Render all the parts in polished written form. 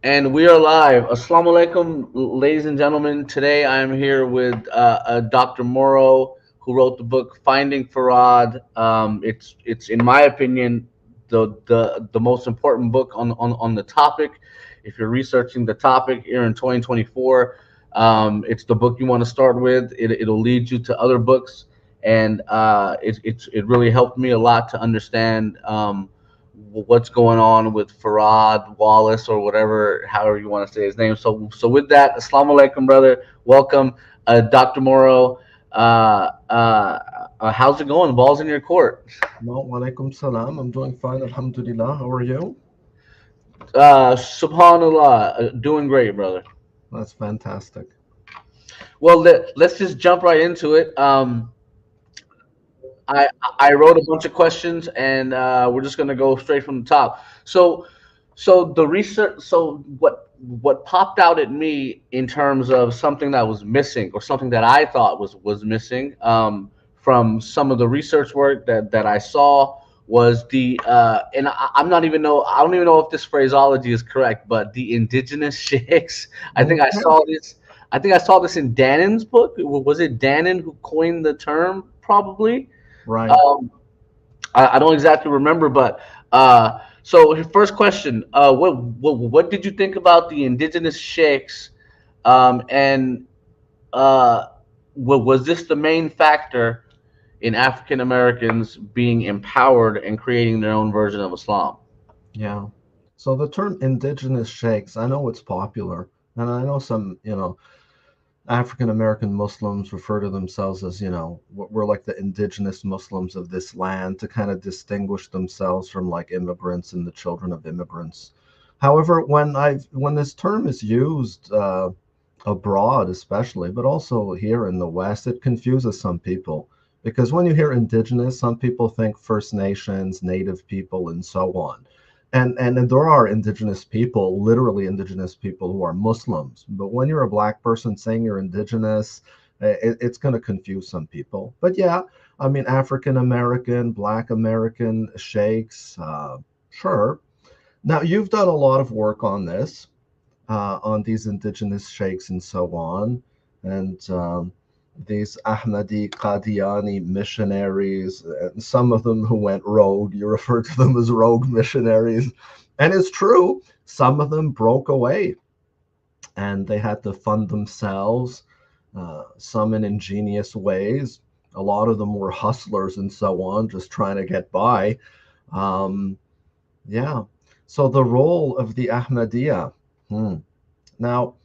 And we are live. Assalamu alaikum, ladies and gentlemen. Today I am here with Dr. Morrow, who wrote the book Finding Farad. It's in my opinion the most important book on the topic. If you're researching the topic here in 2024, it's the book you want to start with. It'll lead you to other books, and it really helped me a lot to understand. What's going on with Farad Wallace or whatever, however you want to say his name. So with that, Assalamu alaikum, brother. Welcome, Dr. Morrow. How's it going? The ball's in your court. No, walaikum salam. I'm doing fine, alhamdulillah. How are you? Subhanallah, doing great, brother. That's fantastic. Well, let's just jump right into it. I I wrote a bunch of questions, and we're just gonna go straight from the top. So the research. So what popped out at me in terms of something that was missing, or something that I thought was missing, from some of the research work that I saw, was the and I'm not even know I don't even know if this phraseology is correct, but the indigenous sheikhs. I think I Okay. saw this. I think I saw this in Dannon's book. Was it Dannon who coined the term? Probably. Right. Um, I don't exactly remember, but so first question: what did you think about the indigenous sheikhs, and was this the main factor in African Americans being empowered and creating their own version of Islam? Yeah. So the term indigenous sheikhs, I know it's popular, and I know some, African American Muslims refer to themselves as, we're like the indigenous Muslims of this land to kind of distinguish themselves from like immigrants and the children of immigrants. However, when this term is used abroad, especially, but also here in the West, it confuses some people because when you hear indigenous, some people think First Nations, Native people, and so on. And there are indigenous people, literally indigenous people who are Muslims. But when you're a black person saying you're indigenous, it's going to confuse some people. But yeah, I mean, African American, Black American sheikhs, sure. Now, you've done a lot of work on these indigenous sheikhs and so on, and these Ahmadi Qadiani missionaries, and some of them who went rogue. You refer to them as rogue missionaries, and it's true. Some of them broke away, and they had to fund themselves. Some in ingenious ways. A lot of them were hustlers and so on, just trying to get by. Um, yeah. So the role of the Ahmadiyya. Hmm. Now,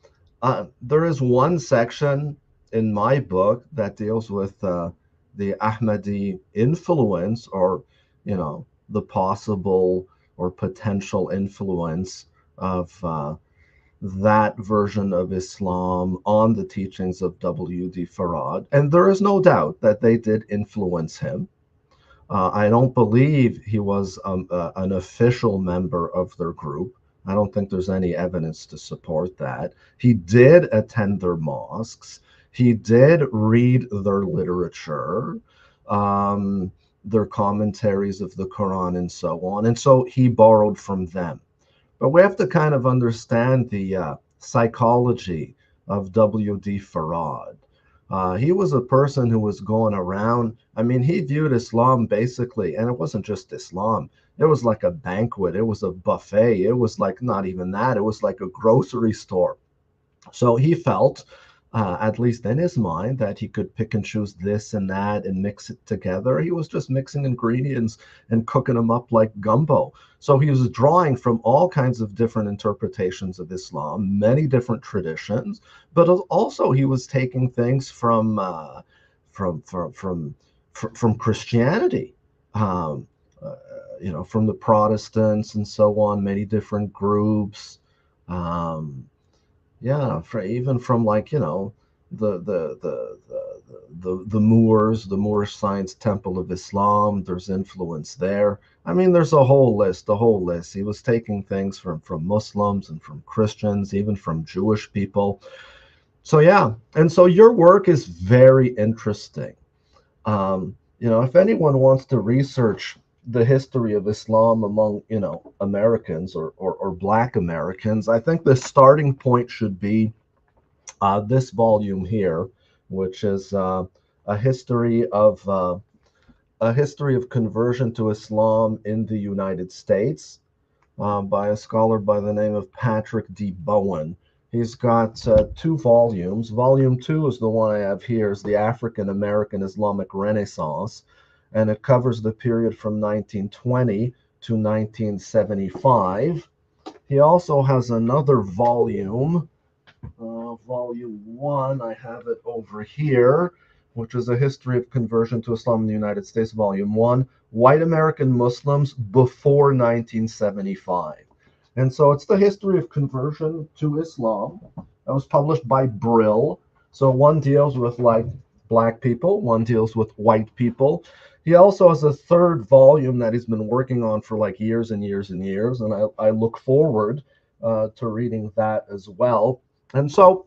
there is one section in my book that deals with the Ahmadi influence, or, the possible or potential influence of that version of Islam on the teachings of W.D. Farad. And there is no doubt that they did influence him. I don't believe he was an official member of their group. I don't think there's any evidence to support that. He did attend their mosques. He did read their literature, um, their commentaries of the Quran, and so on. And so he borrowed from them. But we have to kind of understand the psychology of W.D. Farad. He was a person who was going around. I mean, he viewed Islam basically, and it wasn't just Islam. It was like a banquet. It was a buffet. It was like not even that. It was like a grocery store. So he felt, at least in his mind, that he could pick and choose this and that and mix it together. He was just mixing ingredients and cooking them up like gumbo. So he was drawing from all kinds of different interpretations of Islam, many different traditions, but also he was taking things from from from from Christianity. Um, uh, from the Protestants and so on, many different groups. Um, yeah, even from like the Moors, the Moorish Science Temple of Islam. There's influence there. I mean, there's a whole list, a whole list. He was taking things from Muslims and from Christians, even from Jewish people. So yeah, and so your work is very interesting. If anyone wants to research the history of Islam among, Americans or Black Americans, I think the starting point should be this volume here, which is a history of conversion to Islam in the United States, by a scholar by the name of Patrick D. Bowen. He's got two volumes. Volume two is the one I have here, is the African American Islamic Renaissance, and it covers the period from 1920 to 1975. He also has another volume, volume one, I have it over here, which is a history of conversion to Islam in the United States, volume one, white American Muslims before 1975. And so it's the history of conversion to Islam. That was published by Brill. So one deals with like Black people, one deals with white people. He also has a third volume that he's been working on for like years and years and years. And I look forward to reading that as well. And so,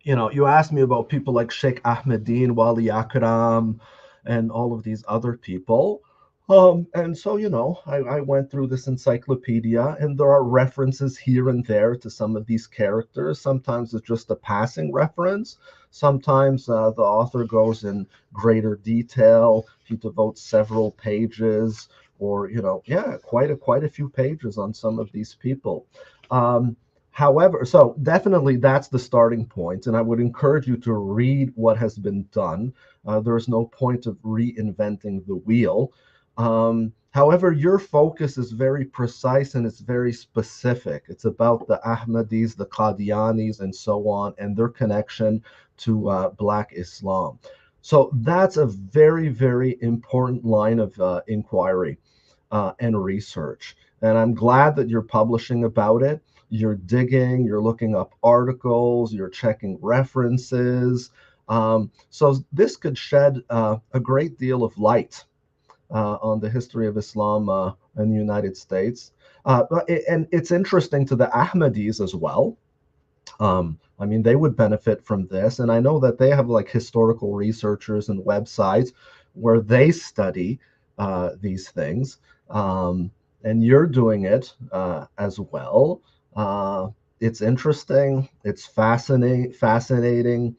you asked me about people like Sheikh Ahmad Din, Wali Akram, and all of these other people. And so, I went through this encyclopedia, and there are references here and there to some of these characters. Sometimes it's just a passing reference. Sometimes the author goes in greater detail. He devotes several pages, or quite a few pages on some of these people. However, so definitely that's the starting point, and I would encourage you to read what has been done. There's no point of reinventing the wheel. However, your focus is very precise and it's very specific. It's about the Ahmadis, the Qadianis, and so on, and their connection to Black Islam. So that's a very, very important line of inquiry and research. And I'm glad that you're publishing about it. You're digging, you're looking up articles, you're checking references. So this could shed a great deal of light on the history of Islam in the United States. And it's interesting to the Ahmadis as well. I mean, they would benefit from this. And I know that they have like historical researchers and websites where they study these things. And you're doing it as well. It's interesting. It's fascinating.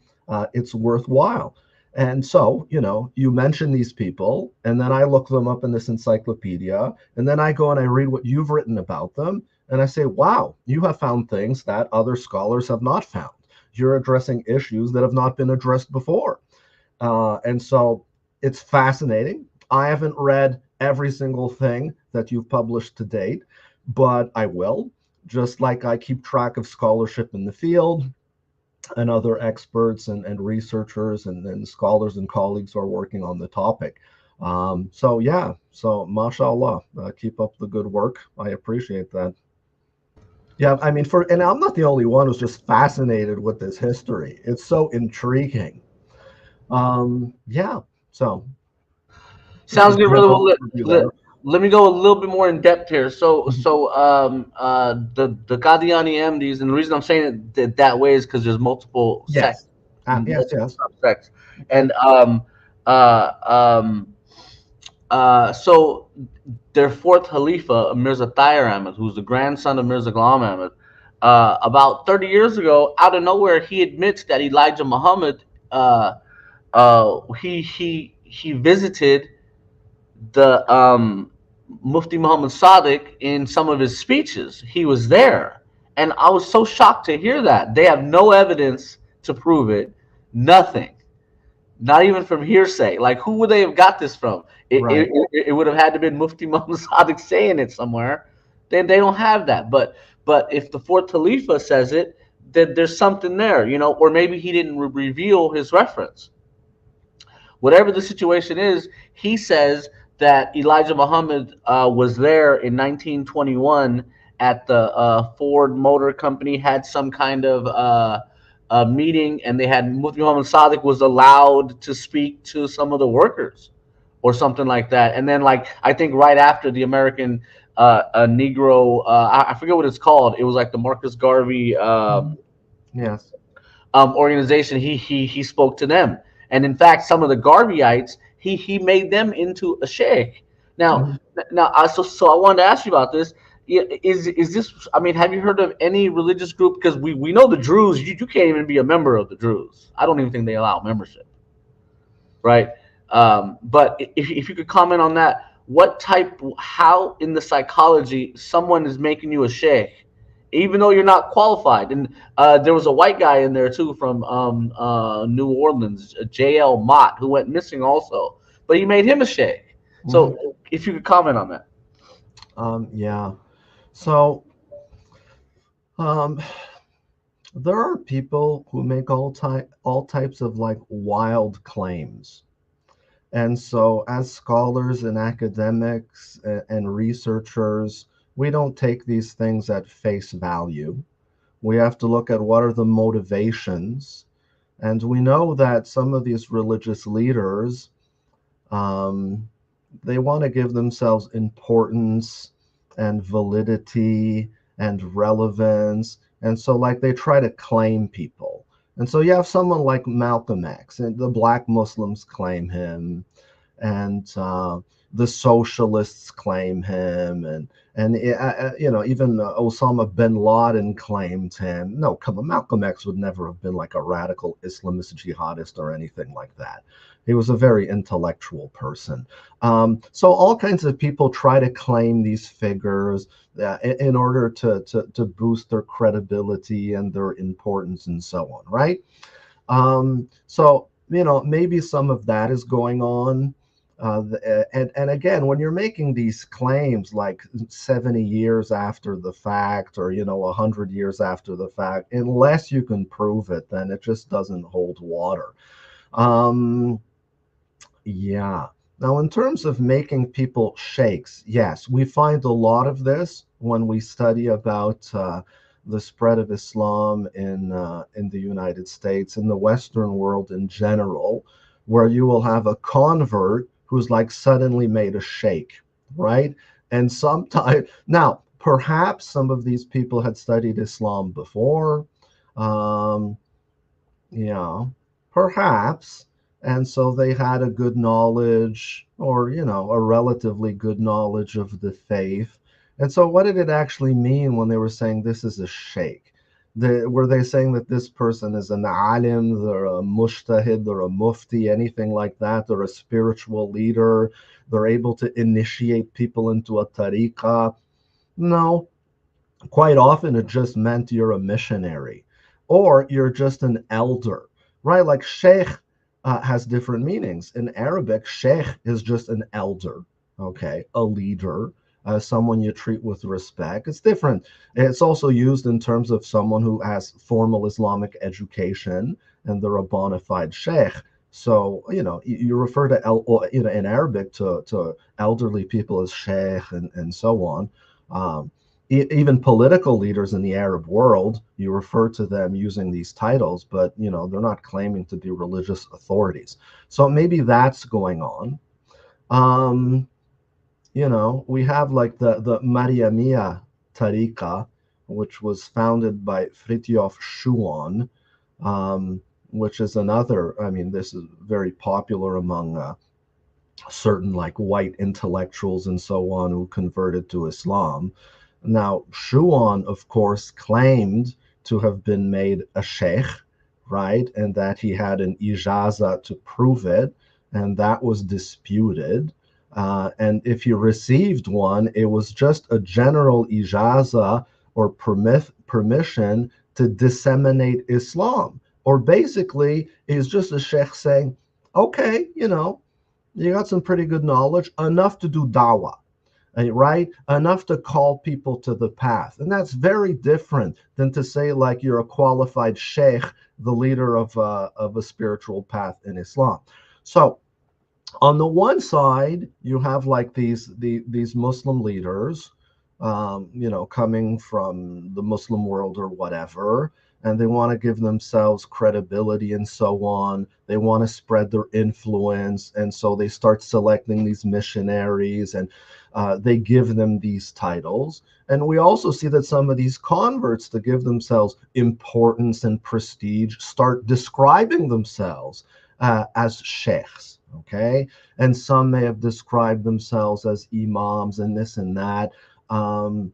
It's worthwhile. And so, you mention these people, and then I look them up in this encyclopedia, and then I go and I read what you've written about them, and I say, wow, you have found things that other scholars have not found. You're addressing issues that have not been addressed before. And so it's fascinating. I haven't read every single thing that you've published to date, but I will, just like I keep track of scholarship in the field and other experts and researchers and scholars and colleagues who are working on the topic. So mashallah, keep up the good work. I appreciate that. Yeah, I mean, and I'm not the only one who's just fascinated with this history. It's so intriguing. Yeah, so Sounds good, brother. Well, there. let me go a little bit more in depth here. The Qadiani MDs, and the reason I'm saying it that way is because there's multiple sects, multiple subsects, and so their fourth Khalifa, Mirza Tahir Ahmad, who's the grandson of Mirza Ghulam Ahmad, about 30 years ago, out of nowhere, he admits that Elijah Muhammad, he visited the Mufti Muhammad Sadiq in some of his speeches. He was there. And I was so shocked to hear that. They have no evidence to prove it. Nothing. Not even from hearsay. Like, who would they have got this from? It would have had to been Mufti Muhammad Sadiq saying it somewhere. They don't have that. But if the fourth Khalifa says it, then there's something there, or maybe he didn't reveal his reference. Whatever the situation is, he says that Elijah Muhammad was there in 1921 at the Ford Motor Company, had some kind of meeting, and they had Mufti Muhammad Sadiq was allowed to speak to some of the workers or something like that. And then, like, I think right after the American Negro, I forget what it's called. It was like the Marcus Garvey yes. Organization. He spoke to them. And in fact, some of the Garveyites, he made them into a sheikh. Now, Mhm. so I wanted to ask you about this. Is this? I mean, have you heard of any religious group? Because we know the Druze. You can't even be a member of the Druze. I don't even think they allow membership, right? But if you could comment on that, what type, how in the psychology someone is making you a sheikh, even though you're not qualified. And there was a white guy in there too from New Orleans, J.L. Mott, who went missing also, but he made him a sheikh. Mhm. So if you could comment on that. Yeah. So um, there are people who make all types of like wild claims. And so, as scholars and academics and researchers, we don't take these things at face value. We have to look at what are the motivations. And we know that some of these religious leaders, um, they want to give themselves importance and validity and relevance. And so, like, they try to claim people. And so, you have someone like Malcolm X, and the black Muslims claim him, and the socialists claim him, and you know, even Osama bin Laden claimed him. No, come on, Malcolm X would never have been like a radical Islamist jihadist or anything like that. He was a very intellectual person. So all kinds of people try to claim these figures in order to boost their credibility and their importance and so on, right? So you know, maybe some of that is going on. And again, when you're making these claims like 70 years after the fact, or you know, 100 years after the fact, unless you can prove it, then it just doesn't hold water. Um, yeah. Now, in terms of making people sheikhs, yes, we find a lot of this when we study about the spread of Islam in the United States, in the Western world in general, where you will have a convert who's like suddenly made a sheikh, right? And sometimes now, perhaps some of these people had studied Islam before. Um, yeah, perhaps. And so they had a good knowledge, or, you know, a relatively good knowledge of the faith. And so, what did it actually mean when they were saying this is a sheikh? Were they saying that this person is an alim, they're a mushtahid, they're a mufti, anything like that? They're a spiritual leader, they're able to initiate people into a tariqah? No, quite often it just meant you're a missionary or you're just an elder, right? Like sheikh has different meanings. In Arabic, sheikh is just an elder, okay, a leader, someone you treat with respect. It's different. It's also used in terms of someone who has formal Islamic education and they're a bona fide sheikh. So, you know, you refer to, you know, in Arabic to elderly people as sheikh and so on. Um, Even political leaders in the Arab world, you refer to them using these titles, but you know they're not claiming to be religious authorities. So maybe that's going on. Um, you know, we have like the Mariamia Tariqa, which was founded by Fritjof Schuon, um, which is another. I mean, this is very popular among certain like white intellectuals and so on who converted to Islam. Now, Schuon, of course, claimed to have been made a sheikh, right? And that he had an ijaza to prove it, and that was disputed. And if he received one, it was just a general ijaza or permission to disseminate Islam. Or basically, he's just a sheikh saying, okay, you know, you got some pretty good knowledge, enough to do dawah, right? Enough to call people to the path. And that's very different than to say, like, you're a qualified sheikh, the leader of a spiritual path in Islam. So, on the one side, you have like these Muslim leaders, you know, coming from the Muslim world or whatever, and they want to give themselves credibility and so on. They want to spread their influence, and so they start selecting these missionaries, and they give them these titles. And we also see that some of these converts, to give themselves importance and prestige, start describing themselves as sheikhs, Okay, and some may have described themselves as imams and this and that. Um,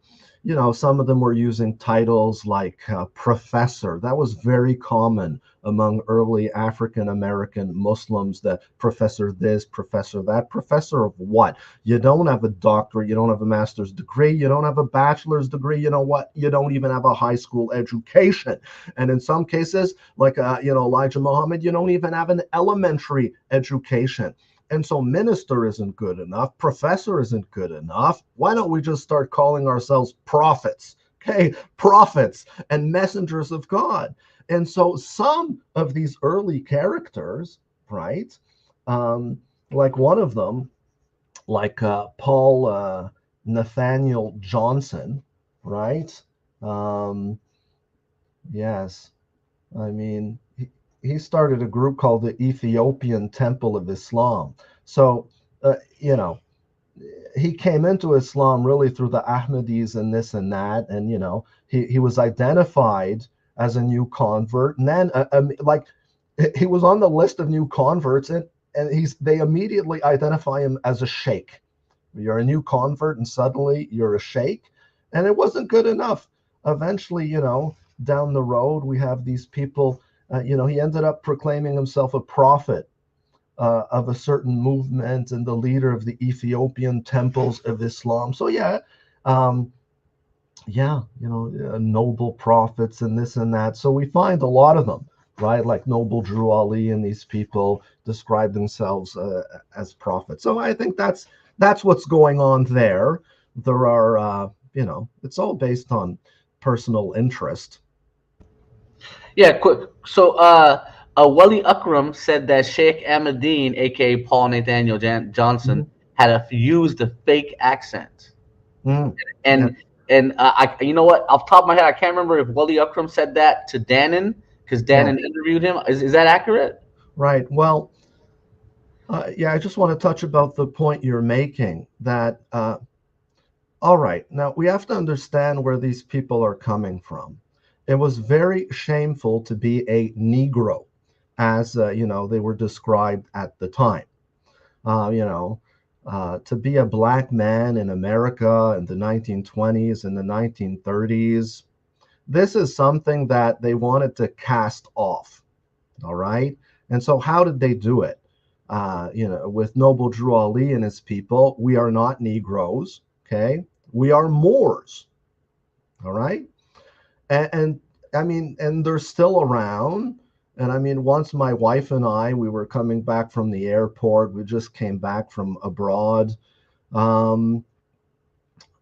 some of them were using titles like professor. That was very common among early African American Muslims, that professor this, professor that. Professor of what? You don't have a doctorate, you don't have a master's degree, you don't have a bachelor's degree, you know what? You don't even have a high school education. And in some cases, like, Elijah Muhammad, you don't even have an elementary education. And so minister isn't good enough, professor isn't good enough. Why don't we just start calling ourselves prophets? Okay, prophets and messengers of God. And so some of these early characters, right? Like one of them, like Paul Nathaniel Johnson, right? Um, yes, I mean, he started a group called the Ethiopian Temple of Islam. So, uh, you know, he came into Islam really through the Ahmadis and this and that. And, he was identified as a new convert. And then, like, he was on the list of new converts, and they immediately identify him as a sheikh. You're a new convert, and suddenly you're a sheikh. And it wasn't good enough. Eventually, down the road, we have these people. He ended up proclaiming himself a prophet of a certain movement and the leader of the Ethiopian temples of Islam. So um, noble prophets and this and that. So we find a lot of them, right? Like Noble Drew Ali and these people describe themselves as prophets. So I think that's what's going on there. There are, it's all based on personal interest. Yeah, quick. So, Wali Akram said that Sheikh Ahmad Din, aka Paul Nathaniel Johnson, Mhm. had used a fake accent. Mm. Yeah, And you know what? Off the top of my head, I can't remember if Wali Akram said that to Dannon because yeah, Dannon interviewed him. Is that accurate? right. Well, yeah, I just want to touch about the point you're making that, all right, now we have to understand where these people are coming from. It was very shameful to be a Negro, as, they were described at the time. Uh, you know, to be a black man in America in the 1920s and the 1930s, this is something that they wanted to cast off. All right. And so, how did they do it? With Noble Drew Ali and his people, we are not Negroes. Okay. We are Moors. All right. And I mean, and they're still around. And I mean, once my wife and we were coming back from the airport. We just came back from abroad. Um,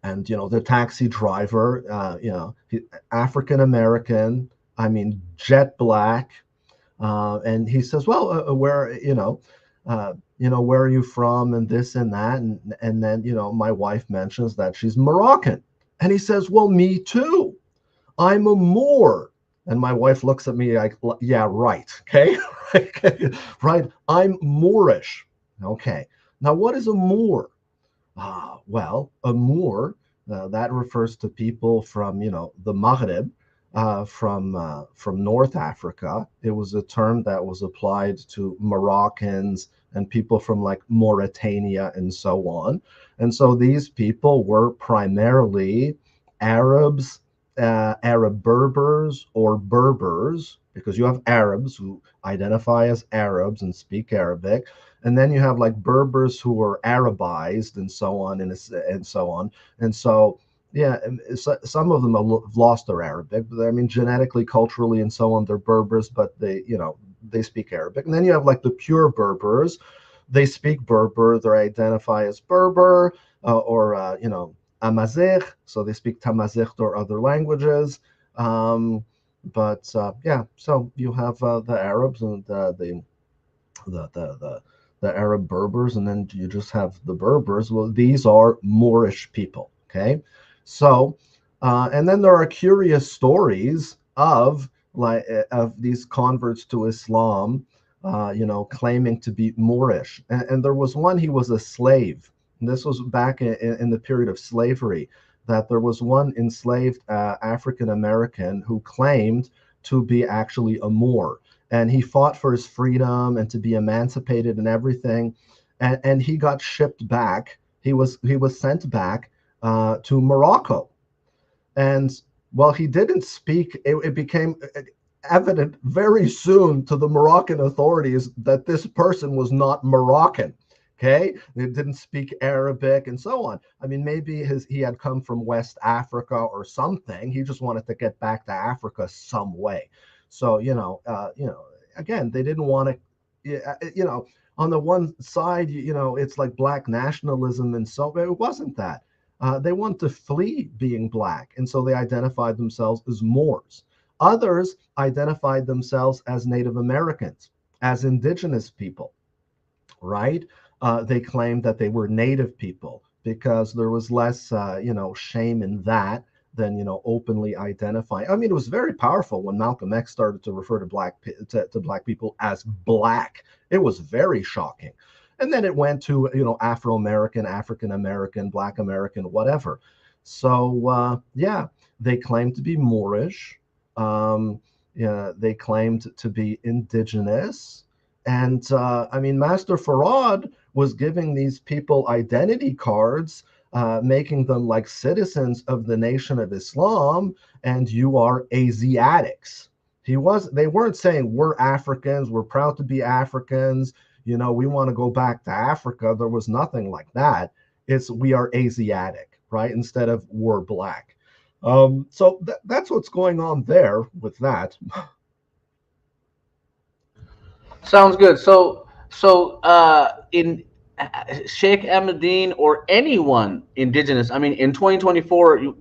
and, the taxi driver, African American, I mean, jet black. And he says, "Well, where where are you from?" And this and that, and then my wife mentions that she's Moroccan, and he says, "Well, me too. I'm a Moor." And my wife looks at me like, "Yeah, right, okay, right. I'm Moorish, okay. Now, what is a Moor?" Well, a Moor, that refers to people from, the Maghreb, from North Africa. It was a term that was applied to Moroccans and people from like Mauritania and so on. And so these people were primarily Arabs, Arab Berbers or Berbers, because you have Arabs who identify as Arabs and speak Arabic, and then you have like Berbers who were Arabized and so on and so on. And so yeah, so, some of them have lost their Arabic, but I mean genetically, culturally, and so on, they're Berbers, but they speak Arabic. And then you have like the pure Berbers. They speak Berber. They identify as Berber, or Amazigh, so they speak Tamazight or other languages. But yeah, so you have the Arabs and the, the the the Arab Berbers, and then you just have the Berbers. Well, these are Moorish people. Okay, so and then there are curious stories of these converts to Islam, claiming to be Moorish. And there was one, he was a slave. And this was back in the period of slavery. That there was one enslaved African American who claimed to be actually a Moor. and he fought for his freedom and to be emancipated and everything. And he got shipped back. He was sent back to Morocco. And well, he didn't speak. It became evident very soon to the Moroccan authorities that this person was not Moroccan. Okay, they didn't speak Arabic and so on. I mean, maybe he had come from West Africa or something. He just wanted to get back to Africa some way. So again, they didn't want to. On the one side, it's like black nationalism, and so it wasn't that. They want to flee being black, and so they identified themselves as Moors. Others identified themselves as Native Americans, as indigenous people, right? They claimed that they were Native people because there was less, shame in that than openly identifying. I mean, it was very powerful when Malcolm X started to refer to black people as black. It was very shocking. And then it went to Afro-American, African-American, Black American, whatever. So they claimed to be Moorish. Yeah, they claimed to be indigenous. And Master Farad was giving these people identity cards, making them like citizens of the Nation of Islam, and you are Asiatics. They weren't saying we're Africans, we're proud to be Africans, we want to go back to Africa. There was nothing like that. It's we are Asiatic, right? Instead of we're black. So that's what's going on there with that. Sounds good. In Sheikh Ahmad Din or anyone indigenous, I mean, in 2024,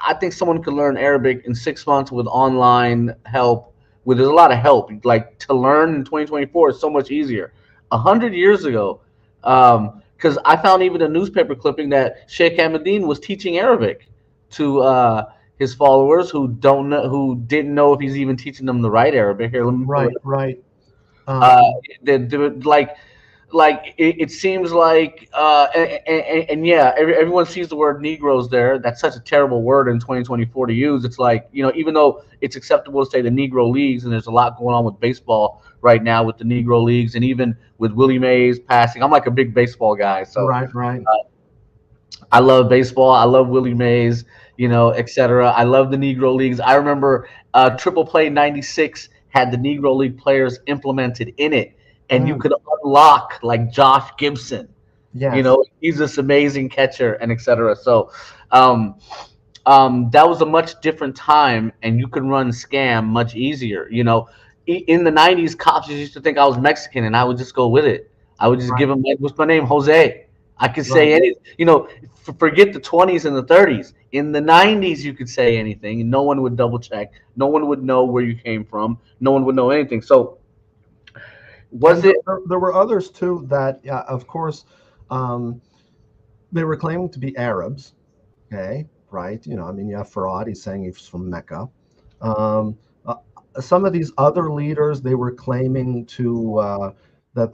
I think someone could learn Arabic in 6 months with online help. There's a lot of help. Like to learn in 2024 is so much easier. 100 years ago, because I found even a newspaper clipping that Sheikh Ahmad Din was teaching Arabic to his followers who didn't know if he's even teaching them the right Arabic. Here, let me pull it Right. uh, it seems like and yeah, everyone sees the word Negroes there. That's such a terrible word in 2024 to use. It's like, even though it's acceptable to say the Negro Leagues, and there's a lot going on with baseball right now with the Negro Leagues, and even with Willie Mays passing. I'm like a big baseball guy, so Right. I love baseball. I love Willie Mays, etc. I love the Negro Leagues. I remember Triple Play '96 had the Negro League players implemented in it, and you Mm, could unlock like Josh Gibson. yes. He's this amazing catcher and etc. So, that was a much different time, and you could run scam much easier. In the '90s, cops used to think I was Mexican, and I would just go with it. I would just Right. give them, like, what's my name, Jose. I could say Right. any. Forget the '20s and the '30s. In the '90s, you could say anything, and no one would double check. No one would know where you came from. No one would know anything. So, was And it? there were others too that, yeah, of course, um, they were claiming to be Arabs. Okay, right. You have Farad. He's saying he's from Mecca. Um, uh, some of these other leaders, they were claiming to that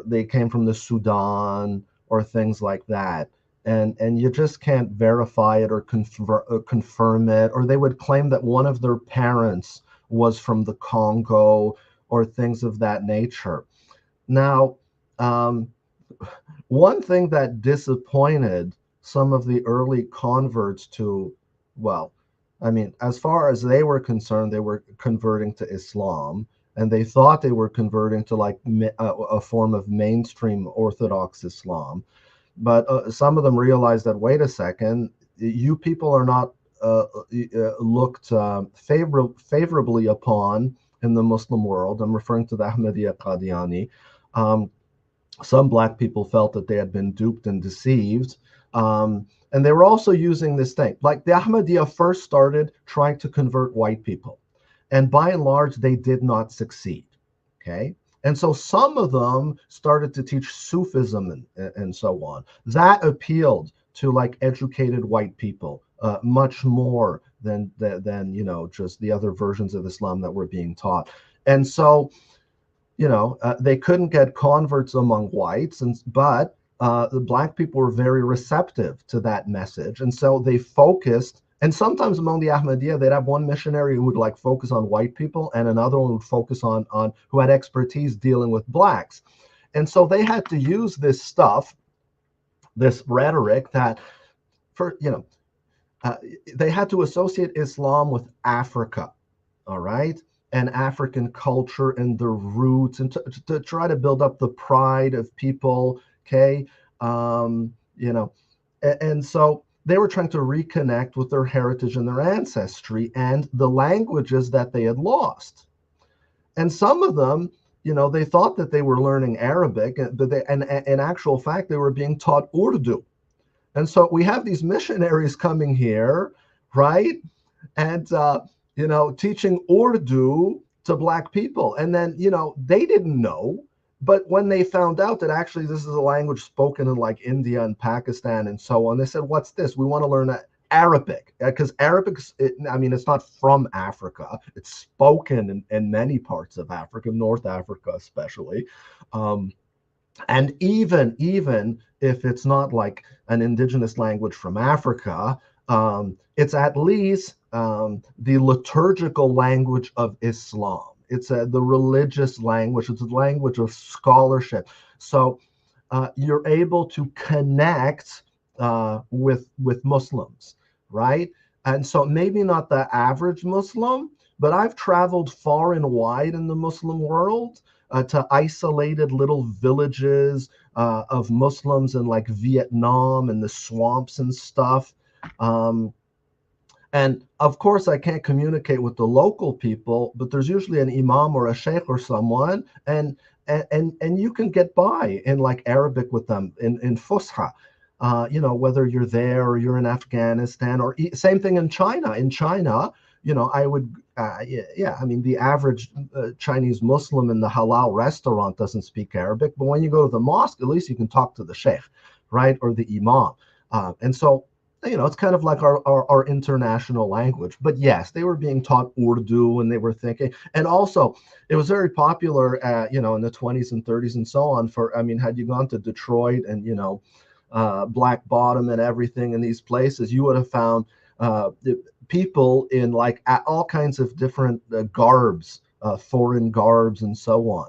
they came from the Sudan or things like that, and you just can't verify it or confirm it. Or they would claim that one of their parents was from the Congo or things of that nature. Now, um, one thing that disappointed some of the early converts to, well, as far as they were concerned, they were converting to Islam, and they thought they were converting to like a form of mainstream Orthodox Islam. But some of them realized that, wait a second, you people are not looked favorably upon in the Muslim world. I'm referring to the Ahmadiyya Qadiani. Um, some black people felt that they had been duped and deceived. And they were also using this thing. Like the Ahmadiyya first started trying to convert white people. And by and large, they did not succeed. Okay. And so some of them started to teach Sufism and so on. That appealed to like educated white people much more than just the other versions of Islam that were being taught. And so they couldn't get converts among whites, but the black people were very receptive to that message, and so they focused And sometimes among the Ahmadiyya, they'd have one missionary who would like focus on white people, and another one would focus on who had expertise dealing with blacks. And so they had to use this stuff, this rhetoric that, for they had to associate Islam with Africa, all right, and African culture and their roots, and to try to build up the pride of people. Okay, and so they were trying to reconnect with their heritage and their ancestry and the languages that they had lost. And some of them, they thought that they were learning Arabic, but and in actual fact, they were being taught Urdu. And so we have these missionaries coming here, right? And, teaching Urdu to black people. And then, they didn't know. But when they found out that actually this is a language spoken in like India and Pakistan and so on, they said, what's this? We want to learn Arabic, because Arabic, it's not from Africa. It's spoken in many parts of Africa, North Africa especially. And even if it's not like an indigenous language from Africa, it's at least the liturgical language of Islam. It's the religious language. It's a language of scholarship. So you're able to connect with Muslims, right? And so maybe not the average Muslim, but I've traveled far and wide in the Muslim world to isolated little villages of Muslims in like Vietnam and the swamps and stuff. And of course, I can't communicate with the local people, but there's usually an imam or a sheikh or someone, and you can get by in like Arabic with them in Fusha, whether you're there or you're in Afghanistan, or same thing in China. In China, I would, the average Chinese Muslim in the halal restaurant doesn't speak Arabic, but when you go to the mosque, at least you can talk to the sheikh, right, or the imam, and so. It's kind of like our international language. But yes, they were being taught Urdu, and they were thinking. And also, it was very popular, in the 20s and 30s and so on. Had you gone to Detroit and, Black Bottom and everything in these places, you would have found people in like all kinds of different garbs, foreign garbs and so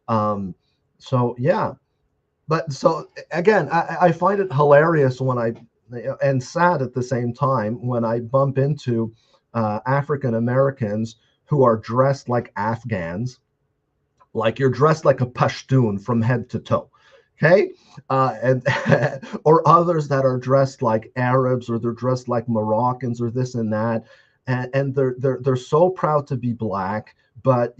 on. So, yeah. But so, again, I find it hilarious and sad at the same time when I bump into African Americans who are dressed like Afghans, like you're dressed like a Pashtun from head to toe, okay? And or others that are dressed like Arabs, or they're dressed like Moroccans, or this and that, and they're so proud to be black, but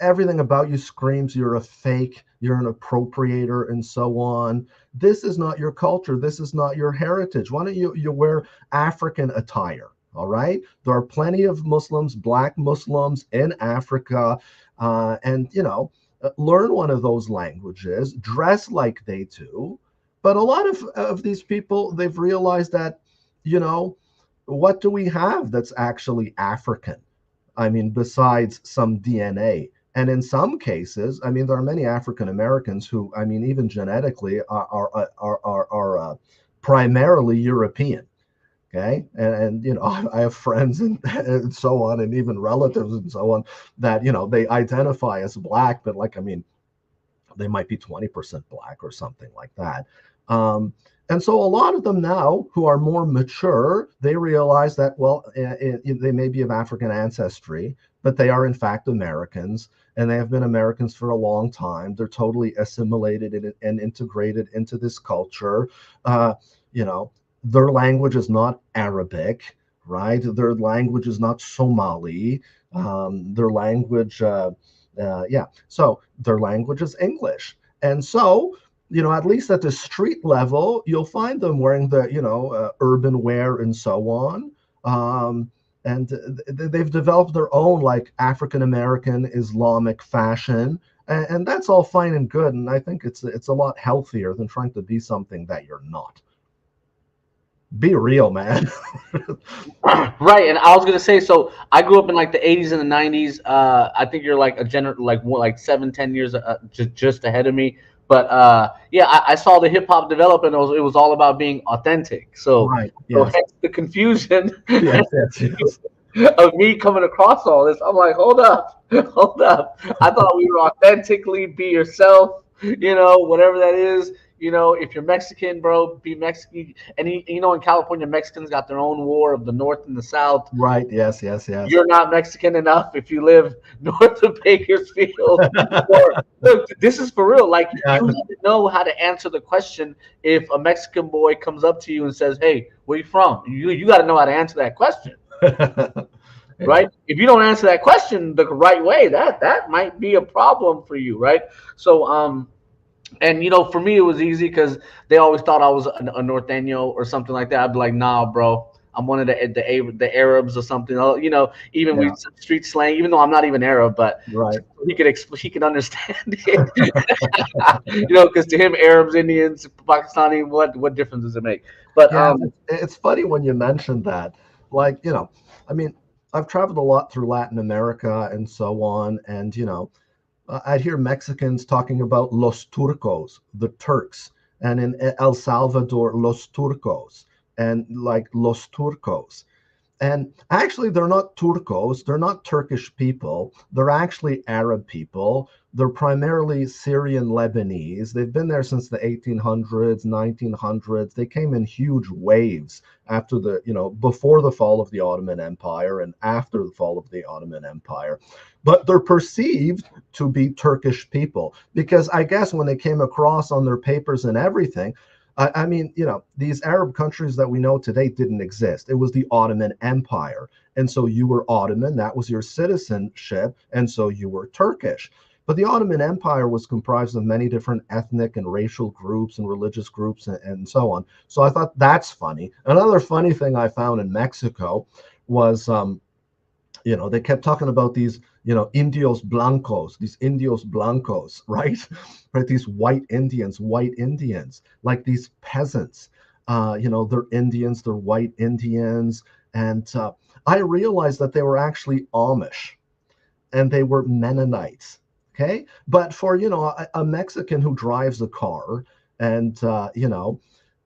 everything about you screams you're a fake, you're an appropriator, and so on. This is not your culture. This is not your heritage. Why don't you wear African attire? All right. There are plenty of Muslims, black Muslims in Africa, and learn one of those languages, dress like they do. But a lot of these people, they've realized that, what do we have that's actually African? Besides some DNA. And in some cases, there are many African Americans who, even genetically, are primarily European. Okay, and I have friends and so on, and even relatives and so on that they identify as black, but they might be 20% black or something like that. And so a lot of them now who are more mature, they realize that, they may be of African ancestry, but they are in fact Americans, and they have been Americans for a long time. They're totally assimilated and integrated into this culture. Their language is not Arabic, right? Their language is not Somali. Their language, so their language is English. And so, at least at the street level, you'll find them wearing the, urban wear and so on. And they've developed their own like African-American Islamic fashion. And that's all fine and good. And I think it's a lot healthier than trying to be something that you're not. Be real, man. Right, and I was gonna say, so I grew up in like the 80s and the 90s. I think you're like like 7-10 years just ahead of me. But yeah, I saw the hip hop develop, and it was all about being authentic. Right. So Yes. hence the confusion Yes. Yes. Yes. of me coming across all this. I'm like, hold up, hold up. I thought we were authentically be yourself, whatever that is. If you're Mexican, bro, be Mexican. And in California, Mexicans got their own war of the North and the South. Right. Yes. Yes. Yes. You're not Mexican enough if you live north of Bakersfield. Or look, this is for real. Like Yeah. you need to know how to answer the question if a Mexican boy comes up to you and says, "Hey, where you from?" You got to know how to answer that question, Yeah. right? If you don't answer that question the right way, that might be a problem for you, right? So and for me it was easy because they always thought I was a norteño or something like that. I'd be like, nah, bro, I'm one of the Arabs or something. Even we Yeah. street slang, even though I'm not even Arab, but Right. he could understand it. Because to him, Arabs, Indians, Pakistani, what difference does it make? But Yeah. It's funny when you mentioned that. Like, I mean, I've traveled a lot through Latin America and so on, and I'd hear Mexicans talking about los turcos, the Turks, and in El Salvador, los turcos, and like los turcos. And actually, they're not Turcos, they're not Turkish people, they're actually Arab people. They're primarily Syrian Lebanese. They've been there since the 1800s, 1900s. They came in huge waves after before the fall of the Ottoman Empire and after the fall of the Ottoman Empire. But they're perceived to be Turkish people because I guess when they came across on their papers and everything, I mean, these Arab countries that we know today didn't exist. It was the Ottoman Empire. And so you were Ottoman, that was your citizenship, and so you were Turkish. But the Ottoman Empire was comprised of many different ethnic and racial groups and religious groups and so on. So I thought that's funny. Another funny thing I found in Mexico was they kept talking about these, these indios blancos, right? Right, these white Indians, like these peasants. They're Indians, they're white Indians, and I realized that they were actually Amish and they were Mennonites. Okay, but for a Mexican who drives a car, and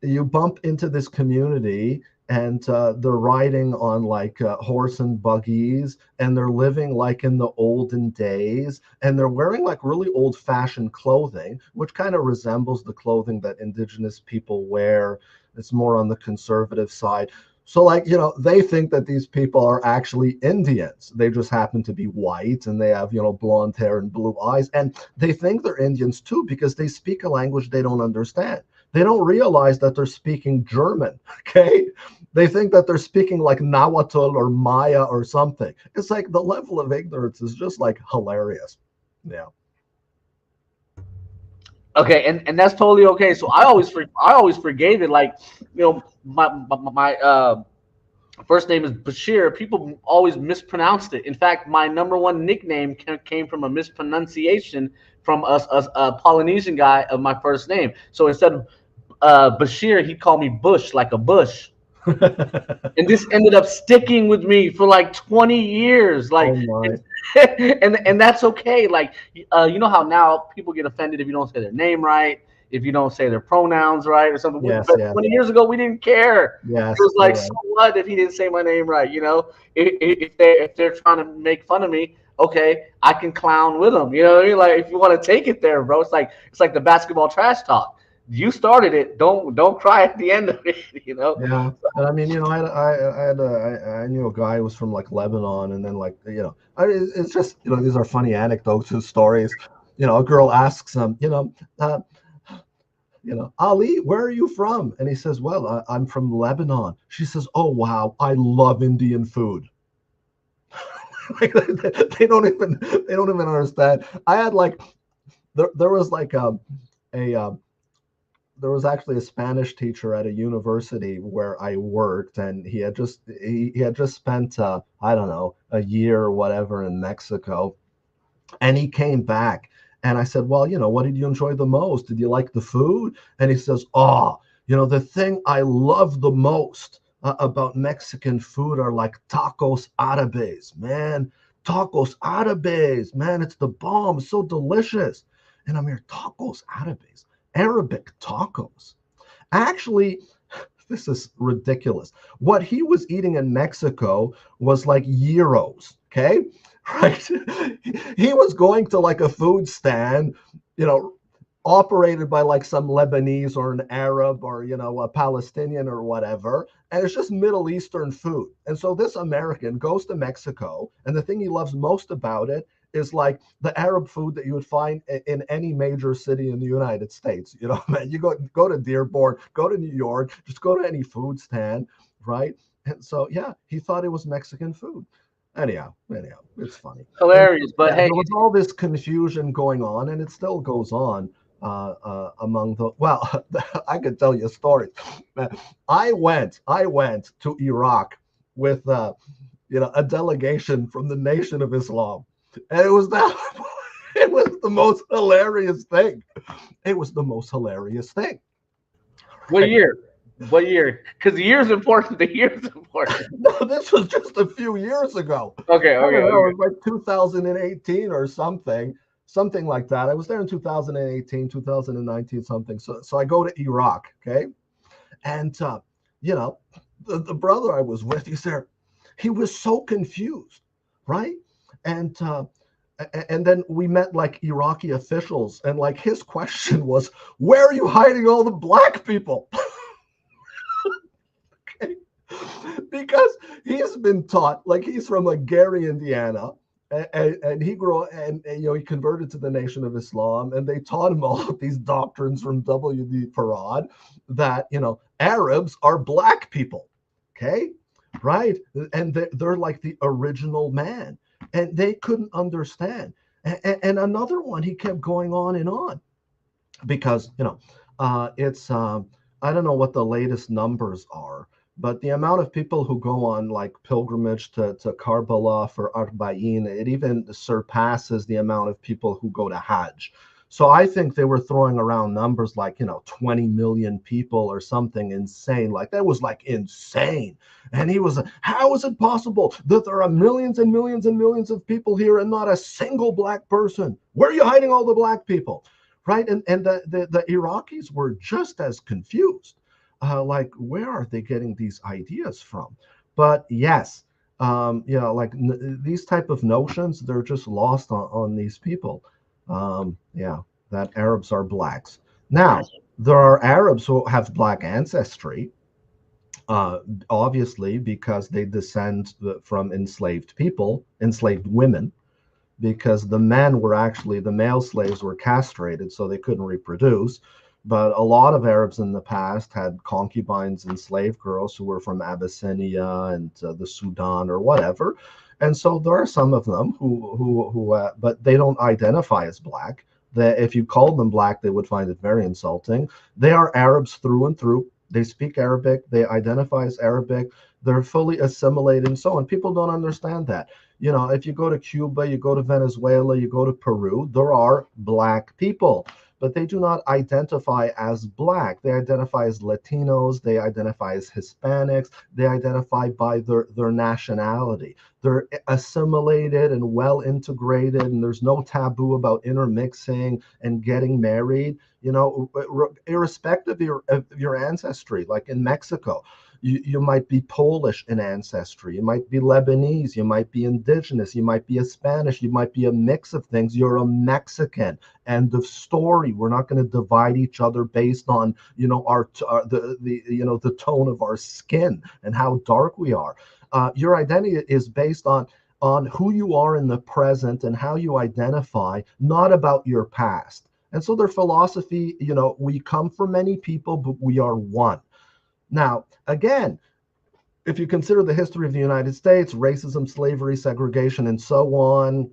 you bump into this community and they're riding on like horse and buggies, and they're living like in the olden days, and they're wearing like really old-fashioned clothing, which kind of resembles the clothing that indigenous people wear. It's more on the conservative side. So like, they think that these people are actually Indians. They just happen to be white and they have, blonde hair and blue eyes. And they think they're Indians too because they speak a language they don't understand. They don't realize that they're speaking German, okay? They think that they're speaking like Nahuatl or Maya or something. It's like the level of ignorance is just like hilarious. Yeah. okay, and that's totally okay. So I always forgave it. Like, my first name is Bashir. People always mispronounced it. In fact, my number one nickname came from a mispronunciation from a Polynesian guy of my first name. So instead of Bashir, he called me Bush, like a bush. And this ended up sticking with me for like 20 years. Oh Like, my. and that's okay. Like, you know how now people get offended if you don't say their name right, if you don't say their pronouns right or something. Yes, But yes, 20 years ago, we didn't care. It yes. was like, You're so right. what if he didn't say my name right? If they're trying to make fun of me, okay, I can clown with them. You know what I mean? Like, if you want to take it there, bro, it's like the basketball trash talk. You started it. Don't cry at the end of it. Yeah, and I mean, I knew a guy who was from like Lebanon, and then like it's just these are funny anecdotes and stories. A girl asks him, Ali, where are you from? And he says, well, I'm from Lebanon. She says, oh wow, I love Indian food. Like they don't even understand. I had like there was like a there was actually a Spanish teacher at a university where I worked, and he had just spent I don't know, a year or whatever in Mexico, and he came back, and I said, well, what did you enjoy the most? Did you like the food? And he says, oh, the thing I love the most about Mexican food are like tacos árabes, man. Tacos árabes, man, it's the bomb, so delicious. and Amir, tacos árabes, Arabic tacos. Actually, this is ridiculous. What he was eating in Mexico was like gyros, okay? Right? He was going to like a food stand, you know, operated by like some Lebanese or an Arab or, you know, a Palestinian or whatever. And it's just Middle Eastern food. And so this American goes to Mexico, and the thing he loves most about it is like the Arab food that you would find in any major city in the United States. You know, man, you go to Dearborn, go to New York, just go to any food stand, right? And so yeah, he thought it was Mexican food. Anyhow, it's funny. And Hilarious. But yeah, hey, there was all this confusion going on, and it still goes on among the. Well, I could tell you stories. I went to Iraq with a delegation from the Nation of Islam, and it was that. It was the most hilarious thing. It was the most hilarious thing. what Right? year? What year? Because the year's important. The year's important. No, this was just a few years ago. Okay, I don't okay, know, okay. it was like 2018 or something like that. I was there in 2018, 2019, something. So I go to Iraq, okay? And, you know, the brother I was with, he's there. He was so confused, right? And, and then we met like Iraqi officials, and like his question was, where are you hiding all the black people? Okay? Because he's been taught, like he's from like Gary, Indiana, and he grew and he converted to the Nation of Islam, and they taught him all of these doctrines from W.D. Farad that Arabs are black people, okay, right, and they're like the original man, and they couldn't understand. And another one, he kept going on and on because it's I don't know what the latest numbers are, but the amount of people who go on like pilgrimage to Karbala for Arba'in, it even surpasses the amount of people who go to Hajj. So I think they were throwing around numbers like 20 million people or something insane. Like that was like insane. And he was, how is it possible that there are millions and millions and millions of people here and not a single black person? Where are you hiding all the black people? Right? And the Iraqis were just as confused. Like, where are they getting these ideas from? But yes, like these type of notions, they're just lost on these people. Yeah, that Arabs are blacks. Now, there are Arabs who have black ancestry, obviously, because they descend from enslaved people, enslaved women, because the men were actually, the male slaves were castrated, so they couldn't reproduce. But a lot of Arabs in the past had concubines and slave girls who were from Abyssinia and the Sudan or whatever. And so there are some of them but they don't identify as black. That if you called them black, they would find it very insulting. They are Arabs through and through. They speak Arabic. They identify as Arabic. They're fully assimilated and so on. People don't understand that. If you go to Cuba, you go to Venezuela, you go to Peru, there are black people, but they do not identify as black. They identify as Latinos, they identify as Hispanics, they identify by their nationality. They're assimilated and well integrated, and there's no taboo about intermixing and getting married, irrespective of your ancestry, like in Mexico. You might be Polish in ancestry, you might be Lebanese, you might be indigenous, you might be a Spanish, you might be a mix of things. You're a Mexican. End of story. We're not going to divide each other based on the tone of our skin and how dark we are. Your identity is based on who you are in the present and how you identify, not about your past. And so their philosophy, we come from many people, but we are one. Now, again, if you consider the history of the United States, racism, slavery, segregation, and so on,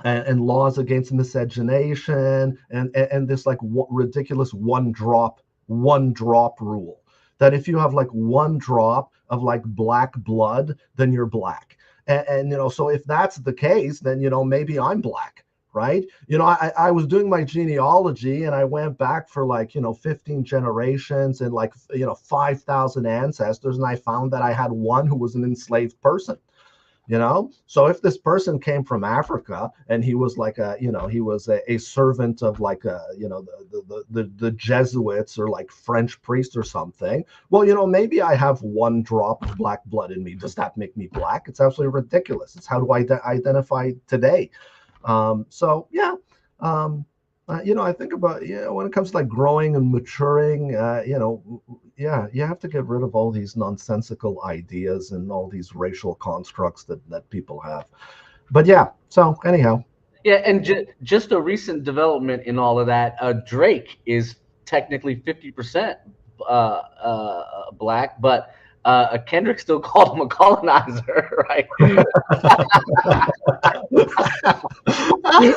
and laws against miscegenation, and this like ridiculous one drop rule, that if you have like one drop of like black blood, then you're black. And so if that's the case, then maybe I'm black. Right? I was doing my genealogy and I went back for like, 15 generations and like, 5,000 ancestors. And I found that I had one who was an enslaved person. you know. So if this person came from Africa and he was like a, you know, he was a servant of like a, you know, the Jesuits or like French priest or something, well, you know, maybe I have one drop of black blood in me. Does that make me black? It's absolutely ridiculous. It's how do I identify today? So yeah. You know, I think about, you know, when it comes to like growing and maturing, you know, yeah, you have to get rid of all these nonsensical ideas and all these racial constructs that people have. But yeah, so anyhow, Yeah, and just a recent development in all of that. Drake is technically 50% black, but Kendrick still called him a colonizer, right?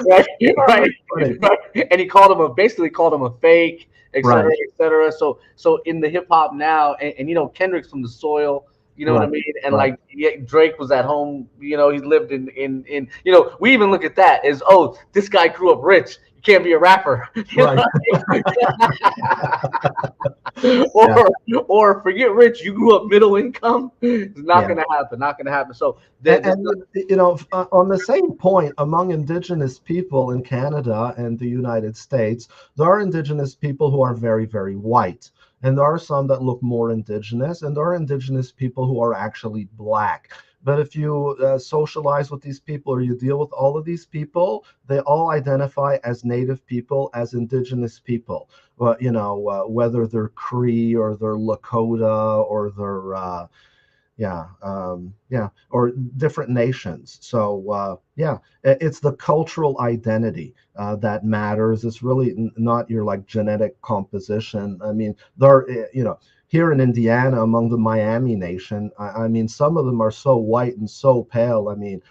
Right, right, funny. right. And he called him basically called him a fake, et cetera, Right, et cetera. So in the hip hop now, and you know, Kendrick's from the soil. You know what I right, mean? And right. like, yeah, Drake was at home. You know, he lived in. You know, we even look at that as, oh, this guy grew up rich. You can't be a rapper. You Right. Yeah. or forget rich. You grew up middle income. It's not Yeah. gonna happen. Not gonna happen. So And you know, on the same point, among Indigenous people in Canada and the United States, there are Indigenous people who are very, very white. And there are some that look more Indigenous, and there are Indigenous people who are actually black. But if you socialize with these people or you deal with all of these people, they all identify as Native people, as Indigenous people. Well, you know, whether they're Cree or they're Lakota or they're yeah, or different nations. So yeah, it's the cultural identity that matters. It's really not your like genetic composition. I mean, there, you know, here in Indiana, among the Miami Nation, I mean, some of them are so white and so pale. I mean,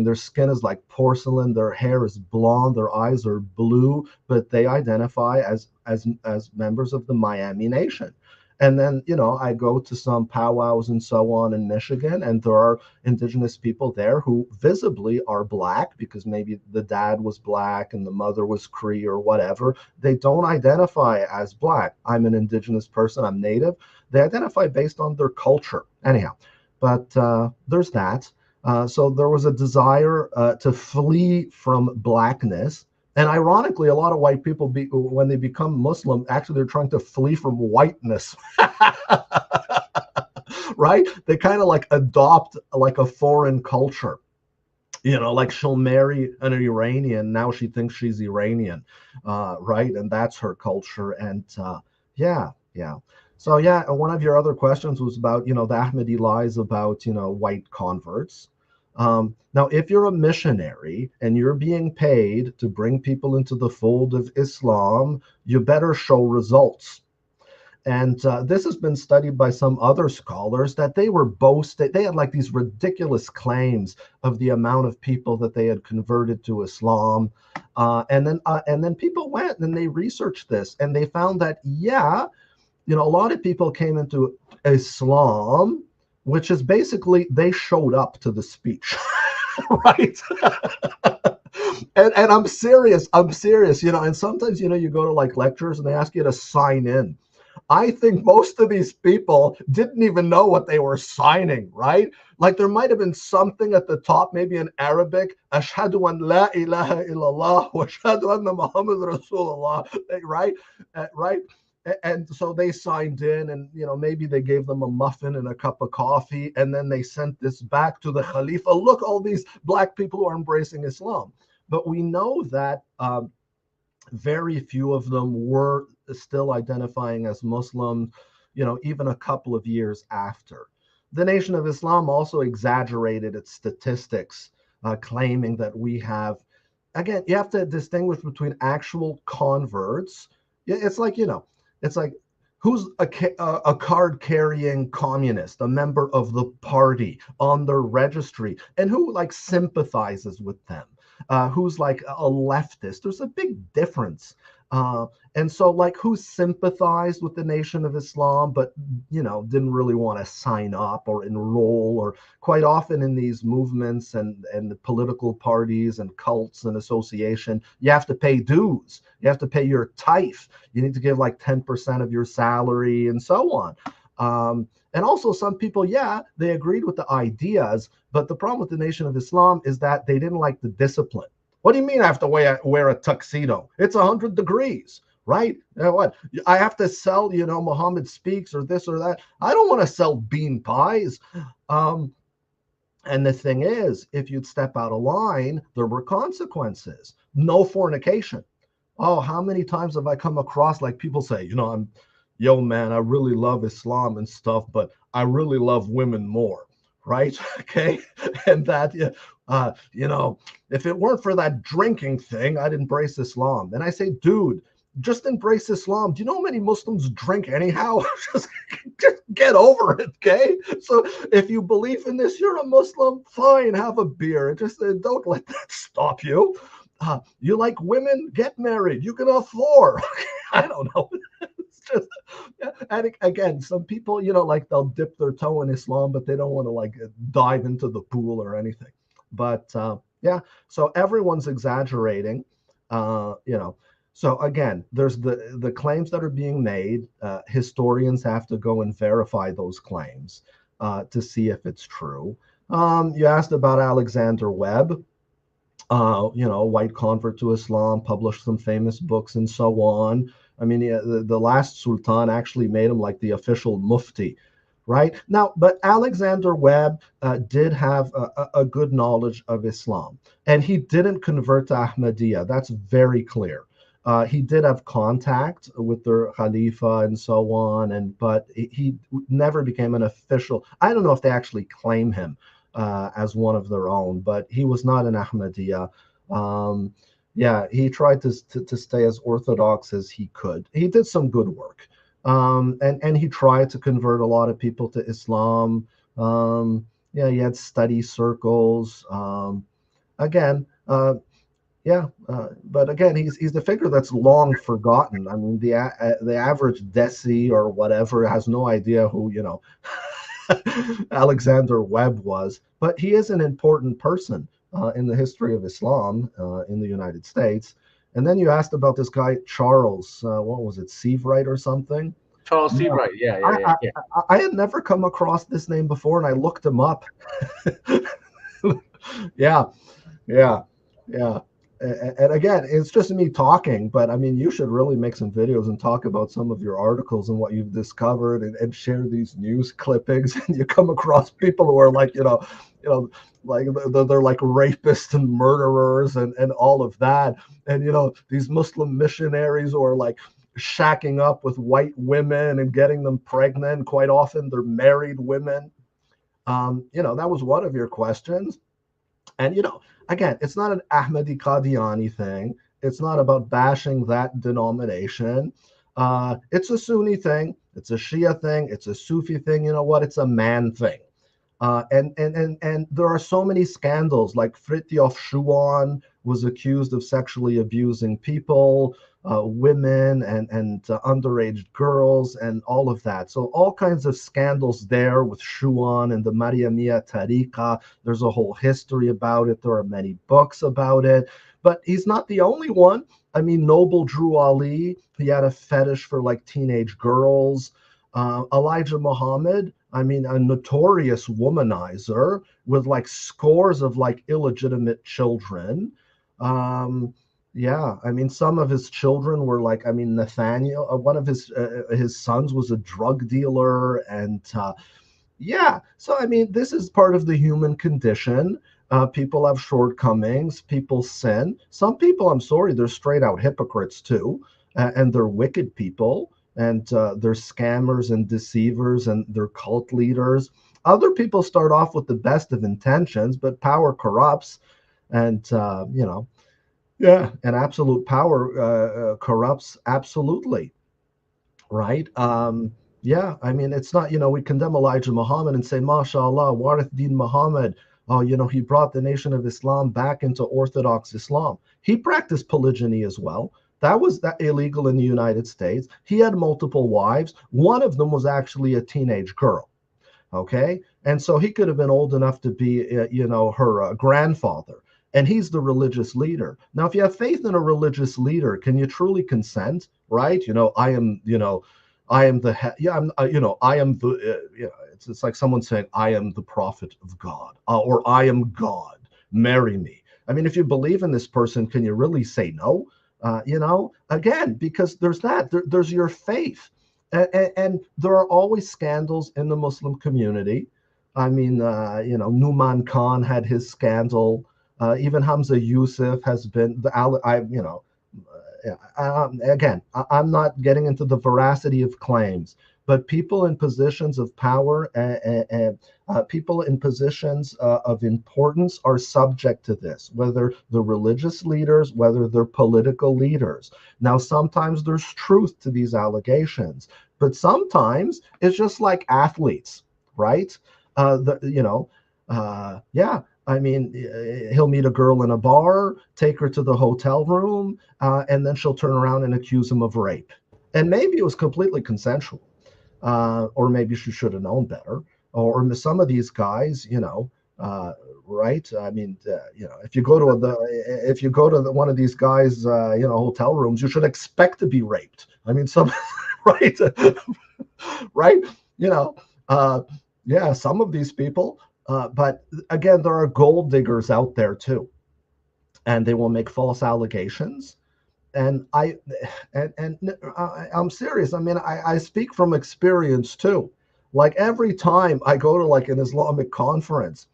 their skin is like porcelain. Their hair is blonde. Their eyes are blue, but they identify as members of the Miami Nation. And then, you know, I go to some powwows and so on in Michigan, and there are Indigenous people there who visibly are black because maybe the dad was black and the mother was Cree or whatever. They don't identify as black. I'm an Indigenous person, I'm Native. They identify based on their culture. Anyhow, but there's that. So there was a desire to flee from blackness. And ironically, a lot of white people, when they become Muslim, actually they're trying to flee from whiteness, right? They kind of like adopt like a foreign culture. You know, like she'll marry an Iranian. Now she thinks she's Iranian, right? And that's her culture. And yeah, yeah. So yeah, one of your other questions was about, you know, the Ahmadi lies about, you know, white converts. Now, if you're a missionary and you're being paid to bring people into the fold of Islam, you better show results. And this has been studied by some other scholars that they were boasting. They had like these ridiculous claims of the amount of people that they had converted to Islam. And then people went and they researched this and they found that, yeah, you know, a lot of people came into Islam, which is basically they showed up to the speech, right? And I'm serious, you know, and sometimes, you know, you go to like lectures and they ask you to sign in. I think most of these people didn't even know what they were signing, right? Like there might have been something at the top, maybe in Arabic, Ashhadu an la ilaha illallah wa ashhadu anna Muhammad Rasulullah, right? Right? And so they signed in, and you know, maybe they gave them a muffin and a cup of coffee, and then they sent this back to the Khalifa. Look, all these black people who are embracing Islam. But we know that very few of them were still identifying as Muslims, you know, even a couple of years after. The Nation of Islam also exaggerated its statistics, claiming that we have, again, you have to distinguish between actual converts. It's like, you know, it's like, who's a card carrying communist, a member of the party on their registry, and who like sympathizes with them, who's like a leftist. There's a big difference. And so, like, who sympathized with the Nation of Islam, but, you know, didn't really want to sign up or enroll, or quite often in these movements and the political parties and cults and association, you have to pay dues. You have to pay your tithe. You need to give like 10% of your salary and so on. And also some people, yeah, they agreed with the ideas, but the problem with the Nation of Islam is that they didn't like the discipline. What do you mean I have to wear a tuxedo? It's 100 degrees, right? What? I have to sell, Muhammad speaks or this or that. I don't want to sell bean pies. And the thing is, if you'd step out of line, there were consequences. No fornication. Oh, how many times have I come across like people say, yo, man, I really love Islam and stuff, but I really love women more, right? Okay. And that, if it weren't for that drinking thing, I'd embrace Islam. And I say, dude, just embrace Islam. Do you know how many Muslims drink anyhow? just get over it, okay? So if you believe in this, you're a Muslim, fine, have a beer. Just don't let that stop you. You like women? Get married. You can have 4. I don't know. It's just, and again, some people, like they'll dip their toe in Islam, but they don't want to like dive into the pool or anything. But yeah, so everyone's exaggerating, So again, there's the claims that are being made. Historians have to go and verify those claims to see if it's true. You asked about Alexander Webb. White convert to Islam, published some famous books and so on. I mean, the last Sultan actually made him like the official mufti, right? Now, but Alexander Webb did have a good knowledge of Islam, and he didn't convert to Ahmadiyya. That's very clear. He did have contact with the Khalifa and so on, but he never became an official. I don't know if they actually claim him as one of their own, but he was not an Ahmadiyya. Yeah, he tried to stay as orthodox as he could. He did some good work, and he tried to convert a lot of people to Islam. Yeah, he had study circles. Again, but again, he's the figure that's long forgotten. I mean, the average desi or whatever has no idea who Alexander Webb was, but he is an important person in the history of Islam in the United States. And then you asked about this guy Charles, what was it, Sievwright or something? Charles Sievwright, yeah. I had never come across this name before, and I looked him up. Yeah. And again, it's just me talking, but I mean, you should really make some videos and talk about some of your articles and what you've discovered, and share these news clippings. And you come across people who are like, like they're like rapists and murderers and all of that. And these Muslim missionaries who are like shacking up with white women and getting them pregnant. Quite often they're married women. That was one of your questions. And again, it's not an Ahmadi Qadiani thing. It's not about bashing that denomination. It's a Sunni thing. It's a Shia thing. It's a Sufi thing. You know what? It's a man thing. And there are so many scandals. Like Fritjof Schuon was accused of sexually abusing people, women, and underage girls, and all of that. So all kinds of scandals there with Schuon and the Mariamia Tariqa. There's a whole history about it. There are many books about it. But he's not the only one. I mean, Noble Drew Ali, he had a fetish for like teenage girls. Elijah Muhammad, I mean, a notorious womanizer with like scores of like illegitimate children. Yeah, I mean, some of his children were like, I mean, Nathaniel, one of his sons was a drug dealer, and yeah. So I mean, this is part of the human condition. People have shortcomings. People sin. Some people, I'm sorry, they're straight out hypocrites too, and they're wicked people, and they're scammers and deceivers, and they're cult leaders. Other people start off with the best of intentions, but power corrupts, and yeah, and absolute power corrupts absolutely, right? Yeah, I mean, it's not, we condemn Elijah Muhammad and say, MashaAllah, Warith Din Muhammad, oh, he brought the Nation of Islam back into Orthodox Islam. He practiced polygyny as well. That was illegal in the United States. He had multiple wives. One of them was actually a teenage girl, okay? And so he could have been old enough to be, her grandfather. And he's the religious leader. Now, if you have faith in a religious leader, can you truly consent, right? I am, I am the yeah, I'm I am the it's like someone saying I am the prophet of God, or I am God, marry me. I mean, if you believe in this person, can you really say no? Again, because there's your faith, and there are always scandals in the Muslim community. I mean, Numan Khan had his scandal. Even Hamza Yusuf has been again, I'm not getting into the veracity of claims, but people in positions of power and people in positions of importance are subject to this, whether they're religious leaders, whether they're political leaders. Now, sometimes there's truth to these allegations, but sometimes it's just like athletes, right? Yeah, I mean, he'll meet a girl in a bar, take her to the hotel room, and then she'll turn around and accuse him of rape. And maybe it was completely consensual, or maybe she should have known better. Or some of these guys, right? I mean, if you go to one of these guys, hotel rooms, you should expect to be raped. I mean, some, right, right? Yeah, some of these people. But again, there are gold diggers out there too, and they will make false allegations. And I'm serious. I mean, I speak from experience too. Like every time I go to like an Islamic conference,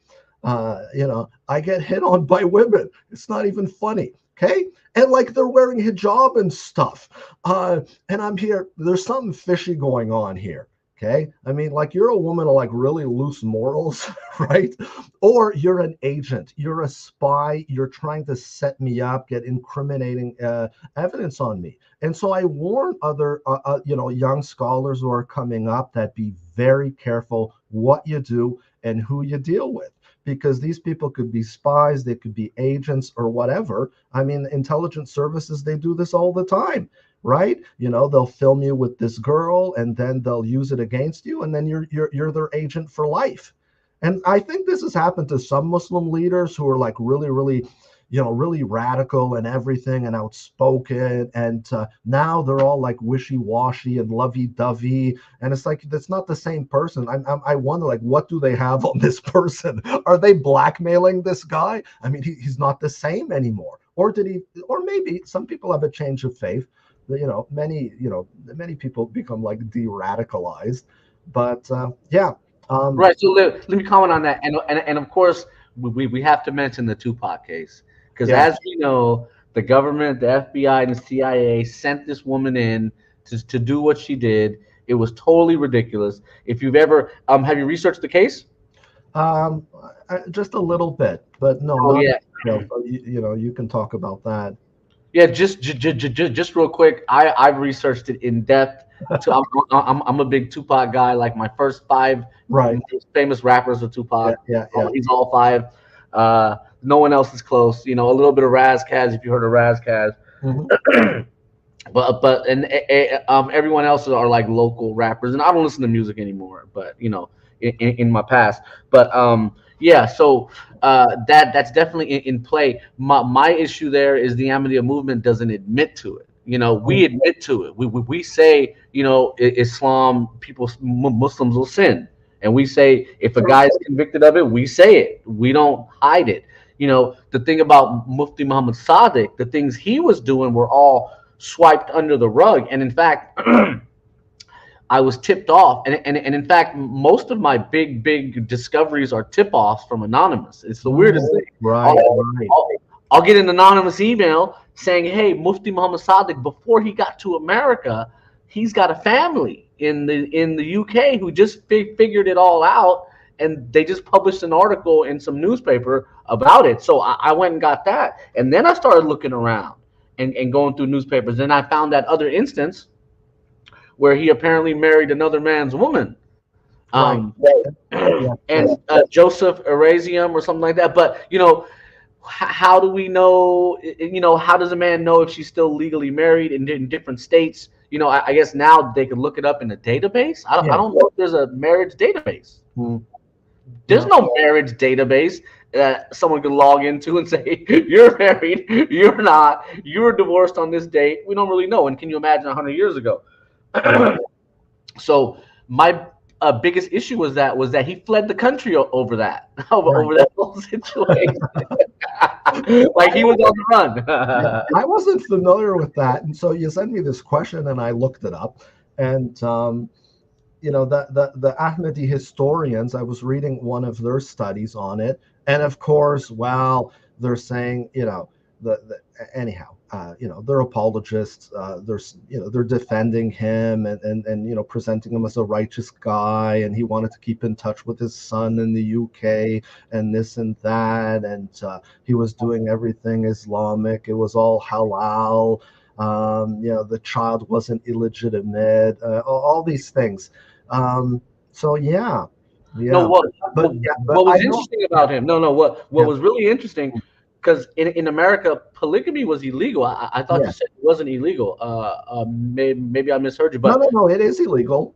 I get hit on by women. It's not even funny. Okay. And like they're wearing hijab and stuff. And I'm here. There's something fishy going on here. Okay. I mean, like you're a woman of like really loose morals, right? Or you're an agent, you're a spy, you're trying to set me up, get incriminating evidence on me. And so I warn other, young scholars who are coming up that be very careful what you do and who you deal with, because these people could be spies, they could be agents or whatever. I mean, intelligence services, they do this all the time. Right? They'll film you with this girl and then they'll use it against you, and then you're their agent for life. And I think this has happened to some Muslim leaders who are like really, really, really radical and everything and outspoken. And now they're all like wishy-washy and lovey-dovey. And it's like, that's not the same person. I wonder, like, what do they have on this person? Are they blackmailing this guy? I mean, he's not the same anymore. Or maybe some people have a change of faith. Many people become like de-radicalized, but yeah. Right. So let me comment on that, and of course we have to mention the Tupac case, because Yeah. as we know, the government, the FBI, and the CIA sent this woman in to do what she did. It was totally ridiculous. If you've ever have you researched the case? Just a little bit, but no, Oh not yeah. you can talk about that. Yeah, just real quick, I've researched it in depth. I'm a big Tupac guy. Like my first five Right. most famous rappers are Tupac. Yeah. He's all five. No one else is close. A little bit of Razkaz, if you heard of Razkaz. Mm-hmm. But everyone else are like local rappers, and I don't listen to music anymore. But in my past, but yeah. So that's definitely in play. My issue there is the Ahmadiyya movement doesn't admit to it. We admit to it. We say Islam, Muslims will sin, and we say if a guy is convicted of it, we say it. We don't hide it. The thing about Mufti Muhammad Sadiq, the things he was doing were all swiped under the rug. And in fact, I was tipped off. And in fact, most of my big discoveries are tip-offs from anonymous. It's the weirdest thing. Right. I'll get an anonymous email saying, hey, Mufti Muhammad Sadiq, before he got to America, he's got a family in the UK who just figured it all out. And they just published an article in some newspaper about it. So I went and got that. And then I started looking around and going through newspapers. And I found that other instance where he apparently married another man's woman. And Joseph Erasium or something like that. But, how do we know, how does a man know if she's still legally married in different states? I guess now they could look it up in a database. I don't know if there's a marriage database. There's no marriage database that someone could log into and say, you're married, you're not, you were divorced on this date. We don't really know. And can you imagine 100 years ago? So my biggest issue was that he fled the country over that Right. over that whole situation. Like he was on the Yeah, run. I wasn't familiar with that, and so you sent me this question, and I looked it up, and the Ahmadi historians, I was reading one of their studies on it, and of course, well, they're saying, the anyhow, they're apologists. They're defending him and presenting him as a righteous guy, and he wanted to keep in touch with his son in the UK and this and that, and he was doing everything Islamic. It was all halal. The child wasn't illegitimate. All these things. So yeah, No, yeah, what but what, yeah, but what was I know, interesting yeah, about him? No, no. What yeah, was really interesting, because in America polygamy was illegal. I thought you yeah. said it wasn't illegal. Maybe I misheard you, No, but no, no. It is illegal.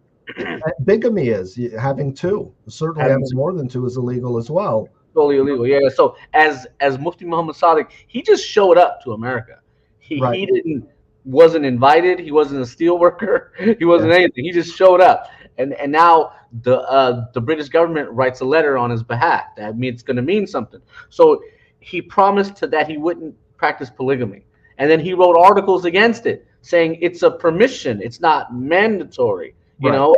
Bigamy is having two. Certainly, having having more than two is illegal as well. totally illegal. Yeah. So as Mufti Muhammad Sadiq, he just showed up to America. He Right. he didn't wasn't invited. He wasn't a steel worker. He Yeah. wasn't anything. He just showed up. And now the British government writes a letter on his behalf. That means it's going to mean something. So he promised that he wouldn't practice polygamy, and then he wrote articles against it, saying it's a permission. It's not mandatory. You Right. know,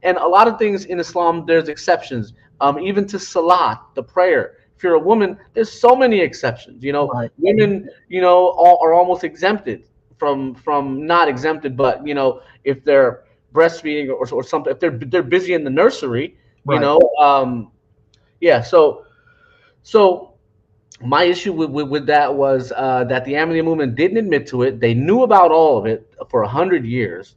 and a lot of things in Islam, there's exceptions. Even to salat, the prayer. If you're a woman, there's so many exceptions. Right. Women, are almost exempted from not exempted, but if they're breastfeeding or something, if they're busy in the nursery, Right. yeah. So my issue with that was that the Ahmadiyya movement didn't admit to it. They knew about all of it for 100 years.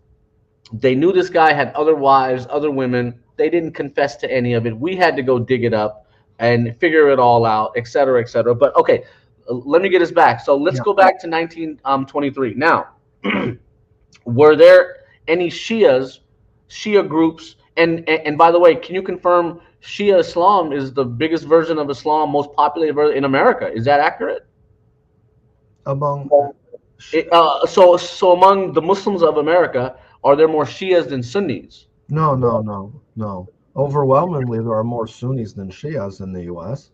They knew this guy had other wives, other women. They didn't confess to any of it. We had to go dig it up and figure it all out, et cetera, et cetera. But okay, let me get us back. So let's Yeah. go back to 1923. Now, were there any Shia groups? And by the way, can you confirm Shia Islam is the biggest version of Islam, most populated version in America? Is that accurate? Among So among the Muslims of America, are there more Shias than Sunnis? no, no, no, no. Overwhelmingly, there are more Sunnis than Shias in the U.S.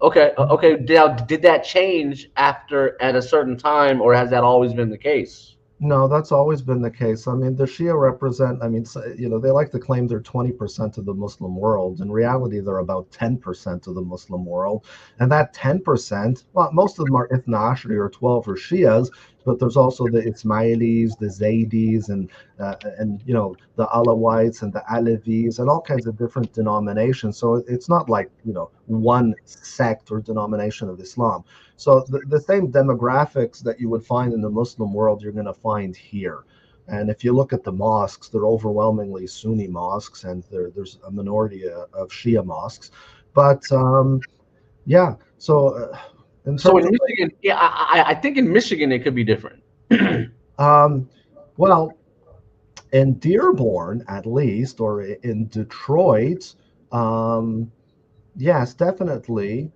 Okay, okay. Now, did that change at a certain time, or has that always been the case? No, that's always been the case. I mean, the Shia represent, I mean, they like to claim they're 20% of the Muslim world. In reality, they're about 10% of the Muslim world. And that 10%, well, most of them are Ithna Ashri or 12 or Shias, but there's also the Ismailis, the Zaydis, and the Alawites and the Alevis and all kinds of different denominations. So it's not like, one sect or denomination of Islam. So the same demographics that you would find in the Muslim world, you're going to find here. And if you look at the mosques, they're overwhelmingly Sunni mosques, and there's a minority of Shia mosques. But yeah, so in So terms in of Michigan, yeah, I think in Michigan it could be different. well, in Dearborn at least, or in Detroit, um, yes, definitely.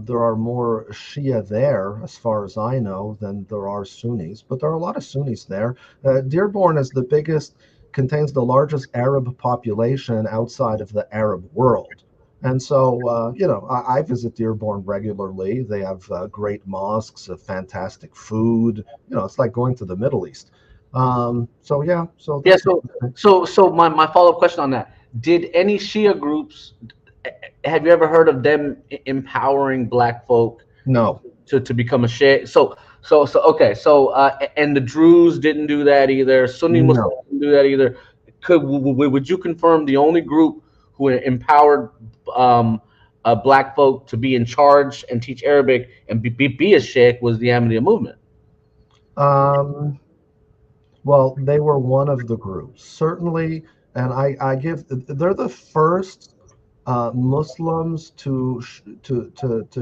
There are more Shia there, as far as I know, than there are Sunnis, but there are a lot of Sunnis there. Dearborn is the biggest, contains the largest Arab population outside of the Arab world. And so, I visit Dearborn regularly. They have great mosques, fantastic food. It's like going to the Middle East. So yeah, so Yeah. that's So my follow up question on that: did any Shia groups? Have you ever heard of them empowering Black folk no, to become a sheikh? So okay. So and the Druze didn't do that either. Sunni no. Muslims didn't do that either. Would you confirm the only group who empowered um, Black folk to be in charge and teach Arabic and be a sheikh was the Ahmadiyya movement? Um, Well, they were one of the groups, certainly, and they're the first Muslims to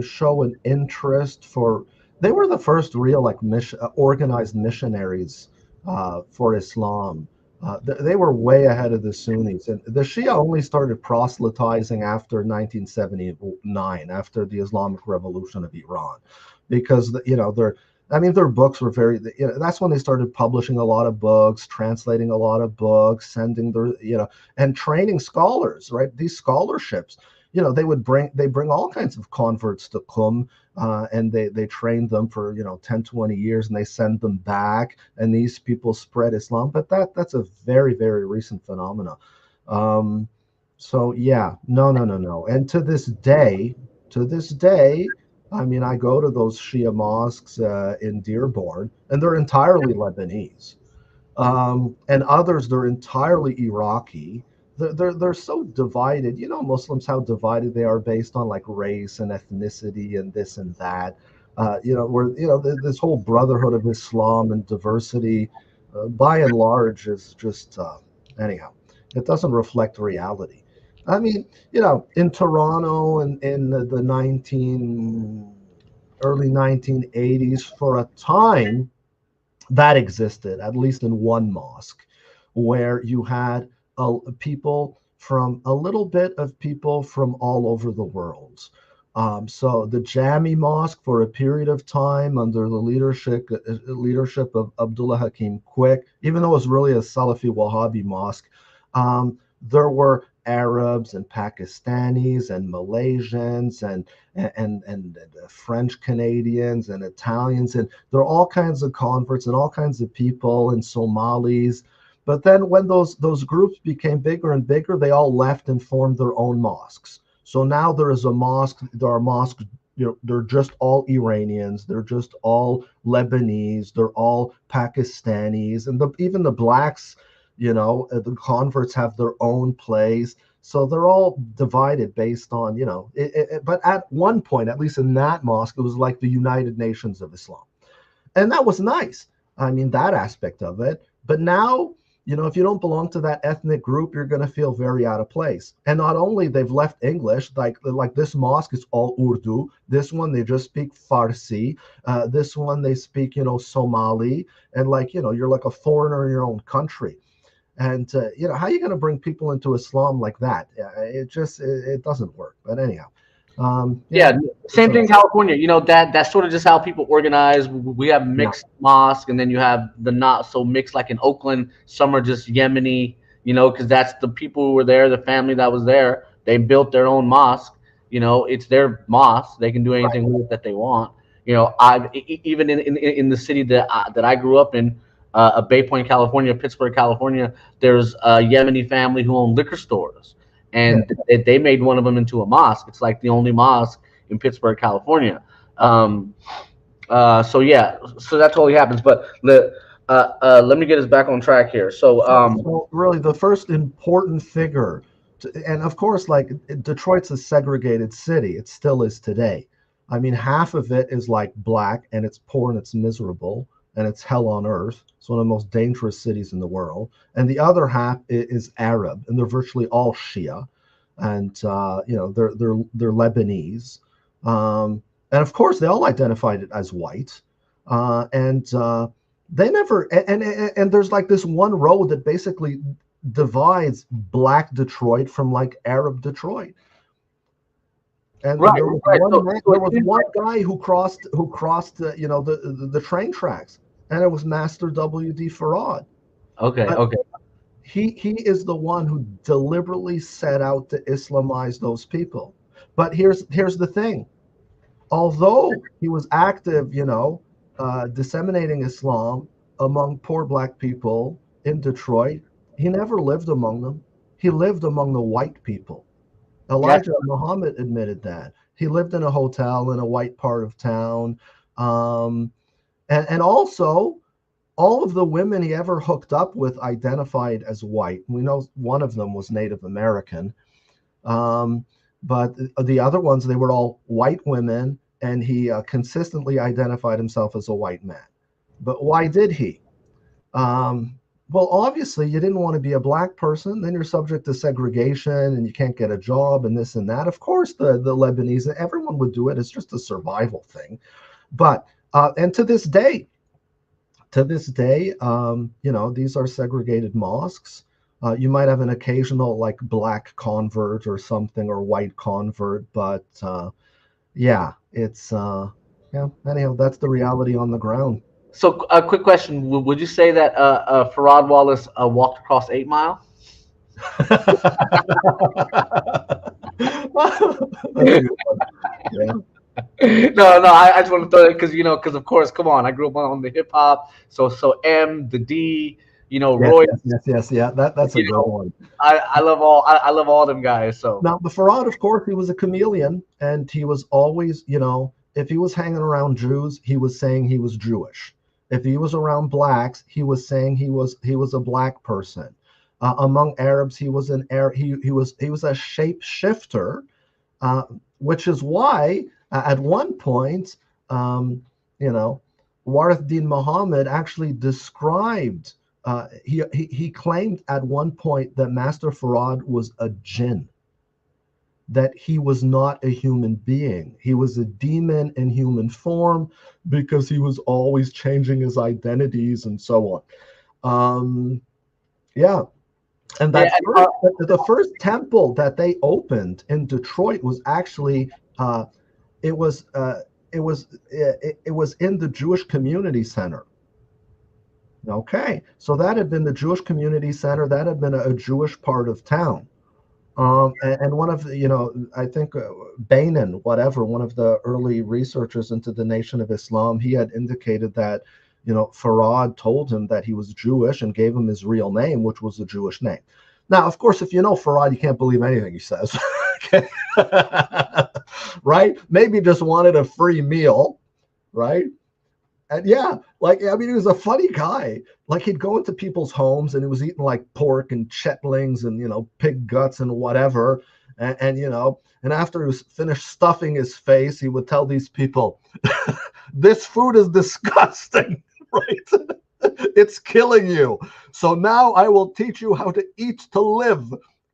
show an interest for. They were the first real like organized missionaries for Islam. They were way ahead of the Sunnis, and the Shia only started proselytizing after 1979, after the Islamic Revolution of Iran, because they're I mean, their books were very, that's when they started publishing a lot of books, translating a lot of books, sending their, and training scholars, right? These scholarships, they bring all kinds of converts to Qum, and they train them for, 10, 20 years, and they send them back, and these people spread Islam. But that's a very, very recent phenomena. So yeah, no. And to this day, I mean, I go to those Shia mosques in Dearborn, and they're entirely Lebanese. And others, they're entirely Iraqi. They're so divided. Muslims, how divided they are based on like race and ethnicity and this and that. Where this whole brotherhood of Islam and diversity, by and large, is just anyhow. It doesn't reflect reality. I mean, in Toronto in the early 1980s, for a time, that existed, at least in one mosque, where you had people from a little bit of people from all over the world. So the Jami Mosque, for a period of time, under the leadership of Abdullah Hakim Quick, even though it was really a Salafi Wahhabi mosque, there were Arabs and Pakistanis and Malaysians and French Canadians and Italians, and there are all kinds of converts and all kinds of people and Somalis. But then when those groups became bigger and bigger, they all left and formed their own mosques. So now there is a mosque. There are mosques. They're just all Iranians. They're just all Lebanese. They're all Pakistanis, and even the blacks. The converts have their own place. So they're all divided based on, but at one point, at least in that mosque, it was like the United Nations of Islam. And that was nice. I mean, that aspect of it. But now, if you don't belong to that ethnic group, you're going to feel very out of place. And not only they've left English, like this mosque is all Urdu. This one, they just speak Farsi. This one, they speak, Somali. And you're like a foreigner in your own country. And how are you going to bring people into Islam like that? It doesn't work. But anyhow, yeah, same thing in California. That's sort of just how people organize. We have mixed mosque, and then you have the not so mixed, like in Oakland. Some are just Yemeni, because that's the people who were there, the family that was there. They built their own mosque. It's their mosque. They can do anything with it that they want. Even in the city that I grew up in. Bay Point, California, Pittsburgh, California, there's a Yemeni family who own liquor stores, and they made one of them into a mosque. It's like the only mosque in Pittsburgh, California. So that totally happens. But let me get us back on track here. So really, the first important figure, and of course, like Detroit's a segregated city. It still is today. I mean, half of it is like black, and it's poor and it's miserable. And it's hell on earth. It's one of the most dangerous cities in the world. And the other half is Arab, and they're virtually all Shia, and they're Lebanese, and of course they all identified it as white, and they never. And there's like this one road that basically divides Black Detroit from like Arab Detroit. And there was one guy who crossed the train tracks, and it was Master W.D. Farad. Okay. He is the one who deliberately set out to Islamize those people. But here's the thing. Although he was active, disseminating Islam among poor Black people in Detroit, he never lived among them. He lived among the white people. Elijah Muhammad admitted that. He lived in a hotel in a white part of town. And also, all of the women he ever hooked up with identified as white. We know one of them was Native American. But the other ones, they were all white women, and he consistently identified himself as a white man. But why did he? Well, obviously, you didn't want to be a Black person. Then you're subject to segregation, and you can't get a job, and this and that. Of course, the Lebanese, everyone would do it. It's just a survival thing. But and to this day, these are segregated mosques. You might have an occasional like Black convert or something, or white convert, but it's Yeah. Anyhow, that's the reality on the ground. So, a quick question: would you say that Farad Wallace walked across 8 Mile? That's a good one. Yeah. No, I just want to throw it because because of course, come on, I grew up on the hip hop, so M, the D, Yes, Roy, yes, yes, yes. Yeah, that's a you good know, one. I love all them guys. So Now, the Farad, of course, he was a chameleon, and he was always, if he was hanging around Jews, he was saying he was Jewish. If he was around blacks, he was saying he was a black person. Among Arabs, he was an Arab. He was a shapeshifter, uh, which is why at one point, um, you know, Warith Din Muhammad actually described. He claimed at one point that Master Farad was a jinn, that he was not a human being. He was a demon in human form because he was always changing his identities and so on. Yeah, and yeah, the first temple that they opened in Detroit was actually it was it was in the Jewish Community Center. Okay, so that had been the Jewish Community Center. That had been a Jewish part of town. And one of the, I think Bainan, whatever, one of the early researchers into the Nation of Islam, he had indicated that, Farad told him that he was Jewish and gave him his real name, which was a Jewish name. Now, of course, if you know Farad, you can't believe anything he says. Okay. Right? Maybe just wanted a free meal, right? And yeah, like I mean, he was a funny guy. Like he'd go into people's homes and he was eating like pork and chitlings and pig guts and whatever. And after he was finished stuffing his face, he would tell these people, "This food is disgusting, right? It's killing you. So now I will teach you how to eat to live."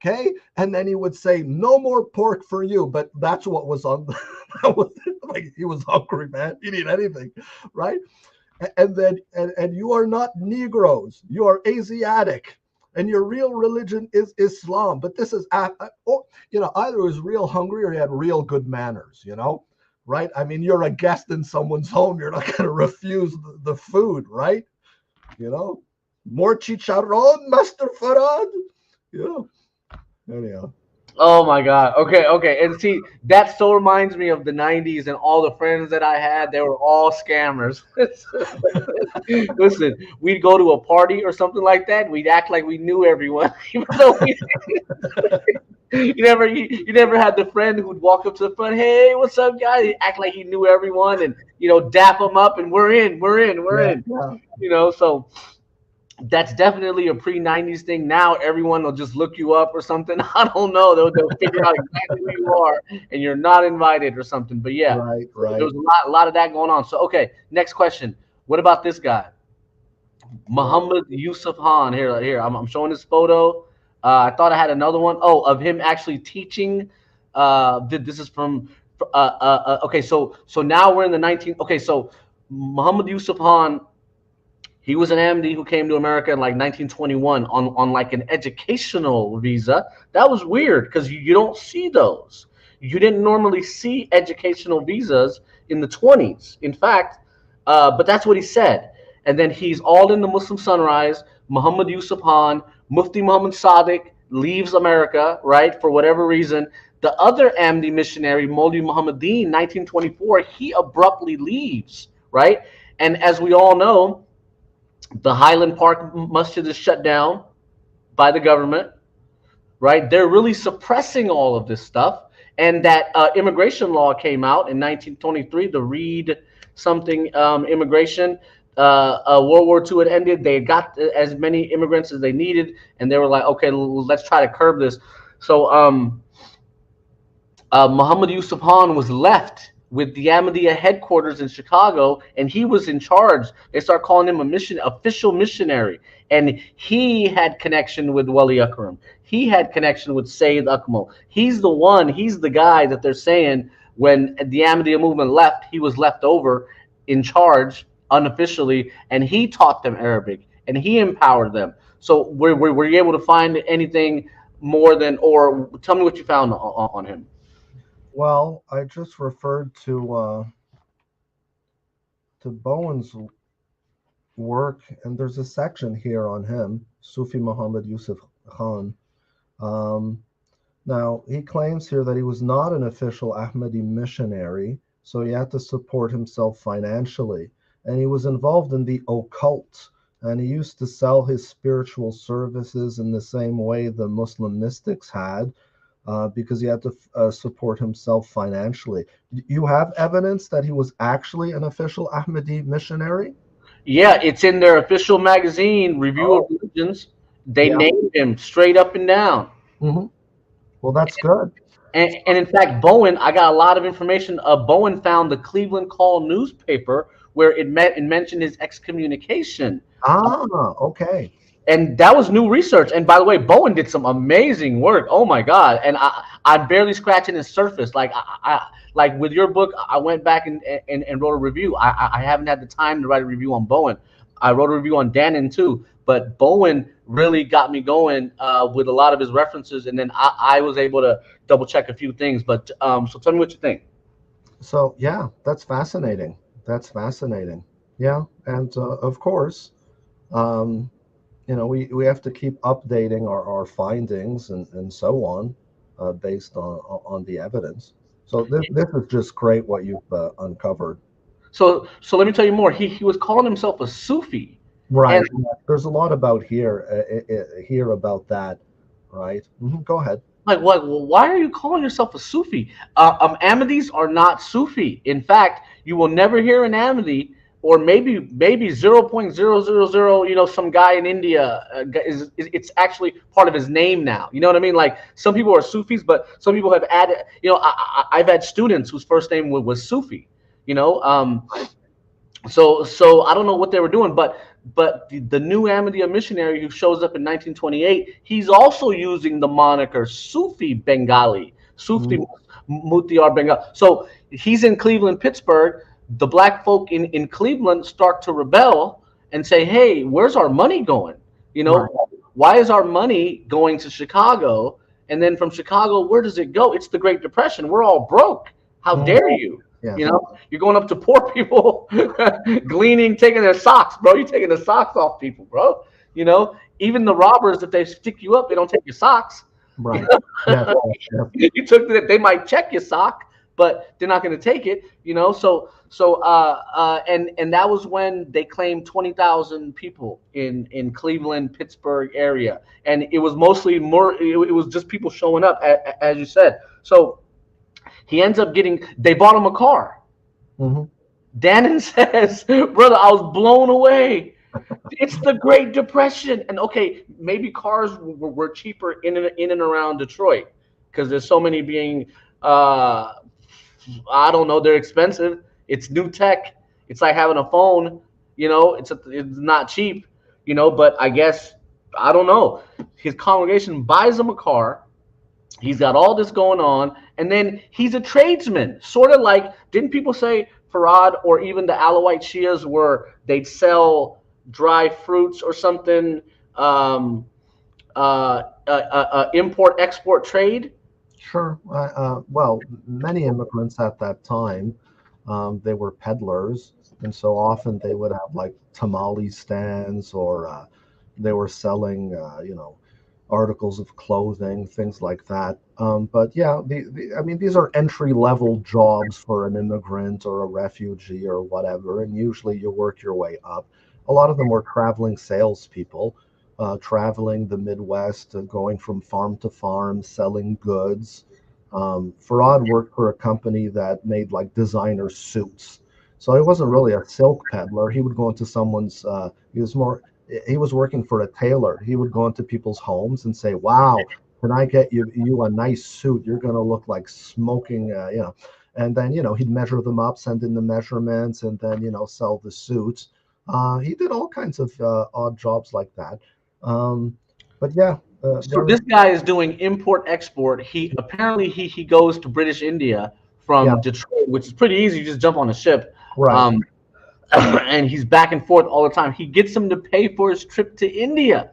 Okay, and then he would say, "No more pork for you," but that's what was on. That was, like he was hungry, man. He'd eat anything, right? And then and you are not Negroes, you are Asiatic, and your real religion is Islam. But this is either he was real hungry or he had real good manners, right? I mean, you're a guest in someone's home, you're not going to refuse the food, right? More chicharron, Master Farad. Anyhow. oh my God. Okay, okay. And see, that so reminds me of the 90s and all the friends that I had. They were all scammers. Listen, we'd go to a party or something like that. We'd act like we knew everyone, even though you never had the friend who'd walk up to the front. Hey, what's up, guys? He'd act like he knew everyone and dap them up and we're Yeah, in. yeah, So that's definitely a pre-90s thing. Now everyone will just look you up or something. I don't know. They'll figure out exactly who you are and you're not invited or something. But yeah, right, so there right. was a lot of that going on. So okay, next question. What about this guy? Well, Muhammad Yusuf Khan. Here. I'm showing this photo. I thought I had another one. Oh, of him actually teaching. This is from. Okay, so now we're in the 19. Okay, so Muhammad Yusuf Khan, he was an MD who came to America in like 1921 on like an educational visa. That was weird because you don't see those. You didn't normally see educational visas in the 20s. In fact, but that's what he said. And then he's all in the Muslim Sunrise. Muhammad Yusuf Khan, Mufti Muhammad Sadiq leaves America, right, for whatever reason. The other Ahmadi missionary, Maulvi Muhammad Din, 1924, he abruptly leaves, right? And as we all know, the Highland Park Mosque is shut down by the government, right? They're really suppressing all of this stuff. And that immigration law came out in 1923, the Reed something immigration. World War II had ended. They got as many immigrants as they needed, and they were like, okay, let's try to curb this. So Muhammad Yusuf Khan was left with the Ahmadiyya headquarters in Chicago, and he was in charge. They start calling him official missionary, and he had connection with Wali Akram. He had connection with Saeed Akmal. He's the one. He's the guy that they're saying when the Ahmadiyya movement left, he was left over in charge unofficially, and he taught them Arabic and he empowered them. So were you able to find anything more than, or tell me what you found on him? well, I just referred to to Bowen's work, and there's a section here on him, Sufi Muhammad Yusuf Khan. Um, Now, he claims here that he was not an official Ahmadi missionary, so he had to support himself financially. And he was involved in the occult, and he used to sell his spiritual services in the same way the Muslim mystics had, because he had to support himself financially. You have evidence that he was actually an official Ahmadi missionary? Yeah, it's in their official magazine, Review of Oh, Religions. They yeah. named him straight up and down. Hmm. Well, that's good. And in fact, Bowen, I got a lot of information. Bowen found the Cleveland Call newspaper where it met and mentioned his excommunication. Ah, okay. And that was new research. And by the way, Bowen did some amazing work. Oh my God! And I'm barely scratching the surface. Like with your book, I went back and wrote a review. I haven't had the time to write a review on Bowen. I wrote a review on Dannon too, but Bowen really got me going with a lot of his references, and then I was able to double check a few things. But so tell me what you think. So, yeah, that's fascinating. That's fascinating. Yeah, and of course, um, we have to keep updating our findings and so on, based on the evidence. So this is just great what you've uncovered. So let me tell you more. He was calling himself a Sufi, Right. and Yeah, there's a lot about here about that. Right. Go ahead. like, what? Why are you calling yourself a Sufi? Ahmadis are not Sufi. In fact, you will never hear an Ahmadi, or maybe 0.000. Some guy in India it's actually part of his name now. You know what I mean? Like some people are Sufis, but some people have added. I've had students whose first name was Sufi. You know, so I don't know what they were doing, but the new Ahmadiyya missionary who shows up in 1928, he's also using the moniker Sufi Bengali, Sufi Mhm. Mutiar Bengali. So he's in Cleveland, Pittsburgh. The black folk in Cleveland start to rebel and say, "Hey, where's our money going? You Right. know, why is our money going to Chicago? And then from Chicago, where does it go? It's the Great Depression. We're all broke. How Mhm. dare you?" Yes. You know, you're going up to poor people, gleaning, taking their socks, bro. You're taking the socks off people, bro. Even the robbers, if they stick you up, they don't take your socks. You Right. Yes. know, Yes. Yes. you took that. They might check your sock, but they're not going to take it. And that was when they claimed 20,000 people in Cleveland, Pittsburgh area, and it was mostly more. It was just people showing up, as you said. So he ends up getting. They bought him a car. Hmm. Dannon says, "Brother, I was blown away. It's the Great Depression, and okay, maybe cars were cheaper in and around Detroit because there's so many being. Uh, I don't know. They're expensive. It's new tech. It's like having a phone. It's not cheap. But I guess I don't know. His congregation buys him a car. He's got all this going on, and then he's a tradesman, sort of like, didn't people say Farad or even the Alawite Shias were they'd sell dry fruits or something, um, import export trade? Sure. Well, many immigrants at that time, they were peddlers, and so often they would have like tamale stands, or they were selling, articles of clothing, things like that. But yeah, I mean, these are entry level jobs for an immigrant or a refugee or whatever, and usually you work your way up. A lot of them were traveling salespeople, traveling the Midwest, going from farm to farm, selling goods. Farad worked for a company that made like designer suits. So he wasn't really a silk peddler. He would go into someone's, he was working for a tailor. He would go into people's homes and say, "Wow, can I get you a nice suit? You're going to look like smoking, And then, he'd measure them up, send in the measurements, and then, sell the suits. He did all kinds of odd jobs like that. Um, but yeah, So this guy is doing import export. He goes to British India yeah, from Detroit, which is pretty easy. You just jump on a ship. right. Um, and he's back and forth all the time. He gets him to pay for his trip to India.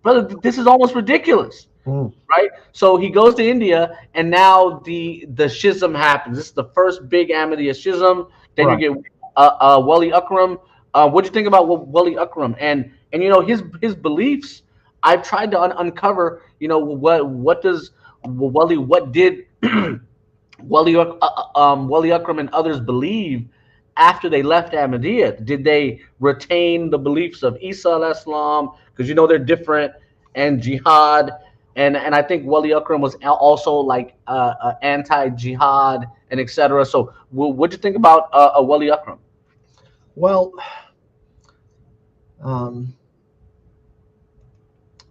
Brother, this is almost ridiculous, Mm, right? So he goes to India, and now the schism happens. This is the first big Ahmadiyya schism. Then you right. get Wali Akram. What do you think about Wali Akram and his beliefs? I've tried to uncover. What does Wali what did Wali Akram and others believe after they left Ahmadiyya? Did they retain the beliefs of Isa al-Islam? Because they're different, and jihad, and I think Wali Akram was also like anti-jihad and etc. So, what do you think about Wali Akram? Well, um,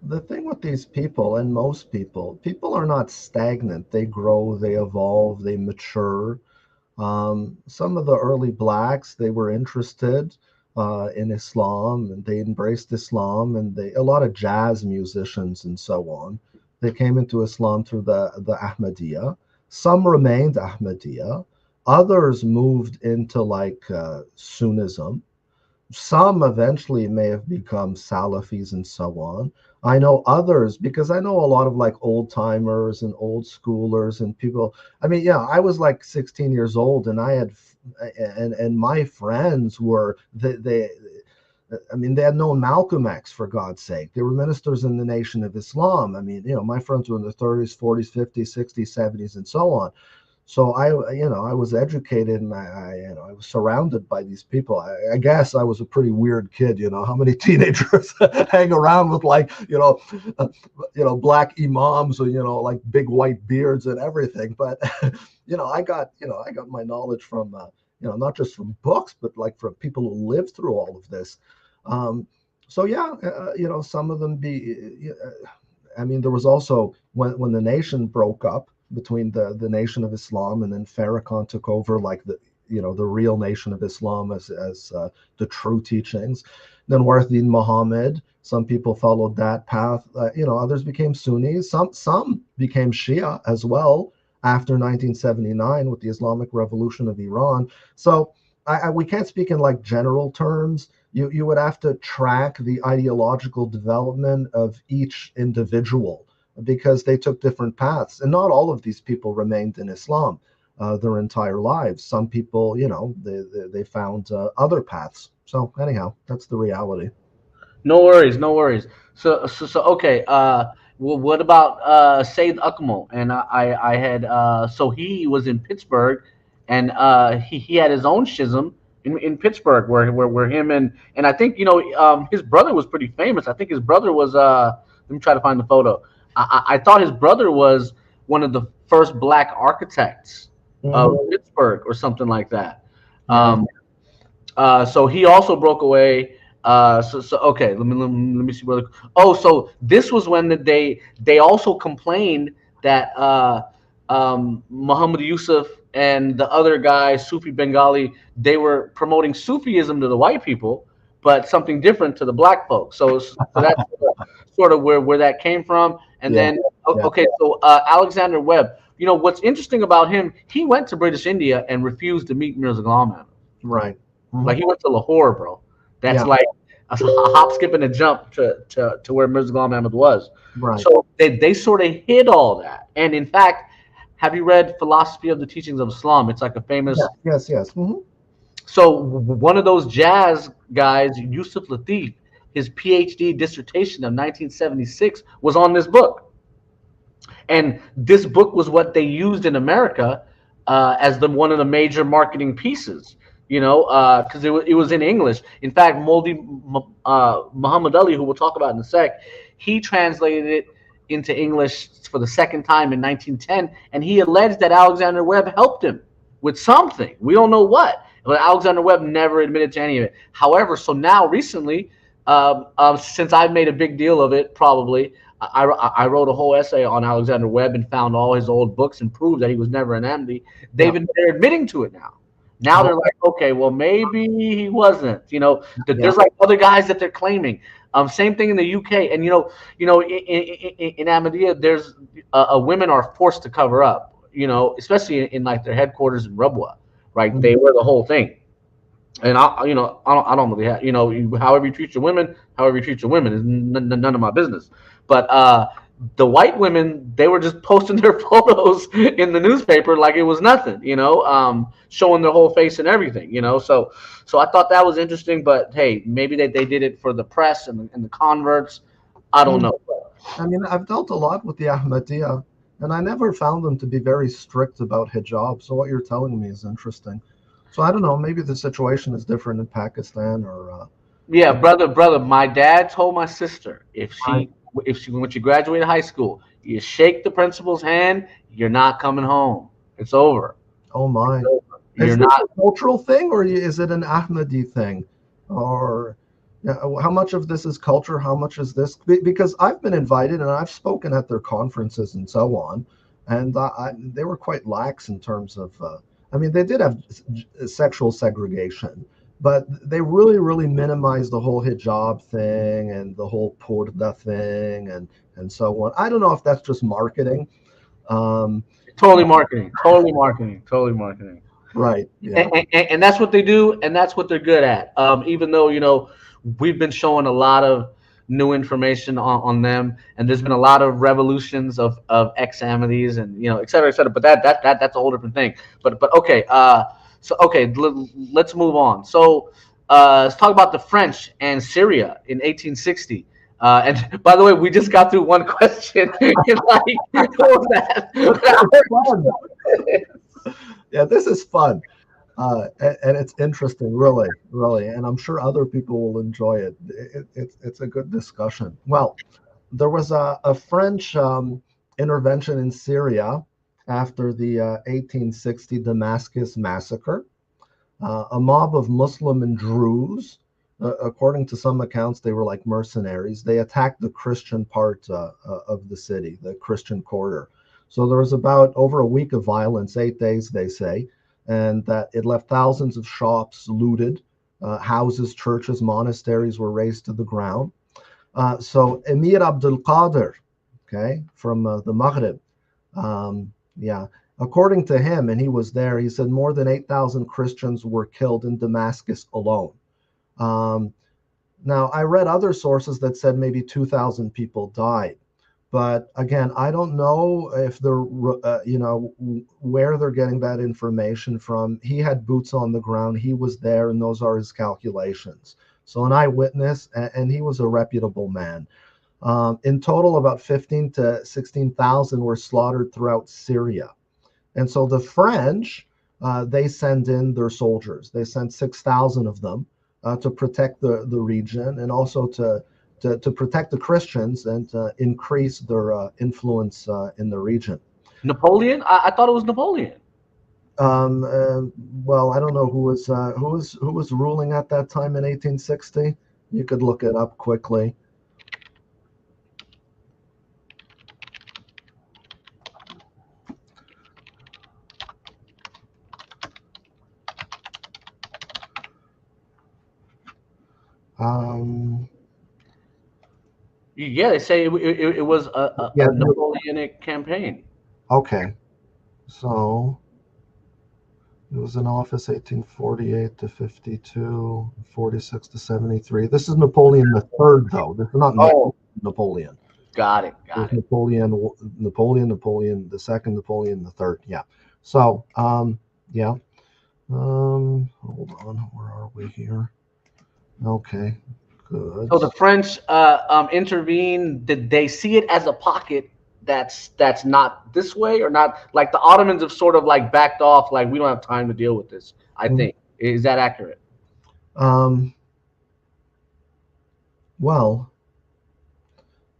the thing with these people, and most people are not stagnant. They grow, they evolve, they mature. Some of the early blacks, they were interested in Islam, and they embraced Islam, and a lot of jazz musicians and so on. They came into Islam through the Ahmadiyya. Some remained Ahmadiyya. Others moved into like Sunnism. Some eventually may have become Salafis and so on. I know others because I know a lot of like old timers and old schoolers and people. I mean, yeah, I was like 16 years old, and I had, and my friends were they I mean, they had known Malcolm X, for God's sake. They were ministers in the Nation of Islam. I mean, my friends were in their 30s, 40s, 50s, 60s, 70s, and so on. So I was educated, and I was surrounded by these people. I guess I was a pretty weird kid. How many teenagers hang around with like, black imams or, like big white beards and everything. But, I got my knowledge from, not just from books, but like from people who lived through all of this. So yeah, some of them I mean, there was also when the nation broke up between the Nation of Islam, and then Farrakhan took over like the real Nation of Islam as the true teachings. Then Wardin Muhammad, some people followed that path. Others became Sunnis. Some became Shia as well after 1979 with the Islamic Revolution of Iran. So we can't speak in like general terms. You would have to track the ideological development of each individual, because they took different paths, and not all of these people remained in Islam their entire lives. Some people, they found other paths. So anyhow, that's the reality. No worries, no worries. So okay. Well, what about Saeed Akmal? And I had so he was in Pittsburgh, and he had his own schism in Pittsburgh, where him and I think his brother was pretty famous. I think his brother was let me try to find the photo. I thought his brother was one of the first black architects of Pittsburgh or something like that. Yeah. So he also broke away. So okay, let me see where. So this was when they also complained that Muhammad Yusuf and the other guy, Sufi Bengali, they were promoting Sufism to the white people, but something different to the black folks. So that's sort of where that came from. And Yeah. then okay, so Alexander Webb. What's interesting about him? He went to British India and refused to meet Mirza Ghulam Ahmad. Right. Like he went to Lahore, bro. That's Yeah. like a hop, skip, and a jump to where Mirza Ghulam Ahmad was. Right. So they sort of hid all that. And in fact, have you read Philosophy of the Teachings of Islam? It's like a famous. Yes. So one of those jazz guys, Yusuf Lateef, his PhD dissertation of 1976 was on this book. And this book was what they used in America as one of the major marketing pieces, because it was in English. In fact, Muhammad Ali, who we'll talk about in a sec, he translated it into English for the second time in 1910, and he alleged that Alexander Webb helped him with something. We don't know what, but Alexander Webb never admitted to any of it. However, so now recently, since I've made a big deal of it, probably, I wrote a whole essay on Alexander Webb and found all his old books and proved that he was never an Ahmadi. They're admitting to it now. Now they're like, okay, well maybe he wasn't. There's like other guys that they're claiming. Same thing in the UK, and in Ahmadiyya, there's women are forced to cover up. Especially in like their headquarters in Rabwa, right? They wear the whole thing. And I don't really have, however you treat your women is none of my business. But The white women, they were just posting their photos in the newspaper like it was nothing, showing their whole face and everything, So I thought that was interesting, but hey, maybe they did it for the press and the converts. I don't know. I mean, I've dealt a lot with the Ahmadiyya, and I never found them to be very strict about hijab. So what you're telling me is interesting. So I don't know. Maybe the situation is different in Pakistan, or Yeah, brother. My dad told my sister I, if she when she graduated high school, you shake the principal's hand, you're not coming home. It's over. oh It's my. over. You're Is this not. a cultural thing, or is it an Ahmadi thing, or yeah, how much of this is culture? How much is this? Because I've been invited and I've spoken at their conferences and so on, and they were quite lax in terms of. I mean, they did have sexual segregation, but they really, really minimized the whole hijab thing and the whole purda thing and so on. I don't know if that's just marketing. Um, Totally marketing. Totally marketing. Totally marketing. right. Yeah. And that's what they do, and that's what they're good at. Even though we've been showing a lot of new information on them, and there's been a lot of revolutions of ex Ahmadis and et cetera, et cetera. But that's a whole different thing. But okay, let's move on. So let's talk about the French and Syria in 1860. And by the way, we just got through one question. Like, what was that? Yeah, this is fun. And it's interesting, really, really, and I'm sure other people will enjoy it. It's a good discussion. Well, there was a French intervention in Syria after the 1860 Damascus massacre. A mob of Muslim and Druze, according to some accounts, they were like mercenaries. They attacked the Christian part of the city, the Christian quarter. So there was about over a week of violence, 8 days, they say, and that it left thousands of shops looted, houses, churches, monasteries were razed to the ground. So Emir Abdul Qadir, okay, from the Maghrib, yeah, according to him, and he was there, he said more than 8,000 Christians were killed in Damascus alone. Um, Now, I read other sources that said maybe 2,000 people died. But again, I don't know if they're, where they're getting that information from. He had boots on the ground. He was there, and those are his calculations. So an eyewitness, and he was a reputable man. In total, about 15 to 16,000 were slaughtered throughout Syria. And so the French, they send in their soldiers. They sent 6,000 of them to protect the region and also to protect the Christians and to increase their influence in the region. Napoleon? I thought it was Napoleon. Um, uh, well, I don't know who was ruling at that time in 1860. You could look it up quickly. Um, Yeah, they say it was yeah. a Napoleonic campaign. Okay. So it was in office 1848 to 52, 46 to 73. This is Napoleon the Third, though. This is not Oh, Napoleon. got it, There's got it. Napoleon the Second, Napoleon the Third. Yeah. So, yeah. Hold on. Where are we here? Okay. Good. So the French intervene. Did they see it as a pocket that's not this way, or not? Like the Ottomans have sort of like backed off, like we don't have time to deal with this. I think, is that accurate? Um, well,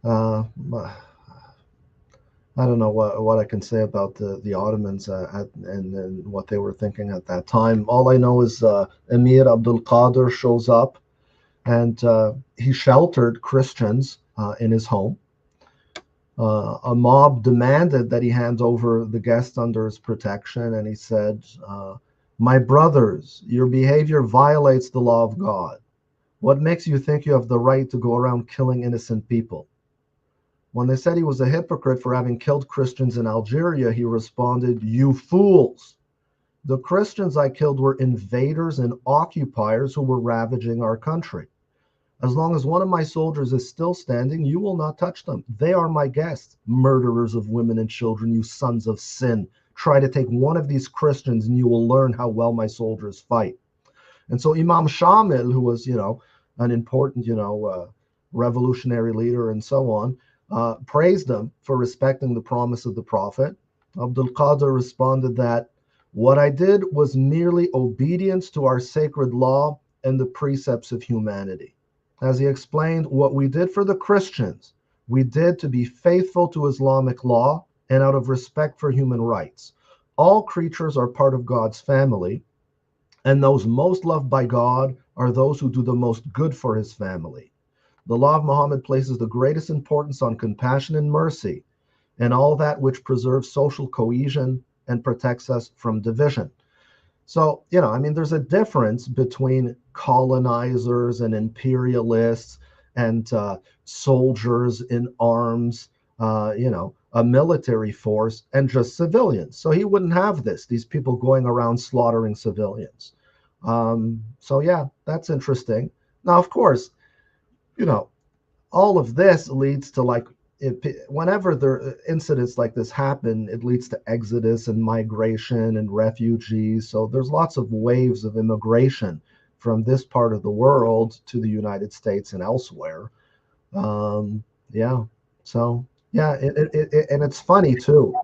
uh, I don't know what I can say about the Ottomans and what they were thinking at that time. All I know is Emir Abdul Qadir shows up and he sheltered Christians in his home. A mob demanded that he hand over the guests under his protection, and he said, "My brothers, your behavior violates the law of God. What makes you think you have the right to go around killing innocent people?" When they said he was a hypocrite for having killed Christians in Algeria, he responded, "You fools! The Christians I killed were invaders and occupiers who were ravaging our country. As long as one of my soldiers is still standing, you will not touch them. They are my guests. Murderers of women and children, you sons of sin. Try to take one of these Christians and you will learn how well my soldiers fight. And so Imam Shamil, who was, an important, revolutionary leader and so on, praised them for respecting the promise of the Prophet. Abdul Qadir responded that what I did was merely obedience to our sacred law and the precepts of humanity. As he explained, what we did for the Christians, we did to be faithful to Islamic law and out of respect for human rights. All creatures are part of God's family, and those most loved by God are those who do the most good for his family. The law of Muhammad places the greatest importance on compassion and mercy, and all that which preserves social cohesion and protects us from division. So, there's a difference between colonizers and imperialists and soldiers in arms, a military force, and just civilians. So he wouldn't have these people going around slaughtering civilians. So, yeah, that's interesting. Now, of course, all of this leads to whenever there incidents like this happen, it leads to exodus and migration and refugees. So there's lots of waves of immigration from this part of the world to the United States and elsewhere. Yeah. So yeah, and it's funny too.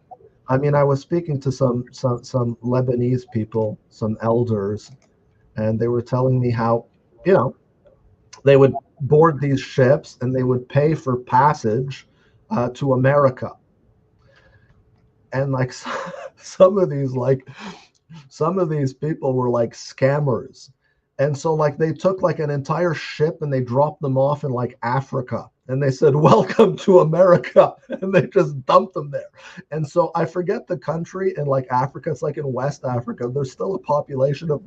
I mean, I was speaking to some Lebanese people, some elders, and they were telling me how, they would board these ships and they would pay for passage to America. And some of these people were like scammers. And so they took an entire ship and they dropped them off in Africa. And they said, welcome to America. And they just dumped them there. And so I forget the country in Africa. It's in West Africa. There's still a population of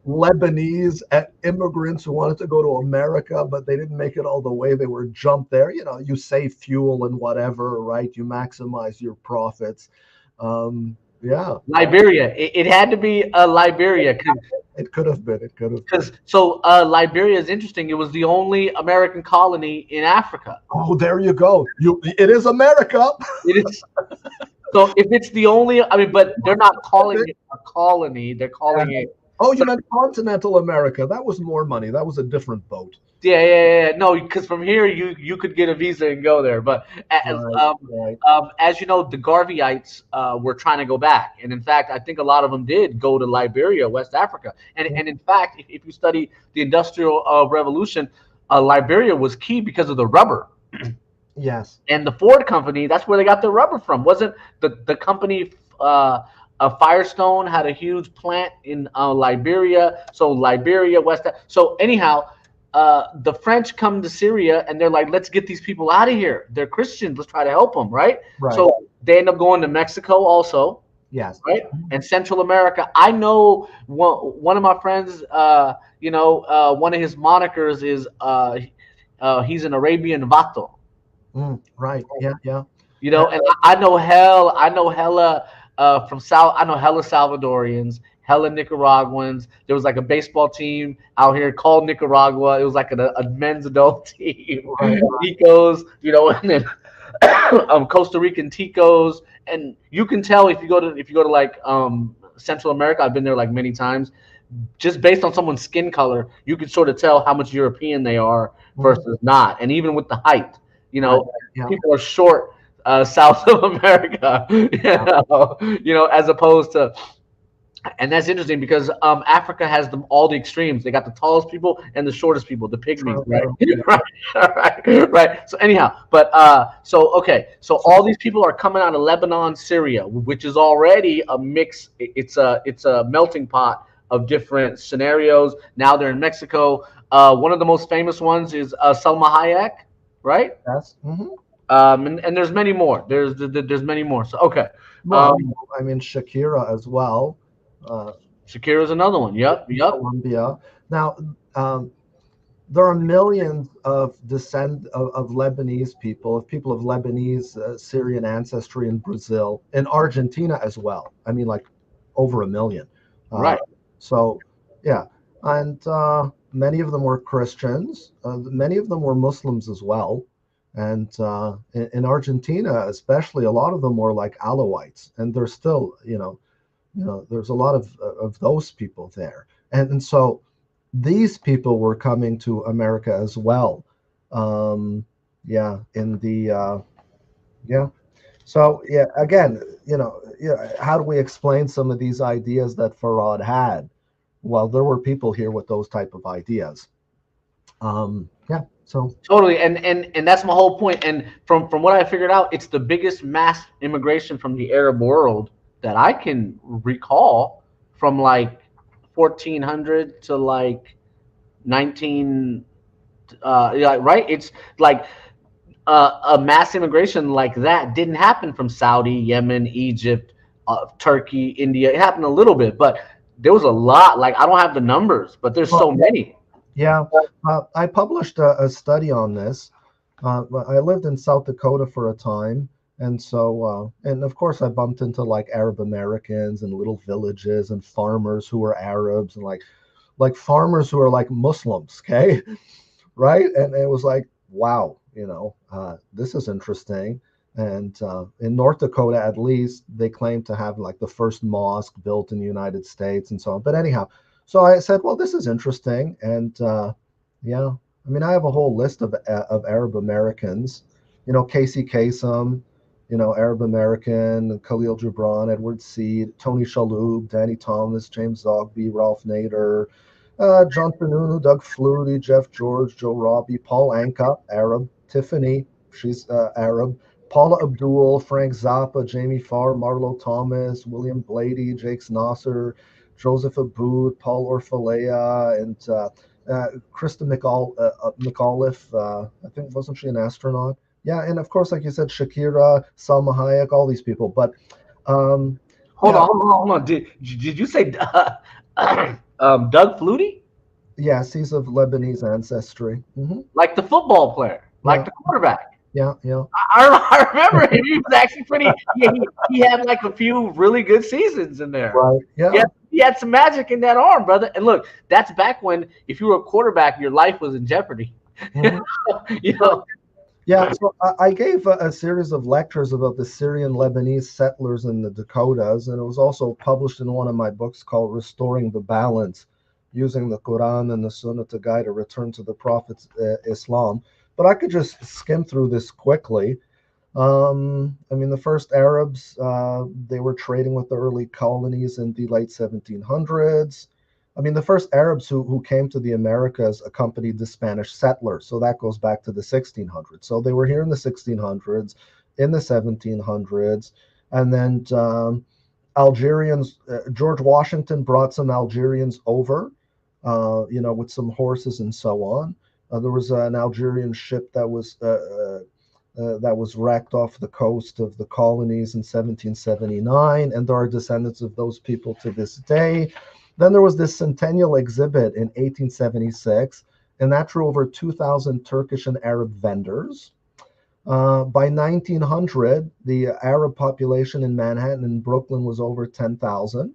Lebanese immigrants who wanted to go to America, but they didn't make it all the way. They were jumped there. You save fuel and whatever, right? You maximize your profits. Yeah. Liberia. It had to be Liberia. It could have been. Because Liberia is interesting. It was the only American colony in Africa. Oh, there you go. It is America. It is. So if it's the only, but they're not calling it a colony. They're calling it. Oh, you meant continental America. That was more money. That was a different boat. Yeah. No, because from here you could get a visa and go there. But as you know, the Garveyites were trying to go back, and in fact, I think a lot of them did go to Liberia, West Africa. And in fact, if you study the Industrial Revolution, Liberia was key because of the rubber. Yes. And the Ford company, that's where they got their rubber from. Wasn't the company Firestone had a huge plant in Liberia? So Liberia, So anyhow, the French come to Syria and they're like, let's get these people out of here. They're Christians. Let's try to help them, right? So they end up going to Mexico also. Yes. Right. And Central America. I know one of my friends, one of his monikers is he's an Arabian Vato. Right. Yeah. And I know hella from South. I know hella Salvadorians, hella Nicaraguans. There was a baseball team out here called Nicaragua. It was a men's adult team. Right. Ticos, and then Costa Rican Ticos, and you can tell if you go to Central America. I've been there many times. Just based on someone's skin color, you can sort of tell how much European they are versus not, and even with the height. People are short south of America, as opposed to, and that's interesting because Africa has all the extremes. They got the tallest people and the shortest people, the pygmies, right? Right. So anyhow, but so all these people are coming out of Lebanon, Syria, which is already a mix. It's a melting pot of different scenarios. Now they're in Mexico. One of the most famous ones is Salma Hayek. Right. Yes. And there's many more. There's many more. So okay. Shakira as well. Shakira's another one. Yep. Colombia. Now, there are millions of of Lebanese people of Lebanese Syrian ancestry in Brazil, in Argentina as well. Over 1 million. Right. So, yeah, and Many of them were Christians. Many of them were Muslims as well. And in Argentina, especially, a lot of them were like Alawites, and there's still, there's a lot of those people there, and so these people were coming to America as well. Yeah, in the yeah. So yeah, again, how do we explain some of these ideas that Farad had? Well, there were people here with those type of ideas. Yeah. So Totally, and that's my whole point. And from what I figured out, it's the biggest mass immigration from the Arab world that I can recall, from like 1400 to like 19, yeah, right? It's like a mass immigration like that didn't happen from Saudi, Yemen, Egypt, Turkey, India. It happened a little bit, but there was a lot. Like, I don't have the numbers, but there's so many. yeah, I published a study on this. I lived in South Dakota for a time, and so and of course I bumped into like Arab Americans and little villages and farmers who were Arabs, and like farmers who are like Muslims, okay? Right? And it was like, wow, this is interesting. And in North Dakota, at least, they claim to have like the first mosque built in the United States and so on. But anyhow, so I said, well, this is interesting. And yeah, I mean, I have a whole list of Arab Americans, Casey Kasem, Arab American, Khalil Gibran, Edward Seed, Tony Shalhoub, Danny Thomas, James Zogby, Ralph Nader, John Sununu, Doug Flutie, Jeff George, Joe Robbie, Paul Anka, Arab, Tiffany, she's Arab, Paula Abdul, Frank Zappa, Jamie Farr, Marlo Thomas, William Blady, Jakes Nasser, Joseph Aboud, Paul Orfalea, and Krista McAuliffe. I think, wasn't she an astronaut? Yeah, and of course, like you said, Shakira, Salma Hayek, all these people. But Hold on, hold on. Did you say Doug Flutie? yes, he's of Lebanese ancestry. Like the football player, like the quarterback. Yeah, yeah. I remember him. He was actually pretty. He had like a few really good seasons in there. Right. Yeah. He had some magic in that arm, brother. And look, that's back when if you were a quarterback, your life was in jeopardy. Yeah, so I gave a series of lectures about the Syrian Lebanese settlers in the Dakotas, and it was also published in one of my books called Restoring the Balance, using the Quran and the Sunnah to guide a return to the Prophet's Islam. But I could just skim through this quickly. I mean, the first Arabs, they were trading with the early colonies in the late 1700s. I mean, the first Arabs who came to the Americas accompanied the Spanish settlers. So that goes back to the 1600s. So they were here in the 1600s, in the 1700s. And then Algerians, George Washington brought some Algerians over, with some horses and so on. There was an Algerian ship that was wrecked off the coast of the colonies in 1779, and there are descendants of those people to this day. Then there was this centennial exhibit in 1876, and that drew over 2,000 Turkish and Arab vendors. By 1900, the Arab population in Manhattan and Brooklyn was over 10,000.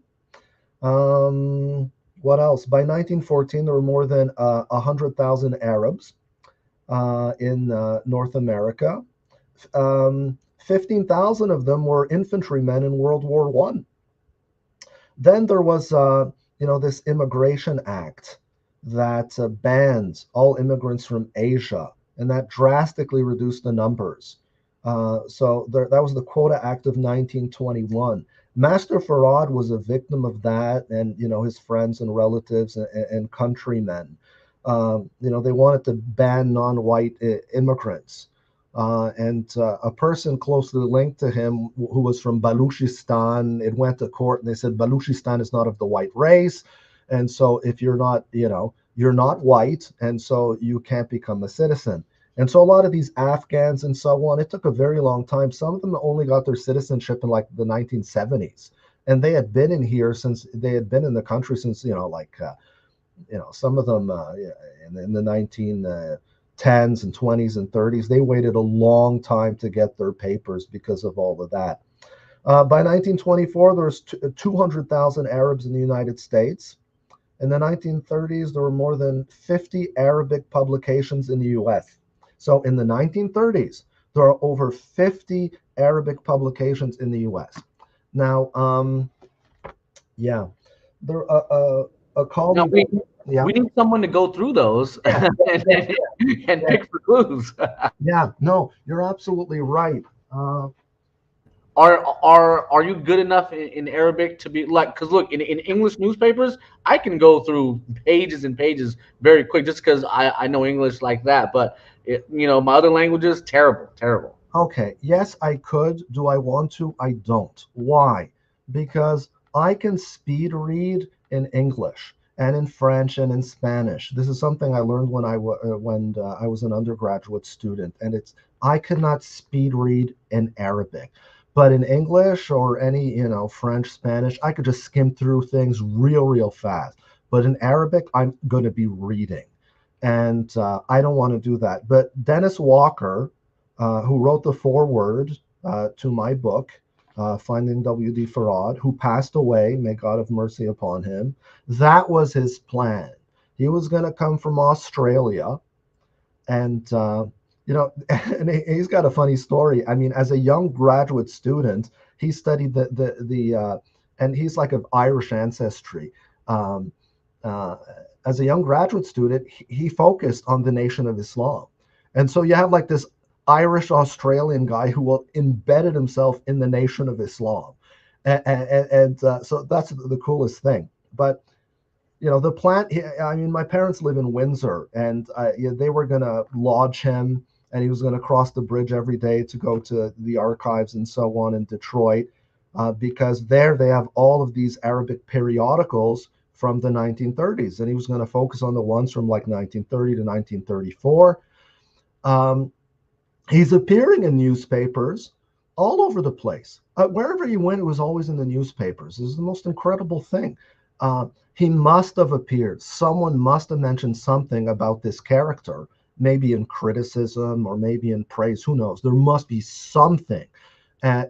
What else? By 1914, there were more than 100,000 Arabs in North America. 15,000 of them were infantrymen in World War I. Then there was, this Immigration Act that bans all immigrants from Asia, and that drastically reduced the numbers. So that was the Quota Act of 1921. Master Farad was a victim of that, and his friends and relatives and countrymen. They wanted to ban non-white immigrants. And a person closely linked to him who was from Baluchistan, it went to court and they said Baluchistan is not of the white race. And so if you're not, you're not white, and so you can't become a citizen. And so a lot of these Afghans and so on, it took a very long time. Some of them only got their citizenship in like the 1970s. And they had been in here since, they had been in the country since, some of them in the 1910s and 20s and 30s, they waited a long time to get their papers because of all of that. By 1924, there was 200,000 Arabs in the United States. In the 1930s, there were more than 50 Arabic publications in the US. So in the 1930s, there are over 50 Arabic publications in the US. Now, yeah, there a Now colleague, yeah, we need someone to go through those yeah, and yeah, pick for clues. yeah. No, you're absolutely right. Are you good enough in Arabic to be like? Because look, in English newspapers, I can go through pages and pages very quick just because I know English like that. But my other languages, terrible, terrible. Okay, yes, I could. Do I want to? I don't. Why? Because I can speed read in English and in French and in Spanish. This is something I learned when I was an undergraduate student, and it's I could not speed read in Arabic, but in English or any French, Spanish, I could just skim through things real fast. But in Arabic, I'm going to be reading, and I don't want to do that. But Dennis Walker, who wrote the foreword to my book, Finding W.D. Farad, who passed away, may God have mercy upon him. That was his plan. He was going to come from Australia, and and he's got a funny story. I mean, as a young graduate student, he studied and he's like of Irish ancestry. Um, as a young graduate student, he focused on the Nation of Islam, and so you have like this Irish Australian guy who will embedded himself in the Nation of Islam, and so that's the coolest thing. But the plan. I mean, my parents live in Windsor, and they were going to lodge him, and he was going to cross the bridge every day to go to the archives and so on in Detroit, because there they have all of these Arabic periodicals from the 1930s, and he was going to focus on the ones from like 1930 to 1934. He's appearing in newspapers all over the place. Wherever he went, it was always in the newspapers. This is the most incredible thing. He must have appeared. Someone must have mentioned something about this character, maybe in criticism or maybe in praise. Who knows? There must be something. Like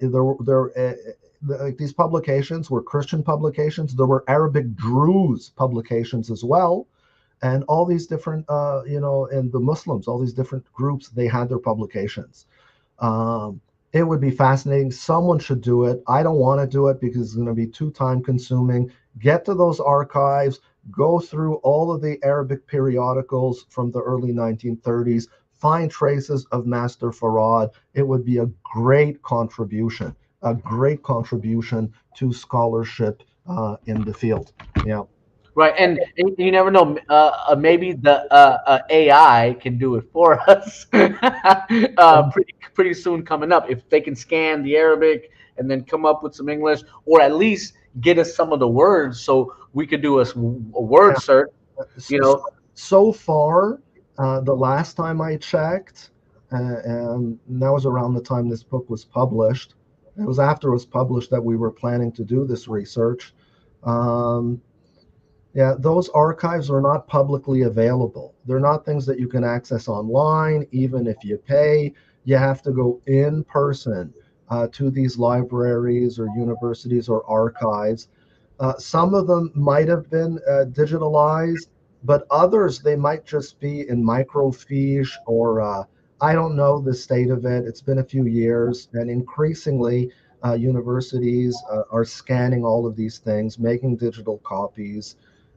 these publications were Christian publications. There were Arabic Druze publications as well. And all these different, and the Muslims, all these different groups, they had their publications. It would be fascinating. Someone should do it. I don't want to do it because it's going to be too time consuming. Get to those archives, go through all of the Arabic periodicals from the early 1930s, find traces of Master Farad. It would be a great contribution to scholarship in the field. Yeah. Right, and you never know. Maybe the AI can do it for us. Pretty soon coming up, if they can scan the Arabic and then come up with some English, or at least get us some of the words, so we could do a word search. So far, the last time I checked, and that was around the time this book was published. It was after it was published that we were planning to do this research. Yeah, those archives are not publicly available. They're not things that you can access online, even if you pay. You have to go in person to these libraries or universities or archives. Some of them might have been digitalized, but others, they might just be in microfiche or I don't know the state of it. It's been a few years, and increasingly, universities are scanning all of these things, making digital copies.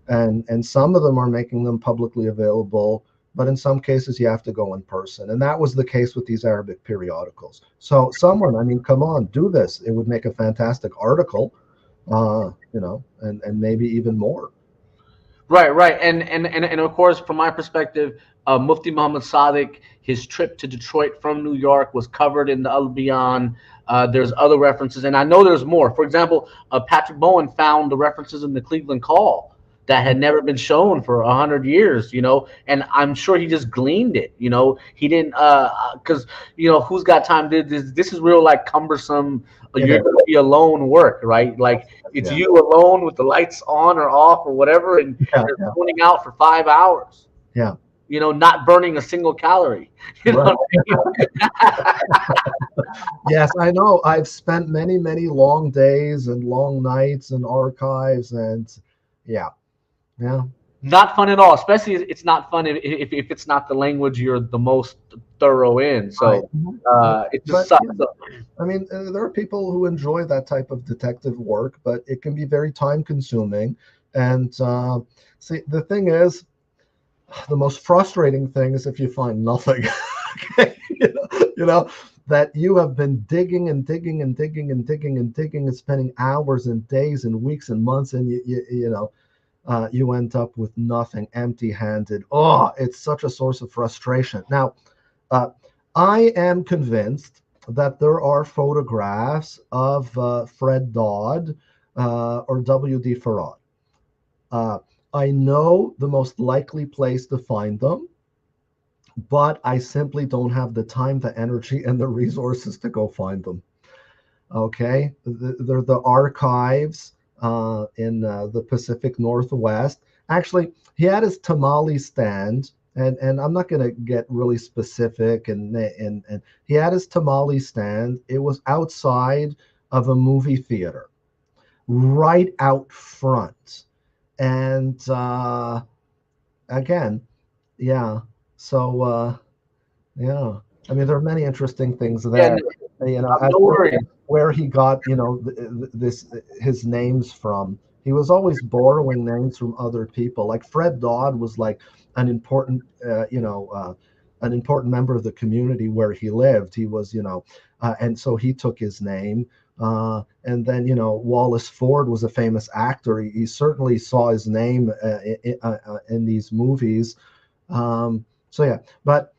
And some of them are making them publicly available, but in some cases you have to go in person. And that was the case with these Arabic periodicals. So someone, I mean, come on, do this. It would make a fantastic article, and maybe even more. Right, and of course, from my perspective, Mufti Muhammad Sadiq, his trip to Detroit from New York was covered in the Al Bayan. There's other references, and I know there's more. For example, Patrick Bowen found the references in the Cleveland Call that had never been shown for 100 years, and I'm sure he just gleaned it. He didn't, because who's got time to do this? This is real, like, cumbersome. You're going to be alone work, right? Like, it's you alone with the lights on or off or whatever, and you're zoning out for 5 hours. Yeah. Not burning a single calorie. Right. Yes, I know. I've spent many long days and long nights in archives, and yeah. Yeah. Not fun at all. Especially it's not fun if it's not the language you're the most thorough in. Right. So Mhm. it just But sucks. yeah, So, I mean, there are people who enjoy that type of detective work, but it can be very time consuming. And see, the thing is, the most frustrating thing is if you find nothing. Okay? That you have been digging and digging and digging and digging and digging and spending hours and days and weeks and months, and you end up with nothing, empty-handed. Oh, it's such a source of frustration. Now, uh, I am convinced that there are photographs of Fred Dodd or W.D. Farad. Uh, I know the most likely place to find them, but I simply don't have the time, the energy, and the resources to go find them. Okay, they're the archives in the Pacific Northwest. Actually, he had his tamale stand, and I'm not going to get really specific. And he had his tamale stand. It was outside of a movie theater, right out front. And again, yeah. So yeah, I mean, there are many interesting things yeah, there. As no for worries. where he got, this his names from. He was always borrowing names from other people. Like Fred Dodd was like an important, an important member of the community where he lived. He was, and so he took his name. And then, Wallace Ford was a famous actor. He certainly saw his name in these movies. So yeah, but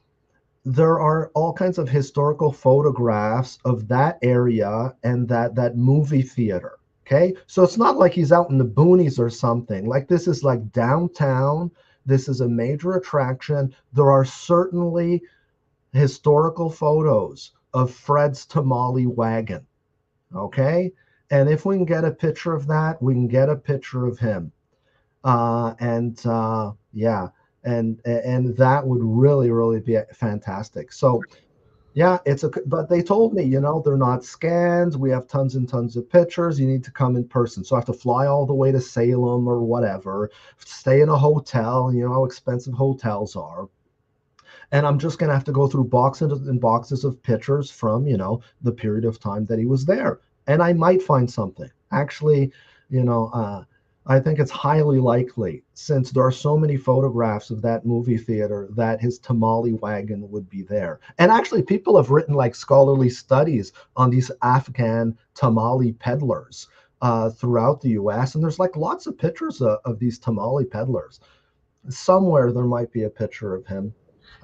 there are all kinds of historical photographs of that area and that movie theater. Okay, so it's not like he's out in the boonies or something. Like, this is like downtown. This is a major attraction. There are certainly historical photos of Fred's tamale wagon. Okay, and if we can get a picture of that, we can get a picture of him. And yeah, and that would really be fantastic. So yeah, but they told me, they're not scans. We have tons and tons of pictures. You need to come in person. So I have to fly all the way to Salem or whatever, stay in a hotel. You know how expensive hotels are. And I'm just going to have to go through boxes and boxes of pictures from, the period of time that he was there. And I might find something. Actually, you know, uh, I think it's highly likely, since there are so many photographs of that movie theater, that his tamale wagon would be there. And actually, people have written like scholarly studies on these Afghan tamale peddlers throughout the US. And there's like lots of pictures of these tamale peddlers. Somewhere there might be a picture of him.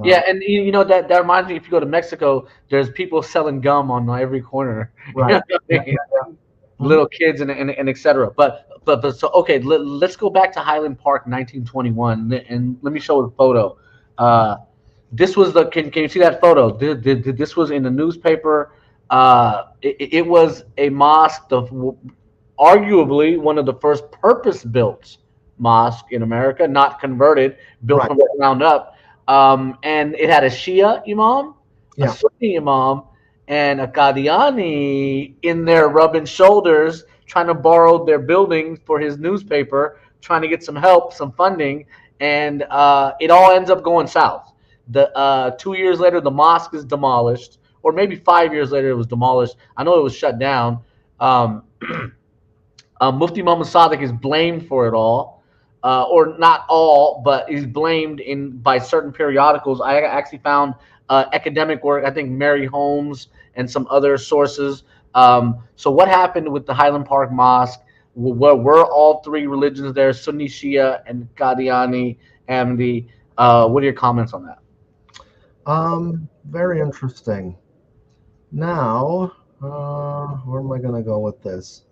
Yeah, Uh, and that reminds me. If you go to Mexico, there's people selling gum on every corner. You Right. know what I Yeah. mean? Mhm. Little kids and etc. But so okay, let's go back to Highland Park, 1921, and let me show a photo. Uh, this was the can you see that photo? This was in the newspaper. It was a mosque, arguably one of the first purpose-built mosque in America, not converted, built Right. from the ground up. And it had a Shia imam, a Yeah. Sunni imam, and a Qadiani in there rubbing shoulders, trying to borrow their building for his newspaper, trying to get some help, some funding, and it all ends up going south. The 2 years later, the mosque is demolished, or maybe 5 years later, it was demolished. I know it was shut down. Um, Mufti Muhammad Sadiq is blamed for it all, or not all, but he's blamed in by certain periodicals. I actually found academic work. I think Mary Holmes and some other sources. So what happened with the Highland Park Mosque? Were all three religions there: Sunni, Shia, and Qadiani, Ahmadi? What are your comments on that? Very interesting. Now, where am I going to go with this?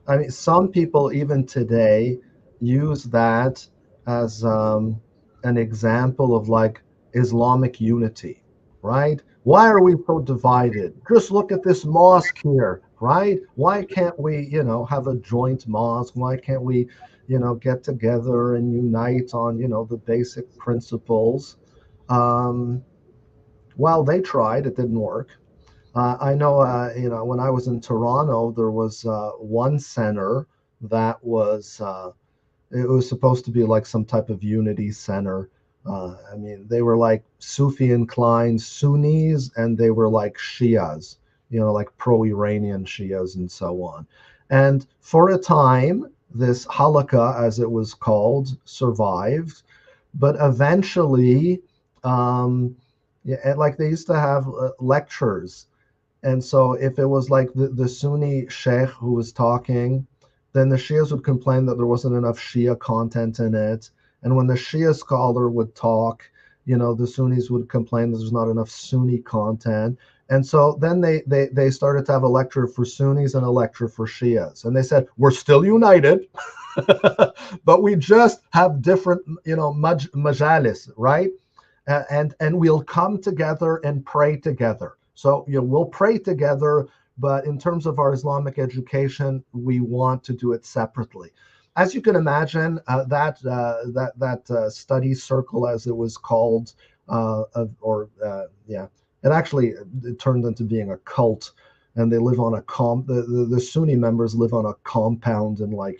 I mean, some people even today use that as an example of like Islamic unity, right? Why are we so divided? Just look at this mosque here, right? Why can't we, have a joint mosque? Why can't we, get together and unite on, the basic principles? Um, well, they tried, it didn't work. I know, when I was in Toronto, there was one center that was It was supposed to be like some type of unity center. I mean, they were like Sufi inclined Sunnis, and they were like Shias, like pro-Iranian Shias and so on. And for a time, this halakha, as it was called, survived, but eventually, yeah, like they used to have lectures. And so if it was like the Sunni sheikh who was talking, then the Shias would complain that there wasn't enough Shia content in it. And when the Shia scholar would talk, the Sunnis would complain that there's not enough Sunni content. And so then they started to have a lecture for Sunnis and a lecture for Shias. And they said, we're still united, but we just have different, majalis, right? And we'll come together and pray together. So we'll pray together, but in terms of our Islamic education, we want to do it separately. As you can imagine, that study circle, as it was called, it turned into being a cult, and they live on the Sunni members live on a compound in out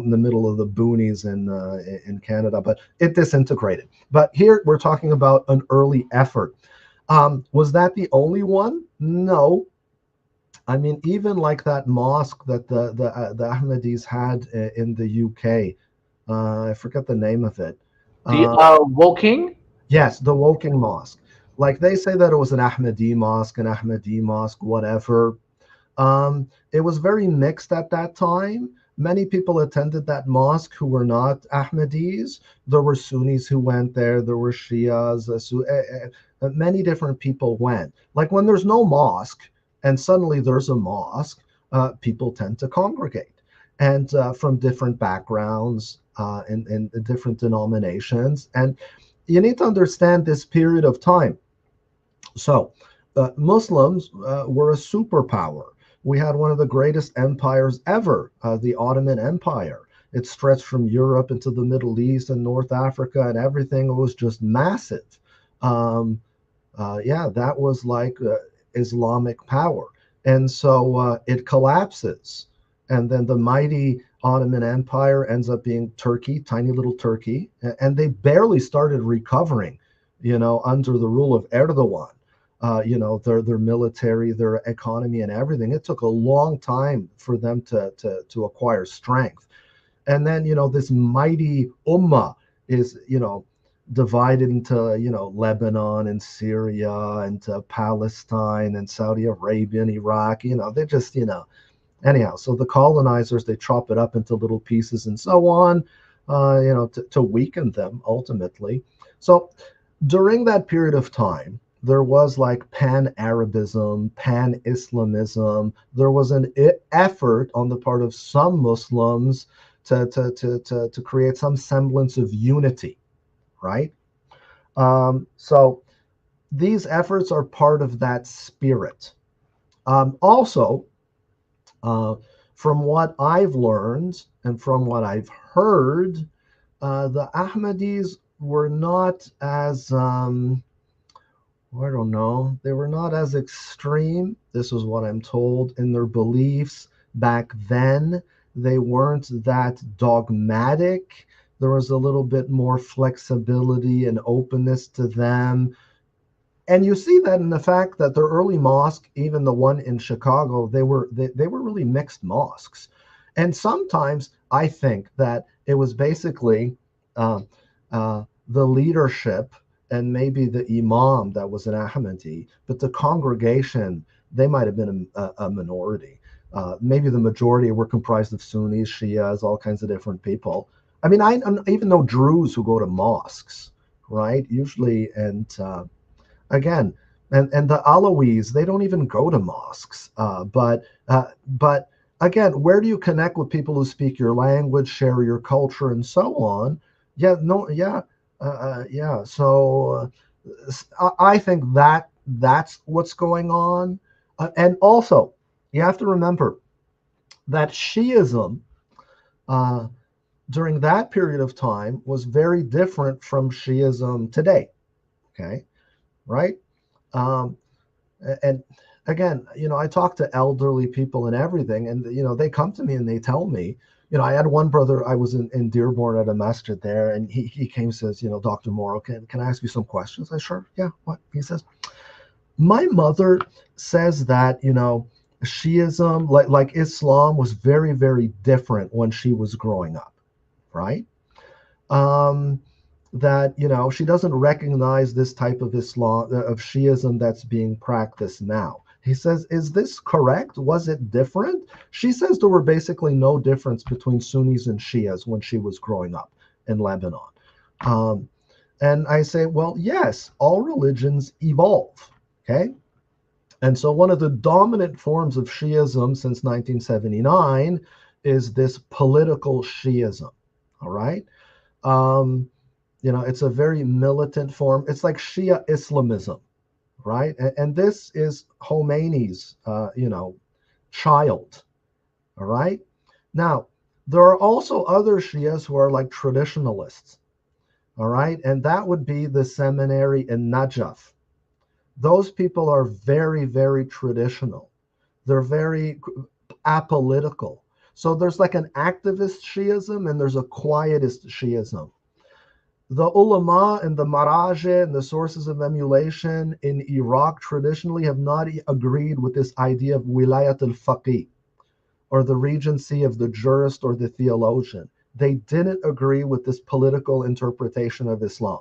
in the middle of the boonies in Canada, but it disintegrated. But here we're talking about an early effort. Was that the only one? No. I mean, even like that mosque that the Ahmadis had in the UK, I forget the name of it. The Woking? Yes, the Woking Mosque. Like they say that it was an Ahmadi mosque, whatever. It was very mixed at that time. Many people attended that mosque who were not Ahmadis. There were Sunnis who went there. There were Shias. Many different people went. Like when there's no mosque and suddenly there's a mosque, people tend to congregate, and from different backgrounds and different denominations. And you need to understand this period of time. So Muslims were a superpower. We had one of the greatest empires ever, the Ottoman Empire. It stretched from Europe into the Middle East and North Africa and everything. It was just massive. That was like Islamic power. And so it collapses. And then the mighty Ottoman Empire ends up being Turkey, tiny little Turkey. And they barely started recovering, under the rule of Erdogan. Their military, their economy, and everything. It took a long time for them to acquire strength. And then, this mighty ummah is, divided into, Lebanon and Syria and Palestine and Saudi Arabia and Iraq. They just, anyhow. So the colonizers, they chop it up into little pieces and so on, to weaken them ultimately. So during that period of time, there was like pan-Arabism, pan-Islamism. There was an effort on the part of some Muslims to create some semblance of unity, right? So these efforts are part of that spirit. Also, from what I've learned and from what I've heard, the Ahmadis were not as I don't know. They were not as extreme. This is what I'm told in their beliefs back then. They weren't that dogmatic. There was a little bit more flexibility and openness to them. And you see that in the fact that their early mosque, even the one in Chicago, they were really mixed mosques. And sometimes I think that it was basically the leadership and maybe the imam that was an Ahmadi, but the congregation, they might have been a minority. Maybe the majority were comprised of Sunnis, Shias, all kinds of different people. I mean, I even know Druze who go to mosques, right? Usually, and again, and the Alawis, they don't even go to mosques. But again, where do you connect with people who speak your language, share your culture, and so on? So I think that's what's going on. And also, you have to remember that Shiism during that period of time was very different from Shiism today. Okay, right? And again, I talk to elderly people and everything, and they come to me and they tell me, I had one brother, I was in Dearborn at a masjid there, and he came and says, Dr. Morrow, can I ask you some questions? I sure, yeah, what? He says, my mother says that, Shiism, like Islam, was very, very different when she was growing up, right? Um, that, she doesn't recognize this type of Islam, of Shiism that's being practiced now. He says, is this correct? Was it different? She says there were basically no difference between Sunnis and Shias when she was growing up in Lebanon. Um, and I say, well, yes, all religions evolve. Okay. And so one of the dominant forms of Shiism since 1979 is this political Shiism. All right. Um, it's a very militant form. It's like Shia Islamism, right? And this is Khomeini's, child, all right? Now, there are also other Shias who are like traditionalists, all right? And that would be the seminary in Najaf. Those people are very, very traditional. They're very apolitical. So there's like an activist Shiism and there's a quietist Shiism. The ulama and the maraja and the sources of emulation in Iraq traditionally have not agreed with this idea of wilayat al-faqih, or the regency of the jurist or the theologian. They didn't agree with this political interpretation of Islam.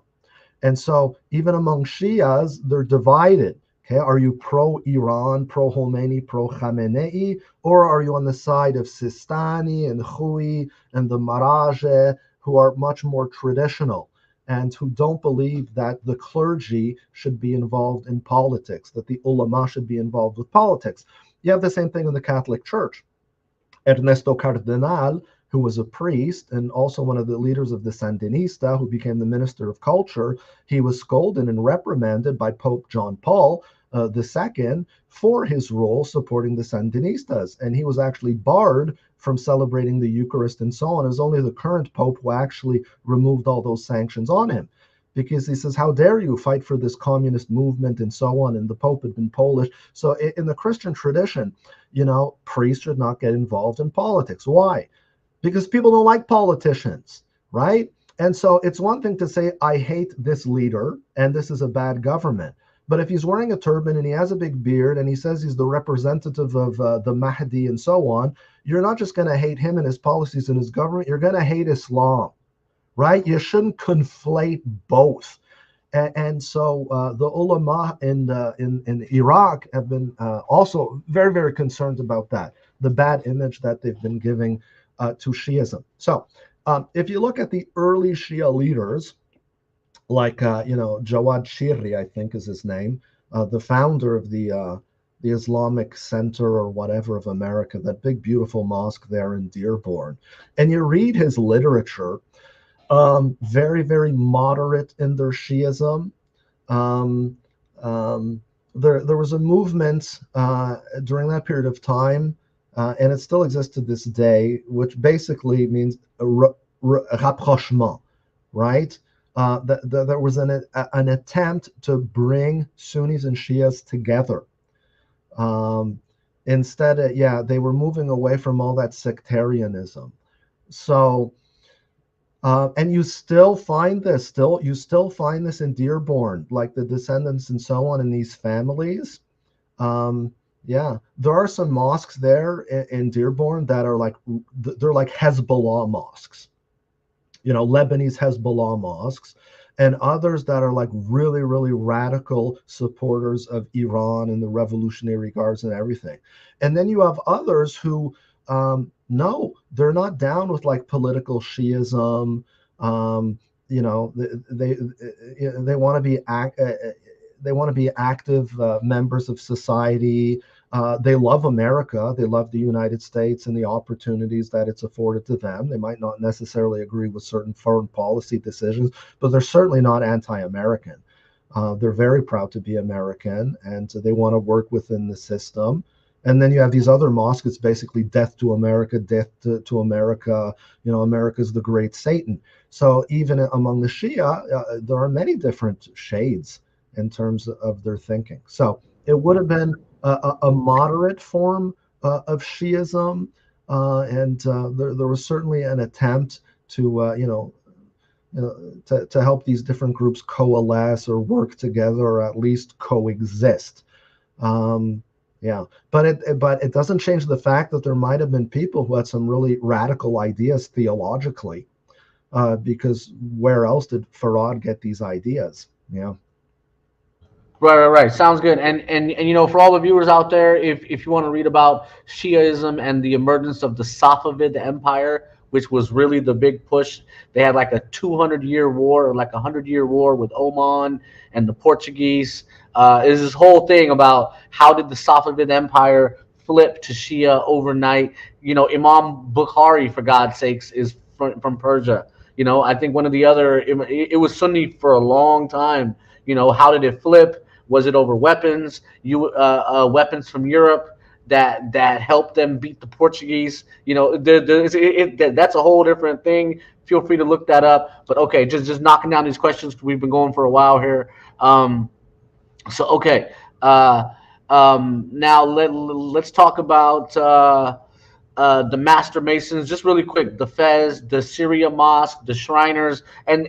And so even among Shias, they're divided. Okay, are you pro-Iran, pro-Khomeini, pro-Khamenei, or are you on the side of Sistani and Khui and the maraja, who are much more traditional and who don't believe that the clergy should be involved in politics, that the ulama should be involved with politics? You have the same thing in the Catholic Church. Ernesto Cardenal, who was a priest and also one of the leaders of the Sandinista, who became the Minister of Culture, he was scolded and reprimanded by Pope John Paul II for his role supporting the Sandinistas. And he was actually barred from celebrating the Eucharist and so on. It was only the current Pope who actually removed all those sanctions on him, because he says, how dare you fight for this communist movement and so on. And the Pope had been Polish. So in the Christian tradition, priests should not get involved in politics. Why? Because people don't like politicians, right? And so it's one thing to say, I hate this leader and this is a bad government. But if he's wearing a turban and he has a big beard and he says he's the representative of the Mahdi and so on, you're not just going to hate him and his policies and his government, you're going to hate Islam, right? You shouldn't conflate both. And so the ulama in Iraq have been also very, very concerned about that, the bad image that they've been giving to Shiism. So if you look at the early Shia leaders, like Jawad Shiri, I think is his name, the founder of the Islamic Center or whatever of America, that big beautiful mosque there in Dearborn, and you read his literature, very, very moderate in their Shiism. There was a movement during that period of time, and it still exists to this day, which basically means rapprochement, right? There was an attempt to bring Sunnis and Shias together. Instead, they were moving away from all that sectarianism. So, and you still find this, in Dearborn, like the descendants and so on in these families. There are some mosques there in Dearborn that are they're like Hezbollah mosques, Lebanese Hezbollah mosques, and others that are like really, really radical supporters of Iran and the Revolutionary Guards and everything. And then you have others who, no, they're not down with like political Shiism. They want to be active members of society. They love America. They love the United States and the opportunities that it's afforded to them. They might not necessarily agree with certain foreign policy decisions, but they're certainly not anti-American. They're very proud to be American, and they want to work within the system. And then you have these other mosques. It's basically death to America, death to America. America's the great Satan. So even among the Shia, there are many different shades in terms of their thinking. So it would have been a moderate form of Shiism. and there was certainly an attempt to to help these different groups coalesce or work together or at least coexist. Um, yeah, but it doesn't change the fact that there might have been people who had some really radical ideas theologically, because where else did Farad get these ideas? Yeah. Right, right, right. Sounds good. And for all the viewers out there, if you want to read about Shiaism and the emergence of the Safavid Empire, which was really the big push, they had like a 200-year war or like a 100-year war with Oman and the Portuguese. Is this whole thing about how did the Safavid Empire flip to Shia overnight? Imam Bukhari, for God's sakes, is from Persia. I think one of the other, it was Sunni for a long time. How did it flip? Was it over weapons? Weapons from Europe that helped them beat the Portuguese? That's a whole different thing. Feel free to look that up. But okay, just knocking down these questions. We've been going for a while here. So okay, now let's talk about the Master Masons, just really quick. The Fez, the Syria Mosque, the Shriners, and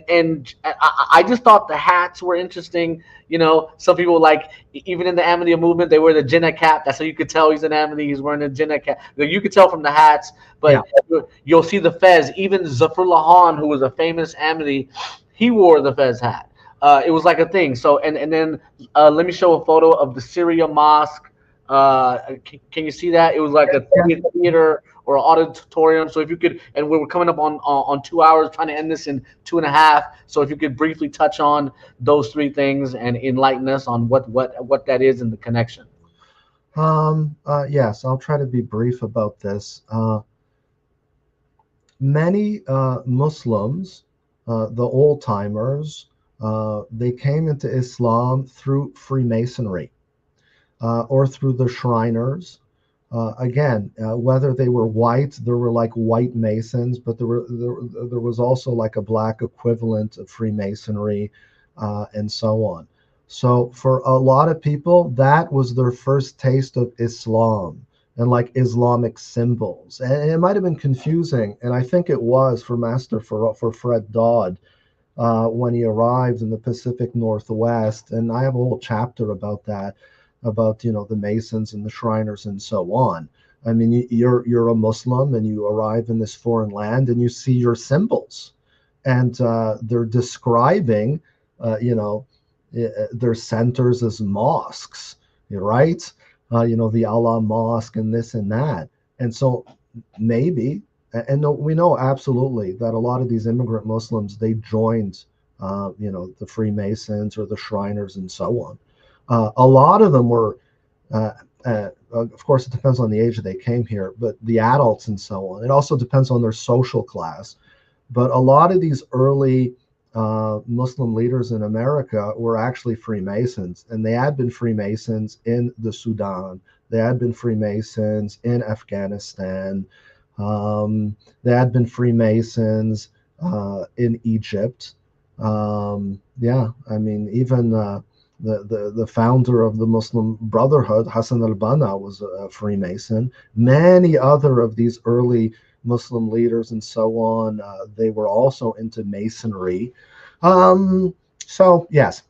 I just thought the hats were interesting. Some people even in the Ahmadiyya movement, they wear the Jinnah cap. That's how you could tell he's an Ahmadi. He's wearing a Jinnah cap. You could tell from the hats, but you'll see the Fez. Even Zafrullah Khan, who was a famous Ahmadi, he wore the Fez hat. It was like a thing. So and then let me show a photo of the Syria Mosque. Can you see that? It was like a theater or an auditorium. So if you could, and we're coming up on 2 hours, trying to end this in 2.5. So if you could briefly touch on those three things and enlighten us on what that is and the connection. Yes, I'll try to be brief about this. Many Muslims, the old timers, they came into Islam through Freemasonry. Or through the Shriners. Again, whether they were white, there were like white Masons, but there was also like a black equivalent of Freemasonry, and so on. So for a lot of people, that was their first taste of Islam and like Islamic symbols. And it might have been confusing, and I think it was for Fred Dodd, when he arrived in the Pacific Northwest. And I have a whole chapter about that, about the Masons and the Shriners and so on. I mean, you're a Muslim and you arrive in this foreign land and you see your symbols, and they're describing their centers as mosques, right? The Allah Mosque and this and that. And so maybe, and we know absolutely that a lot of these immigrant Muslims, they joined the Freemasons or the Shriners and so on. A lot of them were, of course, it depends on the age that they came here, but the adults and so on. It also depends on their social class. But a lot of these early Muslim leaders in America were actually Freemasons, and they had been Freemasons in the Sudan. They had been Freemasons in Afghanistan. They had been Freemasons in Egypt. I mean, even the founder of the Muslim Brotherhood, Hassan al-Banna, was a Freemason. Many other of these early Muslim leaders and so on, they were also into Masonry. So yes,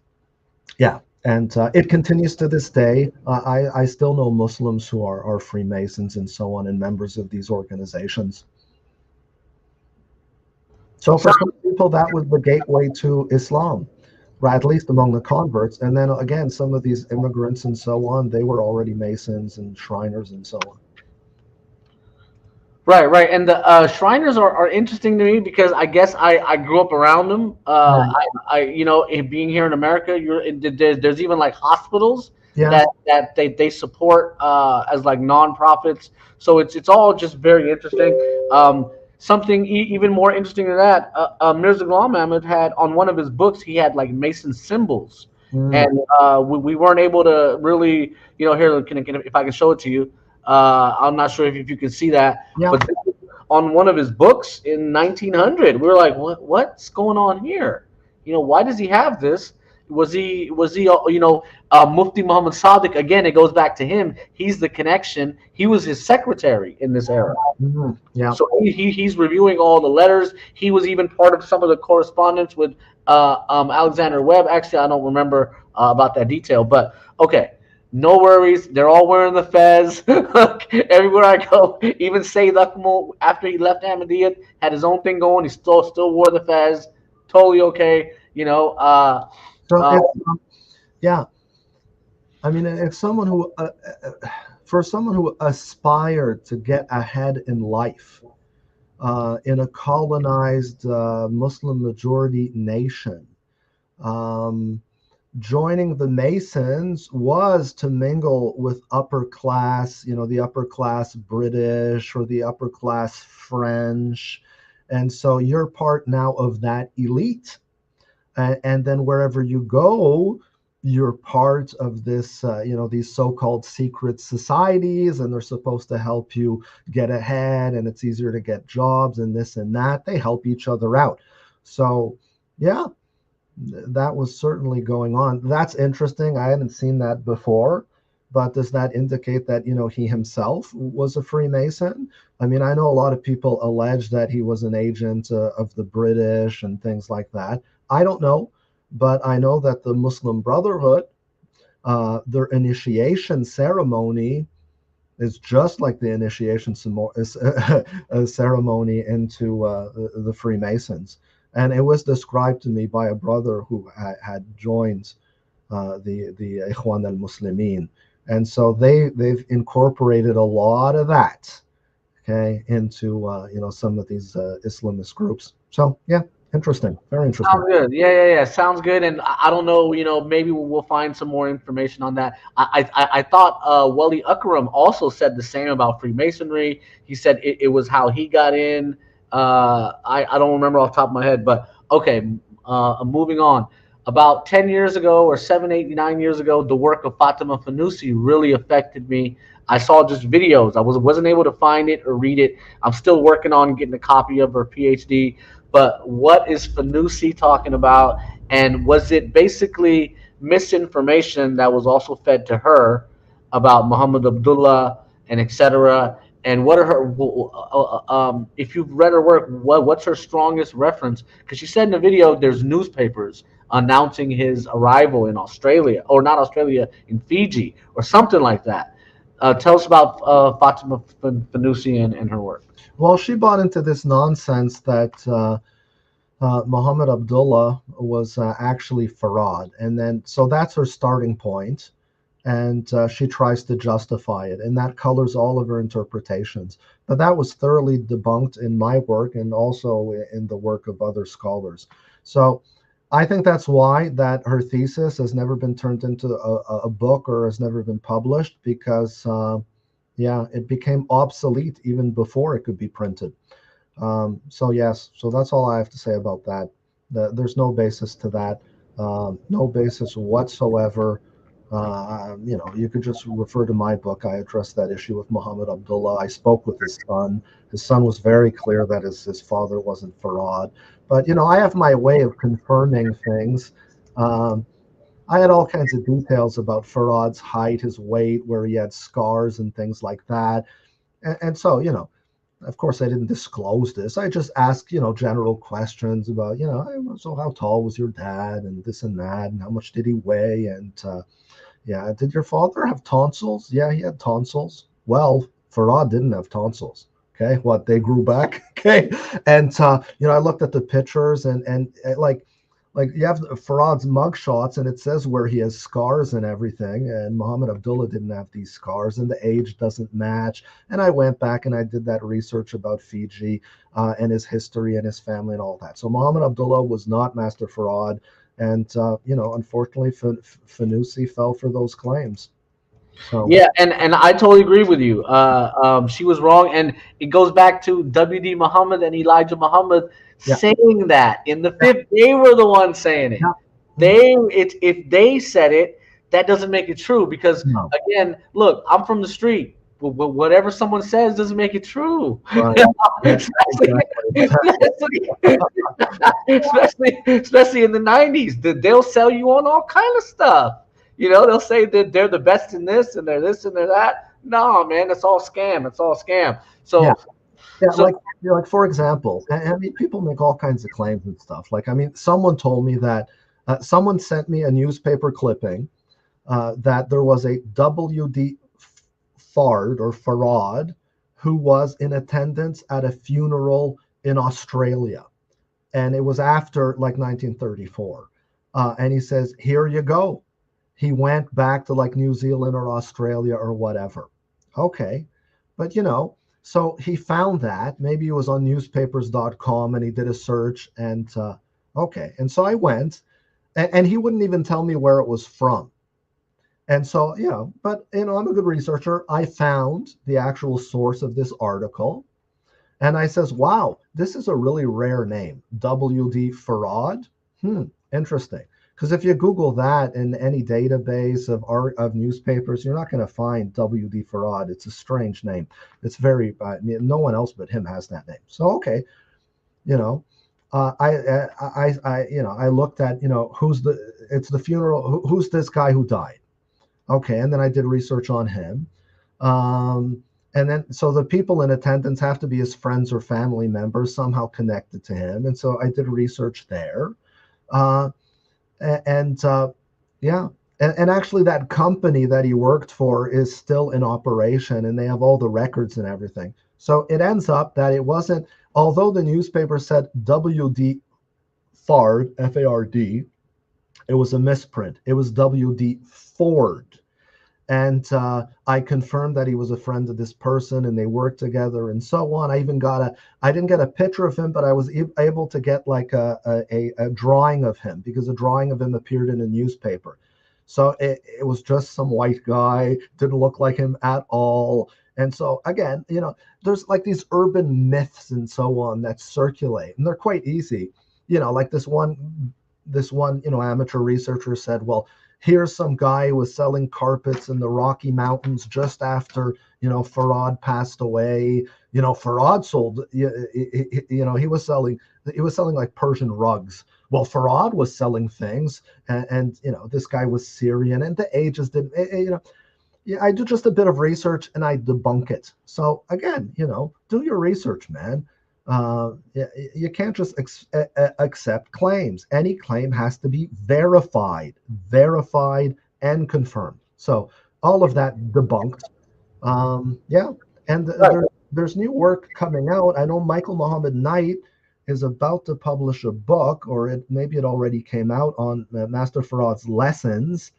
yeah, and it continues to this day. I still know Muslims who are Freemasons and so on, and members of these organizations. So for some people, that was the gateway to Islam, right, at least among the converts. And then again, some of these immigrants and so on, they were already Masons and Shriners and so on. Right, right. And the Shriners are interesting to me because I guess I grew up around them. Being here in America, there's even like hospitals that they support as like nonprofits. So it's all just very interesting. Something even more interesting than that, Mirza Ghulam Ahmad had on one of his books, he had like Mason symbols, and we weren't able to really, here, if I can show it to you. I'm not sure if you can see that, but on one of his books in 1900, we were like, what's going on here? Why does he have this? Mufti Muhammad Sadiq, again, it goes back to him. He's the connection. He was his secretary in this era. Yeah. So he's reviewing all the letters. He was even part of some of the correspondence with Alexander Webb. Actually, I don't remember about that detail, but okay. No worries. They're all wearing the fez. Everywhere I go, even Saeed Akmal, after he left Ahmadiyya, had his own thing going. He still wore the fez. Totally okay. So yeah, I mean, if someone who, for someone who aspired to get ahead in life, in a colonized Muslim majority nation, joining the Masons was to mingle with upper class, the upper class British or the upper class French. And so you're part now of that elite. And then wherever you go, you're part of this, these so-called secret societies, and they're supposed to help you get ahead, and it's easier to get jobs and this and that. They help each other out. So, yeah, that was certainly going on. That's interesting. I hadn't seen that before, but does that indicate that, he himself was a Freemason? I mean, I know a lot of people allege that he was an agent of the British and things like that. I don't know, but I know that the Muslim Brotherhood, their initiation ceremony is just like the initiation ceremony into the Freemasons. And it was described to me by a brother who had joined the Ikhwan al-Muslimin. And so they've incorporated a lot of that, okay, into some of these Islamist groups. So yeah, interesting, very interesting. Sounds good. Yeah. Sounds good. And I don't know, maybe we'll find some more information on that. I thought Wali Akram also said the same about Freemasonry. He said it was how he got in. I don't remember off the top of my head, but okay. Moving on. About 10 years ago, or 7, 8, 9 years ago, the work of Fatima Fousi really affected me. I saw just videos. I wasn't able to find it or read it. I'm still working on getting a copy of her PhD. But what is Fousi talking about? And was it basically misinformation that was also fed to her about Muhammad Abdullah and etc.? And what are her? If you've read her work, what's her strongest reference? Because she said in the video, there's newspapers announcing his arrival in Australia, or not Australia, in Fiji, or something like that. Tell us about Fatima Fousi and her work. Well, she bought into this nonsense that Muhammad Abdullah was actually Farad, and then so that's her starting point, and she tries to justify it, and that colors all of her interpretations. But that was thoroughly debunked in my work and also in the work of other scholars. So I think that's why that her thesis has never been turned into a book or has never been published, because it became obsolete even before it could be printed. So yes, so that's all I have to say about that. There's no basis to that, no basis whatsoever. You could just refer to my book. I addressed that issue with Muhammad Abdullah. I spoke with his son. His son was very clear that his father wasn't Farad. But, I have my way of confirming things. I had all kinds of details about Farad's height, his weight, where he had scars and things like that. And so, of course, I didn't disclose this. I just asked, general questions about, so how tall was your dad and this and that, and how much did he weigh? And did your father have tonsils? Yeah, he had tonsils. Well, Farad didn't have tonsils. Okay, what, they grew back? Okay, and I looked at the pictures and like you have Farad's mugshots, and it says where he has scars and everything, and Muhammad Abdullah didn't have these scars, and the age doesn't match. And I went back and I did that research about Fiji and his history and his family and all that. So Muhammad Abdullah was not Master Farad, and unfortunately, Fousi fell for those claims. So yeah, and I totally agree with you. She was wrong, and it goes back to W.D. Muhammad and Elijah Muhammad saying that in the fifth. They were the ones saying it. If they said it, that doesn't make it true, because again, look, I'm from the street. whatever someone says doesn't make it true. Right. Yeah, Especially in the 90s, they'll sell you on all kind of stuff. They'll say that they're the best in this and they're this and they're that. No, man, it's all scam. It's all scam. yeah. So, Yeah, so like for example, I mean, people make all kinds of claims and stuff. Like, I mean, someone told me that someone sent me a newspaper clipping that there was a W.D. Farad who was in attendance at a funeral in Australia, and it was after like 1934. And he says, "Here you go." He went back to like New Zealand or Australia or whatever. Okay, but so he found that maybe he was on newspapers.com and he did a search and okay. And so I went and he wouldn't even tell me where it was from. And so, but I'm a good researcher. I found the actual source of this article and I says, wow, this is a really rare name. W.D. Farad. Interesting. Because if you Google that in any database of newspapers, you're not going to find W.D. Farad. It's a strange name. It's very, no one else but him has that name. So, okay, I looked at, it's the funeral, who's this guy who died? Okay, and then I did research on him. And then, so the people in attendance have to be his friends or family members somehow connected to him. And so I did research there. And actually that company that he worked for is still in operation and they have all the records and everything. So it ends up that it wasn't, although the newspaper said W.D. Fard, F-A-R-D, it was a misprint. It was W.D. Ford. And I confirmed that he was a friend of this person and they worked together and so on. I didn't get a picture of him, but I was able to get like a drawing of him because a drawing of him appeared in a newspaper. So it was just some white guy, didn't look like him at all. And so again, there's like these urban myths and so on that circulate and they're quite easy. Like this one, amateur researcher said, well, here's some guy who was selling carpets in the Rocky Mountains just after, Farad passed away. Farad sold, he was selling like Persian rugs. Well, Farad was selling things and this guy was Syrian and the ages didn't, I do just a bit of research and I debunk it. So again, do your research, man. You can't just accept claims. Any claim has to be verified and confirmed. So all of that debunked. And there's new work coming out. I know Michael Muhammad Knight is about to publish a book, or maybe it already came out, on Master Farad's lessons,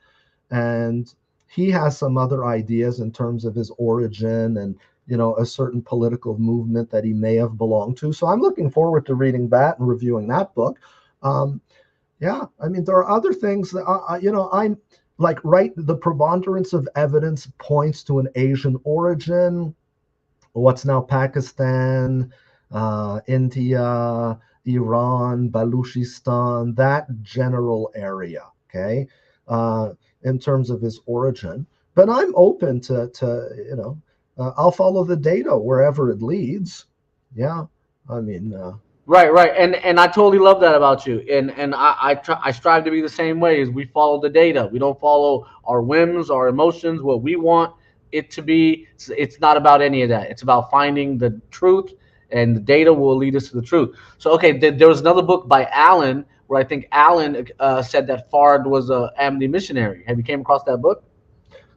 and he has some other ideas in terms of his origin and a certain political movement that he may have belonged to. So I'm looking forward to reading that and reviewing that book. I mean, there are other things that, I'm like, the preponderance of evidence points to an Asian origin, what's now Pakistan, India, Iran, Baluchistan, that general area, okay, in terms of his origin. But I'm open to I'll follow the data wherever it leads. Yeah, I mean. Right, and I totally love that about you. And I strive to be the same way. As we follow the data, we don't follow our whims, our emotions, what we want it to be. It's not about any of that. It's about finding the truth, and the data will lead us to the truth. So, okay, there was another book by Allen where I think Allen said that Farad was a Ahmadiyya missionary. Have you came across that book?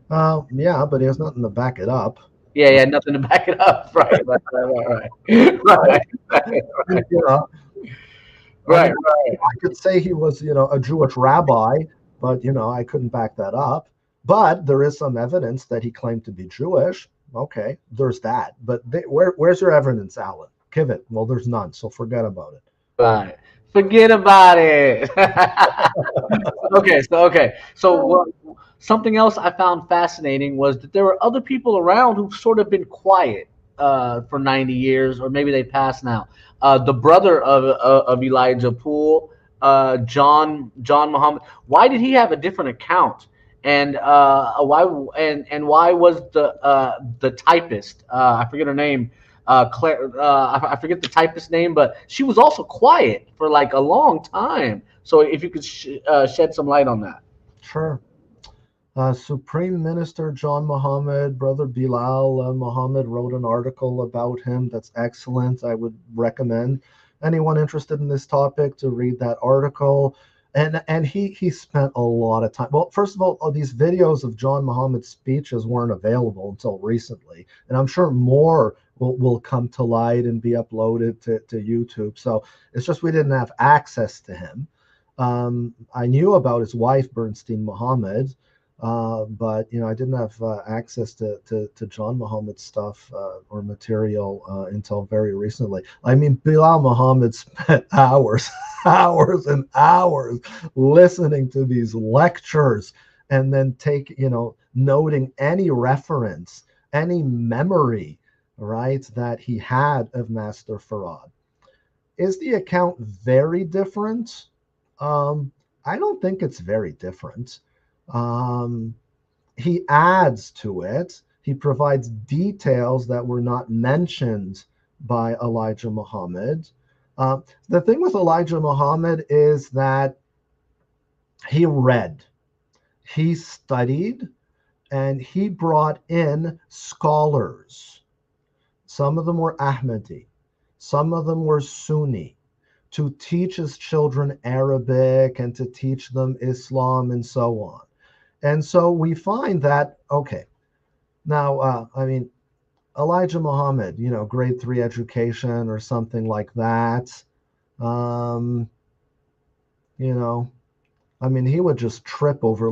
Yeah, but he has nothing to back it up. Yeah, nothing to back it up. Right. Right. I could say he was, a Jewish rabbi, but, I couldn't back that up. But there is some evidence that he claimed to be Jewish. Okay, there's that. But where's your evidence, Alan? Give it. Well, there's none, so forget about it. Right. Forget about it. Okay. So something else I found fascinating was that there were other people around who've sort of been quiet for 90 years, or maybe they passed now. The brother of Elijah Poole, John Muhammad. Why did he have a different account? And why why was the typist, I forget her name, Claire, I forget the typist name, but she was also quiet for like a long time. So if you could shed some light on that. Sure. Supreme Minister John Muhammad, Brother Bilal Muhammad, wrote an article about him that's excellent. I would recommend anyone interested in this topic to read that article. And he spent a lot of time. Well, first of all, these videos of John Muhammad's speeches weren't available until recently, and I'm sure more will come to light and be uploaded to YouTube. So it's just we didn't have access to him. I knew about his wife, Bernstein Muhammad, but I didn't have access to John Muhammad's stuff or material until very recently. I mean, Bilal Muhammad spent hours, hours and hours listening to these lectures, and then noting any reference, any memory, right, that he had of Master Farad. Is the account very different? I don't think it's very different. He adds to it. He provides details that were not mentioned by Elijah Muhammad. The thing with Elijah Muhammad is that he read, he studied, and he brought in scholars. Some of them were Ahmadi, some of them were Sunni, to teach his children Arabic and to teach them Islam and so on. And so we find that, okay, now, I mean, Elijah Muhammad, grade 3 education or something like that. I mean, he would just trip over,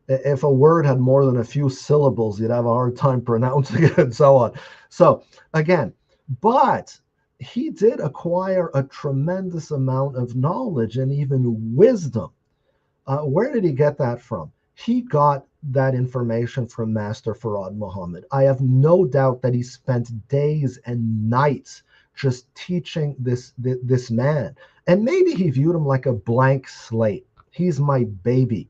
if a word had more than a few syllables, you'd have a hard time pronouncing it and so on. So again, but he did acquire a tremendous amount of knowledge and even wisdom. Where did he get that from? He got that information from Master Farad Muhammad. I have no doubt that he spent days and nights just teaching this man. And maybe he viewed him like a blank slate. He's my baby,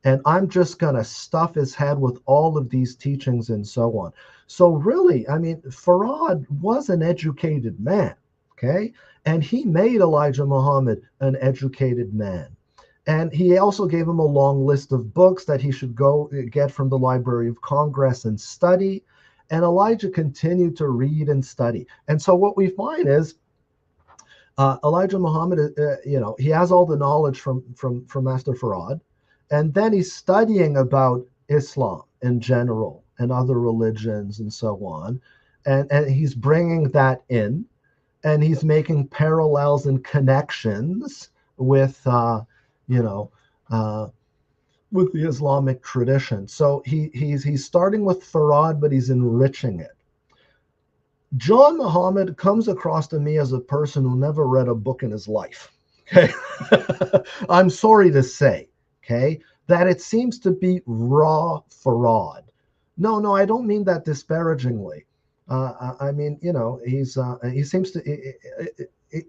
and I'm just going to stuff his head with all of these teachings and so on. So really, I mean, Farad was an educated man, okay? And he made Elijah Muhammad an educated man. And he also gave him a long list of books that he should go get from the Library of Congress and study. And Elijah continued to read and study. And so what we find is Elijah Muhammad, he has all the knowledge from Master Farad. And then he's studying about Islam in general and other religions and so on. And he's bringing that in. And he's making parallels and connections with with the Islamic tradition. So he's starting with Farad, but he's enriching it. John Muhammad comes across to me as a person who never read a book in his life. Okay, I'm sorry to say, okay, that it seems to be raw Farad. No, I don't mean that disparagingly. I mean, he seems to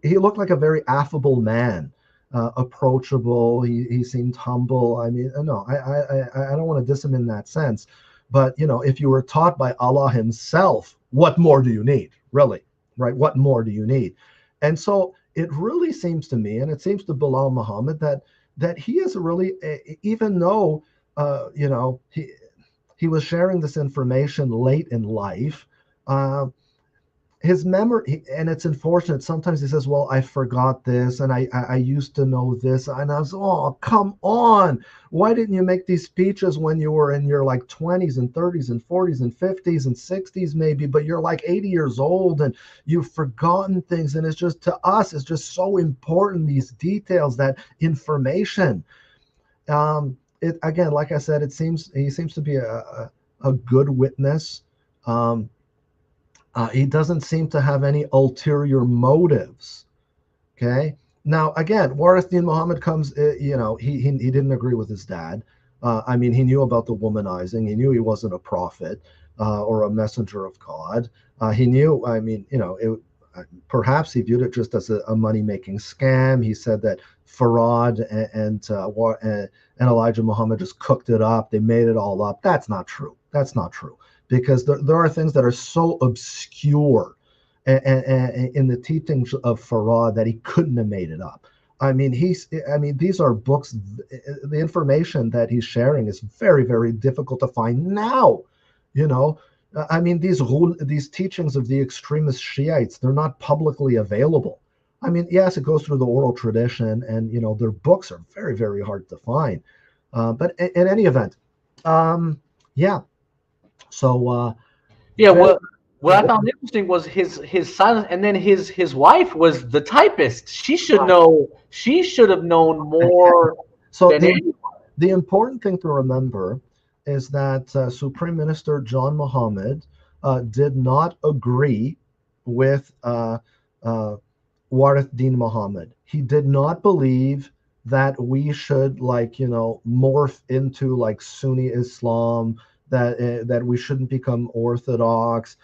he looked like a very affable man. Approachable. He seemed humble. I mean, no, I don't want to diss him in that sense. But, if you were taught by Allah himself, what more do you need? Really, right? What more do you need? And so it really seems to me, and it seems to Bilal Muhammad, that he is really, even though, he was sharing this information late in life, his memory, and it's unfortunate, sometimes he says, well, I forgot this, and I used to know this, and I was, oh, come on, why didn't you make these speeches when you were in your 20s and 30s and 40s and 50s and 60s maybe, but you're 80 years old and you've forgotten things, and it's just, to us, it's just so important, these details, that information. Again, like I said, he seems to be a good witness. He doesn't seem to have any ulterior motives. Okay. Now, again, Warithin Muhammad comes, he didn't agree with his dad. I mean, he knew about the womanizing. He knew he wasn't a prophet or a messenger of God. He knew, I mean, perhaps he viewed it just as a money-making scam. He said that Farad and Elijah Muhammad just cooked it up. They made it all up. That's not true. That's not true, because there are things that are so obscure in the teachings of Farad that he couldn't have made it up. I mean, these are books. The information that he's sharing is very, very difficult to find now. You know, I mean, these teachings of the extremist Shiites, they're not publicly available. I mean, yes, it goes through the oral tradition, and their books are very, very hard to find. But in any event, yeah. So Yeah, very, what I found interesting was his son, and then his wife was the typist. She should know. She should have known more so than anyone. the important thing to remember is that Supreme Minister John Mohammed did not agree with Warith Din Muhammad. He did not believe that we should morph into like Sunni Islam, that we shouldn't become Orthodox,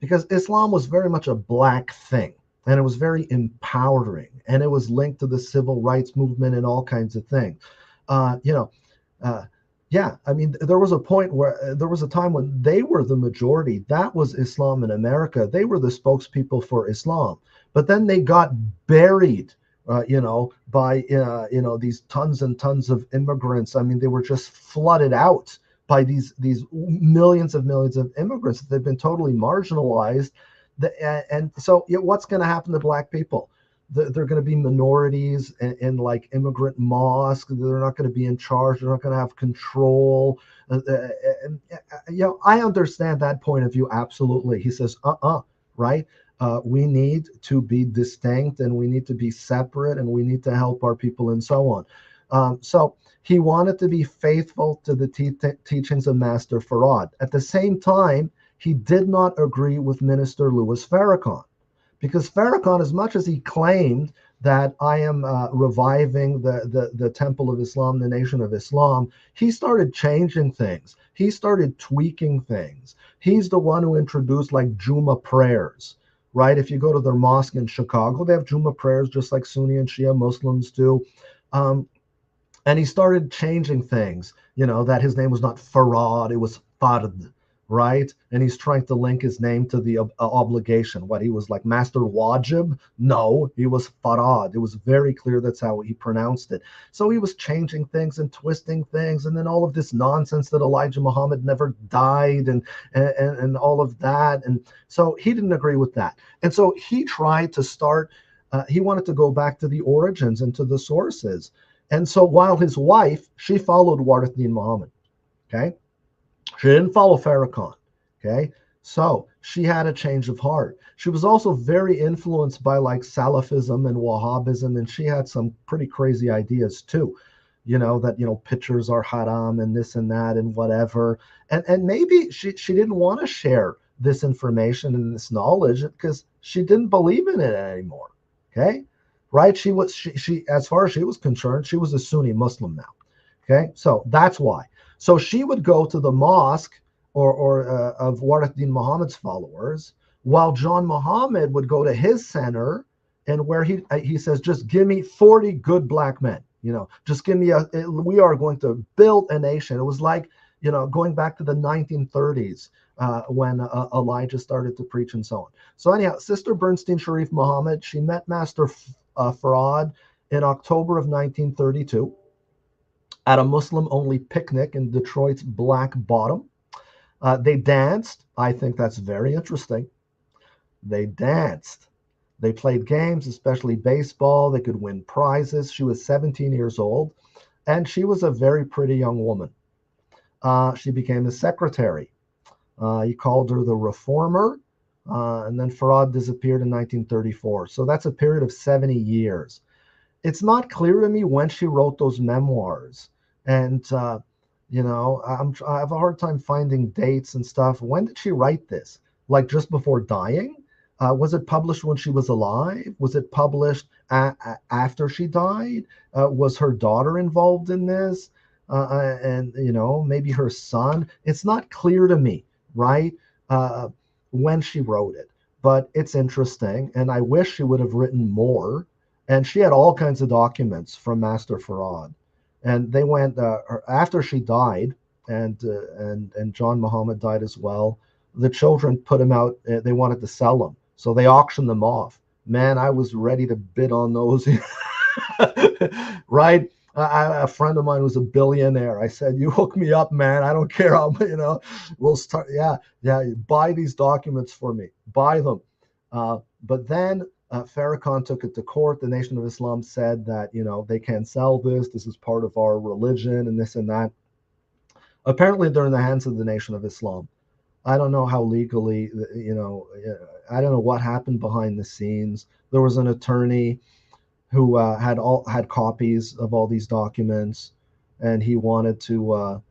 because Islam was very much a black thing, and it was very empowering, and it was linked to the civil rights movement and all kinds of things. Yeah, I mean, there was a time when they were the majority. That was Islam in America. They were the spokespeople for Islam. But then they got buried, by these tons and tons of immigrants. I mean, they were just flooded out by these millions of immigrants. They've been totally marginalized. And so what's going to happen to black people? They're going to be minorities in like immigrant mosques. They're not going to be in charge. They're not going to have control. I understand that point of view absolutely. He says, right? We need to be distinct, and we need to be separate, and we need to help our people, and so on. So he wanted to be faithful to the teachings of Master Farad. At the same time, he did not agree with Minister Louis Farrakhan. Because Farrakhan, as much as he claimed that I am reviving the Temple of Islam, the Nation of Islam, he started changing things. He started tweaking things. He's the one who introduced like Juma prayers, right? If you go to their mosque in Chicago, they have Juma prayers just like Sunni and Shia Muslims do. And he started changing things, that his name was not Farad, it was Fard, right? And he's trying to link his name to the obligation. What, he was like Master Wajib? No, he was Farad. It was very clear that's how he pronounced it. So he was changing things and twisting things, and then all of this nonsense that Elijah Muhammad never died, and all of that. And so he didn't agree with that. And so he tried to start, he wanted to go back to the origins and to the sources. And so while his wife, she followed Warith Din Muhammad, okay? She didn't follow Farrakhan, okay? So she had a change of heart. She was also very influenced by like Salafism and Wahhabism, and she had some pretty crazy ideas too, that, pictures are haram and this and that and whatever. And maybe she didn't want to share this information and this knowledge because she didn't believe in it anymore, okay? Right? She as far as she was concerned, she was a Sunni Muslim now, okay? So that's why. So she would go to the mosque of Warith Din Muhammad's followers, while John Muhammad would go to his center, and where he says, just give me 40 good black men, just give me we are going to build a nation. It was like, going back to the 1930s when Elijah started to preach and so on. So anyhow, Sister Bernstein Sharif Muhammad, she met Master Farad in October of 1932. At a Muslim-only picnic in Detroit's Black Bottom. They danced. I think that's very interesting. They danced. They played games, especially baseball. They could win prizes. She was 17 years old, and she was a very pretty young woman. She became the secretary. He called her the reformer, and then Farad disappeared in 1934. So that's a period of 70 years. It's not clear to me when she wrote those memoirs. And, I have a hard time finding dates and stuff. When did she write this? Like just before dying? Was it published when she was alive? Was it published after she died? Was her daughter involved in this? And, maybe her son? It's not clear to me, right? When she wrote it. but it's interesting. And I wish she would have written more. And she had all kinds of documents from Master Farad. And they went after she died, and John Muhammad died as well. The children put him out. They wanted to sell them, so they auctioned them off. Man, I was ready to bid on those. Right? A friend of mine was a billionaire. I said, "You hook me up, man. I don't care how, we'll start. Yeah, yeah. Buy these documents for me. Buy them." But then Farrakhan took it to court. The Nation of Islam said that they can't sell this. This is part of our religion, and this and that. Apparently, they're in the hands of the Nation of Islam. I don't know how legally, I don't know what happened behind the scenes. There was an attorney who had copies of all these documents, and he wanted to,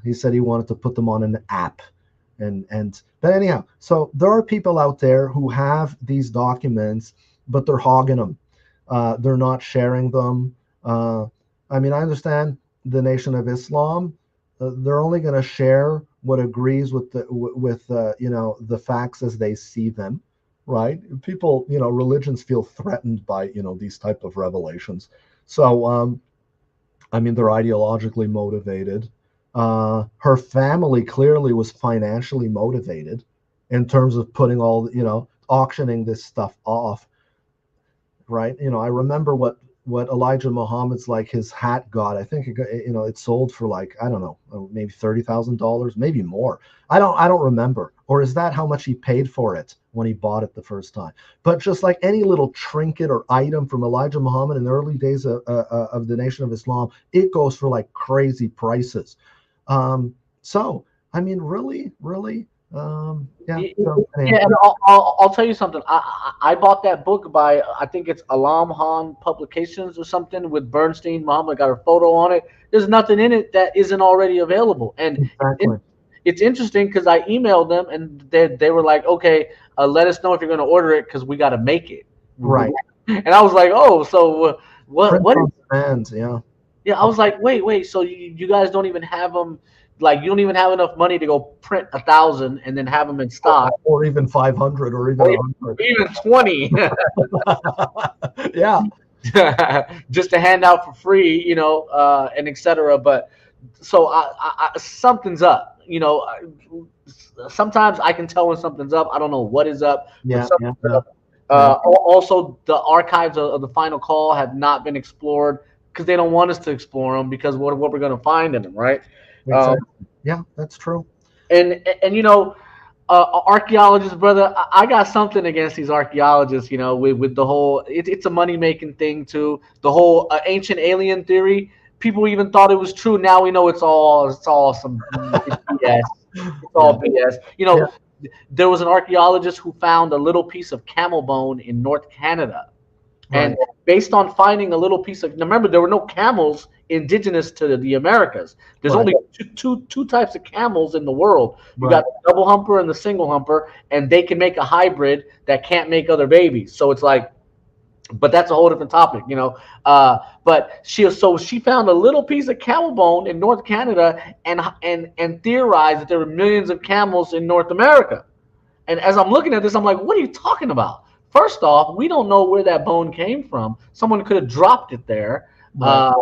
he said he wanted to put them on an app, but anyhow, so there are people out there who have these documents, but they're hogging them. They're not sharing them. I mean, I understand the Nation of Islam. They're only going to share what agrees with the facts as they see them, right? People, religions feel threatened by these type of revelations. So I mean, they're ideologically motivated. Her family clearly was financially motivated in terms of putting auctioning this stuff off, right? I remember what Elijah Muhammad's his hat got. I think it sold for I don't know, maybe $30,000, maybe more. I don't remember. Or is that how much he paid for it when he bought it the first time? But just like any little trinket or item from Elijah Muhammad in the early days of the Nation of Islam, it goes for crazy prices. So I mean, really, yeah. Yeah, and I'll tell you something. I bought that book by, I think it's Alam Han Publications or something, with Bernstein Muhammad, got her photo on it. There's nothing in it that isn't already available, and Exactly. it's interesting because I emailed them and they were like, okay, let us know if you're going to order it because we got to make it. Right. And I was like, oh, so what? Print on demand, yeah. Yeah, I was like, wait. So you guys don't even have them, you don't even have enough money to go print 1,000 and then have them in stock, or even 500, or even 100, even 20. Yeah. Just to hand out for free, and etc. But so something's up. Sometimes I can tell when something's up. I don't know what is up. Yeah. Also, the archives of the Final Call have not been explored because they don't want us to explore them because what we're going to find in them, right? Exactly. Yeah, that's true. And archaeologists, brother, I got something against these archaeologists. With the whole, it's a money making thing too. The whole ancient alien theory. People even thought it was true. Now we know it's all some BS. It's all BS. There was an archaeologist who found a little piece of camel bone in North Canada. Right. And based on finding a little piece of, now remember, there were no camels indigenous to the Americas. There's Right. only two types of camels in the world. You Right. got the double humper and the single humper, and they can make a hybrid that can't make other babies. So it's but that's a whole different topic, But she found a little piece of camel bone in North Canada and theorized that there were millions of camels in North America. And as I'm looking at this, I'm like, what are you talking about? First off, we don't know where that bone came from. Someone could have dropped it there. Right.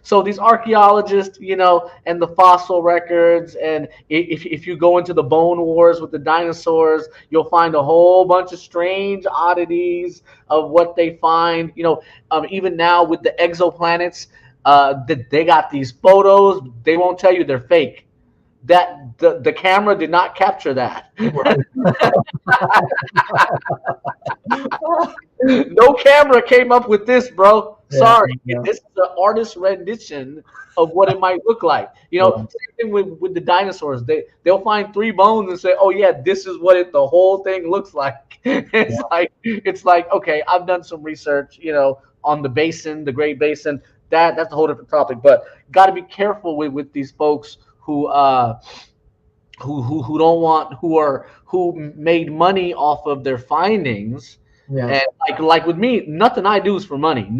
So these archaeologists, and the fossil records, and if you go into the bone wars with the dinosaurs, you'll find a whole bunch of strange oddities of what they find. Even now with the exoplanets, they got these photos. They won't tell you they're fake. That the camera did not capture that. Right. No camera came up with this, bro. Sorry. Yeah. This is an artist's rendition of what it might look like. Same thing with the dinosaurs. They'll find 3 bones and say, oh yeah, this is what the whole thing looks like. It's like, okay, I've done some research, on the basin, the Great Basin. That's a whole different topic. But got to be careful with these folks who don't want, who made money off of their findings. Yeah. And like with me, nothing I do is for money.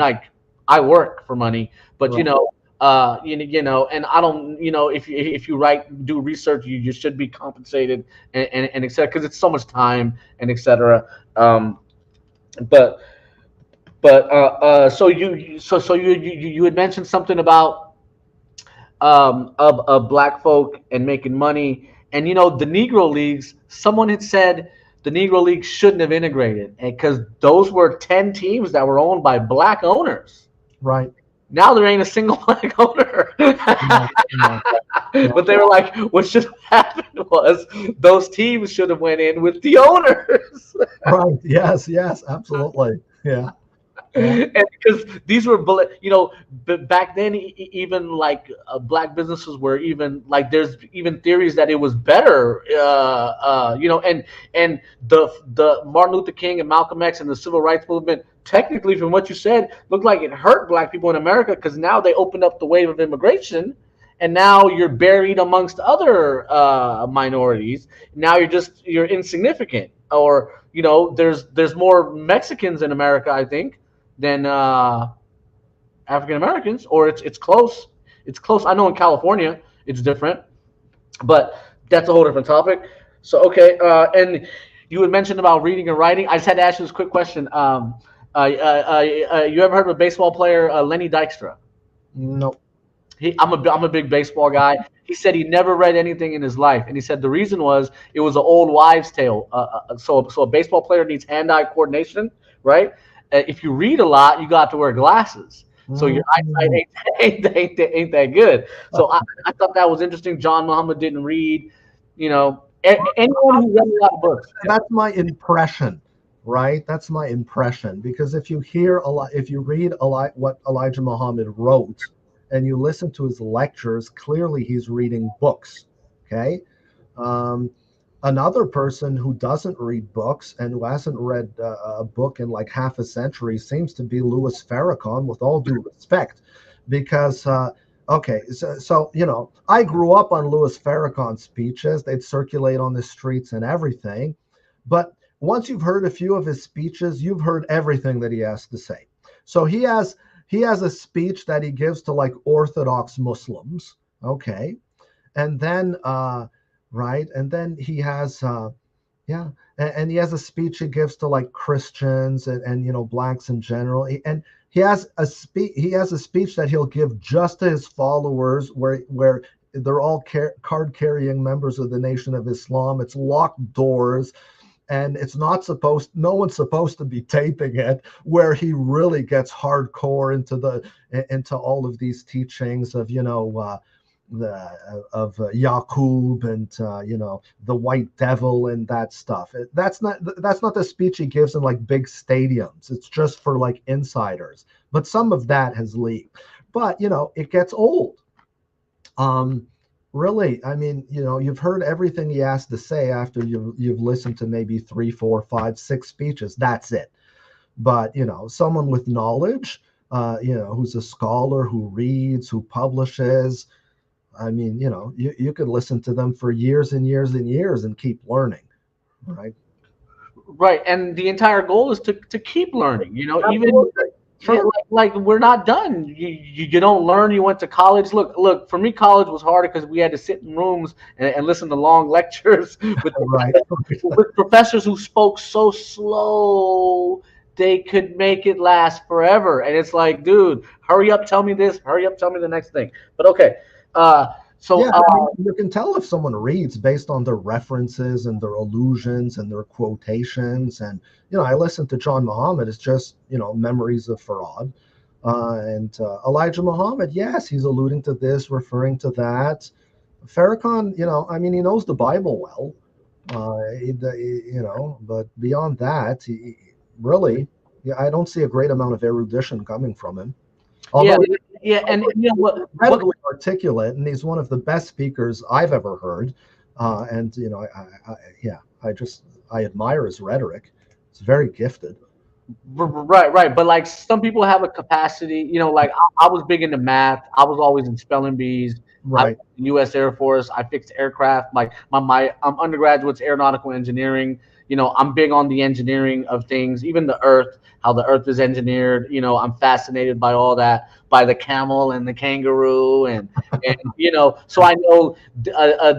I work for money, but Right. And I don't, if you do research, you should be compensated and et cetera, because it's so much time and et cetera. Um, but so you had mentioned something about of black folk and making money, and the Negro Leagues. Someone had said the Negro Leagues shouldn't have integrated, because those were 10 teams that were owned by black owners. Right. Now there ain't a single black owner. No, no, no. But they were like, what should have happened was those teams should have went in with the owners. Right. Yes. Yes. Absolutely. Yeah. Yeah. And because these were, back then, even like black businesses were even like, there's even theories that it was better, and the Martin Luther King and Malcolm X and the civil rights movement, technically, from what you said, looked like it hurt black people in America, because now they opened up the wave of immigration, and now you're buried amongst other minorities. Now you're insignificant, or there's more Mexicans in America, I think, than African Americans, or it's close. It's close. I know in California it's different, but that's a whole different topic. So okay, and you had mentioned about reading and writing. I just had to ask you this quick question. You ever heard of a baseball player, Lenny Dykstra? No. I'm a big baseball guy. He said he never read anything in his life, and he said the reason was it was an old wives' tale. So a baseball player needs hand-eye coordination, right? If you read a lot, you got to wear glasses, so your eyesight ain't that good. So I thought that was interesting. John Muhammad didn't read. Anyone who read a lot of books. That's my impression, right? That's my impression, because if you read a lot what Elijah Muhammad wrote, and you listen to his lectures, clearly he's reading books. Okay. Another person who doesn't read books and who hasn't read a book in like half a century seems to be Louis Farrakhan, with all due respect, because so I grew up on Louis Farrakhan's speeches. They'd circulate on the streets and everything, but once you've heard a few of his speeches, you've heard everything that he has to say. So he has a speech that he gives to like Orthodox Muslims, okay, and then right, and then he has and he has a speech he gives to like Christians and blacks in general, and he has a speech that he'll give just to his followers, where they're all card carrying members of the Nation of Islam. It's locked doors. And no one's supposed to be taping it, where he really gets hardcore into all of these teachings of Yaqub and the white devil and that stuff. That's not the speech he gives in like big stadiums. It's just for like insiders. But some of that has leaked. But it gets old. Really, I mean, you've heard everything he has to say after you've listened to maybe 3, 4, 5, 6 speeches. That's it. But someone with knowledge, who's a scholar, who reads, who publishes, I mean, you could listen to them for years and years and years and keep learning, right? Right, and the entire goal is to keep learning. Absolutely. Sure. Like we're not done. You don't learn. You went to college. Look. For me, college was harder because we had to sit in rooms and listen to long lectures with, Right. with professors who spoke so slow they could make it last forever. And it's like, dude, hurry up, tell me this. Hurry up, tell me the next thing. But okay. You can tell if someone reads based on their references and their allusions and their quotations. And I listen to John Muhammad. It's just memories of Farad, and Elijah Muhammad. Yes, he's alluding to this, referring to that. Farrakhan, I mean, he knows the Bible well, but beyond that, I don't see a great amount of erudition coming from him. Although, and incredibly articulate, and he's one of the best speakers I've ever heard. And I admire his rhetoric. It's very gifted. Right. But like some people have a capacity, like I was big into math. I was always in spelling bees. Right. U.S. Air Force. I fixed aircraft. Like my undergraduate's aeronautical engineering. I'm big on the engineering of things, even the earth, how the earth is engineered. I'm fascinated by all that, by the camel and the kangaroo, and so I know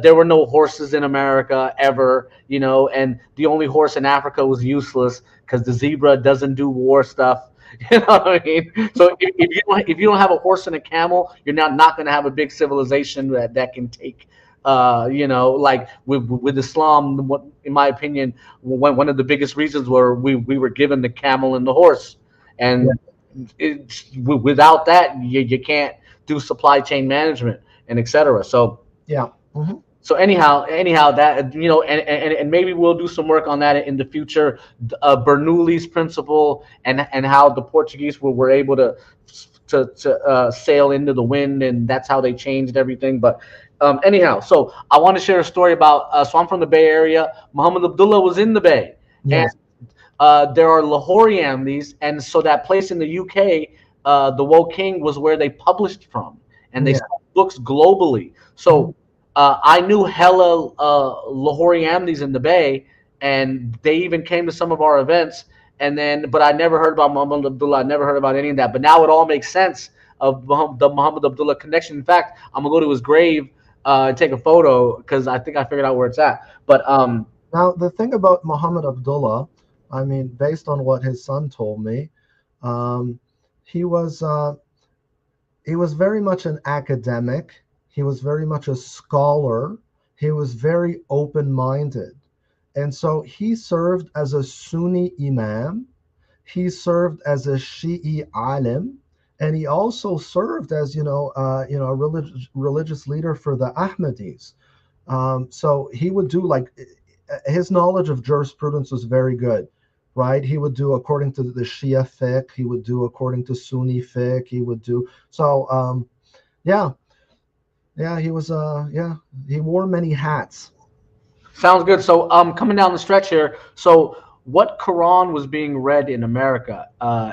there were no horses in America ever, and the only horse in Africa was useless because the zebra doesn't do war stuff. You know what I mean? So if you don't have a horse and a camel, you're not going to have a big civilization that can take, like with Islam. What, in my opinion, one of the biggest reasons were we were given the camel and the horse, Yeah. and without that you can't do supply chain management and etc. So Yeah. Hmm. so anyhow, that and maybe we'll do some work on that in the future. Bernoulli's principle and how the Portuguese were able to sail into the wind, and that's how they changed everything. But anyhow, so I want to share a story about. So I'm from the Bay Area. Muhammad Abdullah was in the Bay, and Yes. there are Lahori Amnis, and so that place in the UK, the Woking was where they published from, and they Yeah. sold books globally. So I knew hella Lahori Amnis in the Bay, and they even came to some of our events. And then, but I never heard about Muhammad Abdullah. I never heard about any of that. But now it all makes sense of the Muhammad Abdullah connection. In fact, I'm gonna go to his grave and take a photo because I think I figured out where it's at. But Now, the thing about Muhammad Abdullah, I mean, based on what his son told me, um, he was uh, he was very much an academic. He was very much a scholar. He was very open-minded. And so he served as a Sunni imam. He served as a Shi'i alim, and he also served as, a religious leader for the Ahmadis. So he would do like his knowledge of jurisprudence was very good, right? He would do according to the Shia fiqh. He would do according to Sunni fiqh. He would do so. Yeah, yeah. He wore many hats. sounds good. So, coming down the stretch here. So, what Quran was being read in America?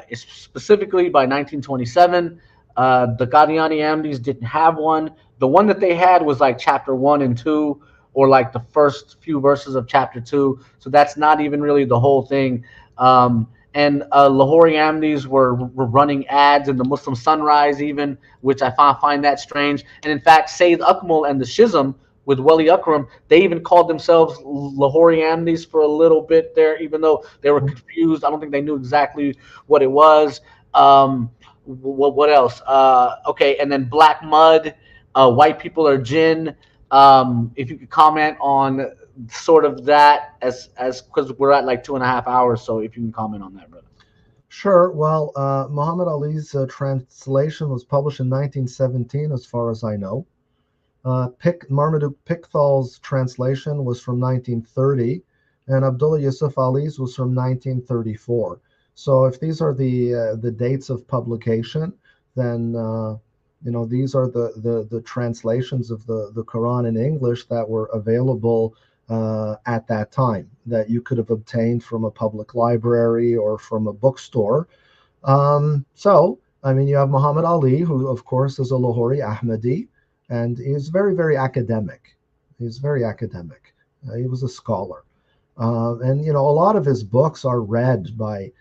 Is specifically by 1927. The Qadiani Ahmadis didn't have one. The one that they had was like chapter 1 and 2, or like the first few verses of chapter 2. So that's not even really the whole thing. And Lahori Ahmadis were running ads in the Muslim Sunrise, even, which I find that strange. And in fact, Saeed Akmal and the Schism with Wali Akram, they even called themselves Lahori Amnis for a little bit there, even though they were confused. I don't think they knew exactly what it was. What else? Okay, and then Black Mud, White People Are Jinn. If you could comment on sort of that, as because we're at like 2.5 hours, so if you can comment on that, brother. Sure. Well, Muhammad Ali's translation was published in 1917, as far as I know. Marmaduke Pickthall's translation was from 1930, and Abdullah Yusuf Ali's was from 1934. So if these are the dates of publication, then these are the translations of the Quran in English that were available at that time, that you could have obtained from a public library or from a bookstore. So I mean, you have Muhammad Ali, who of course is a Lahori Ahmadi, and he's very, very academic. He's very academic. He was a scholar. And, a lot of his books are read by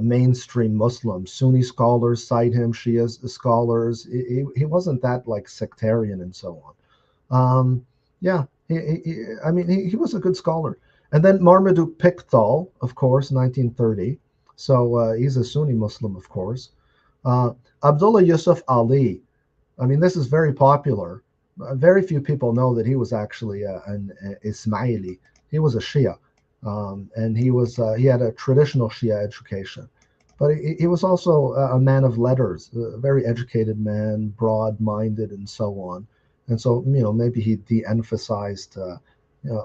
mainstream Muslims. Sunni scholars cite him, Shia scholars. He wasn't that like sectarian and so on. Yeah, I mean, he was a good scholar. And then Marmaduke Pickthall, of course, 1930. So he's a Sunni Muslim, of course. Abdullah Yusuf Ali, I mean, this is very popular. Very few people know that he was actually an Ismaili. He was a Shia, and he had a traditional Shia education, but he was also a man of letters, a very educated man, broad-minded, and so on. And so, maybe he de-emphasized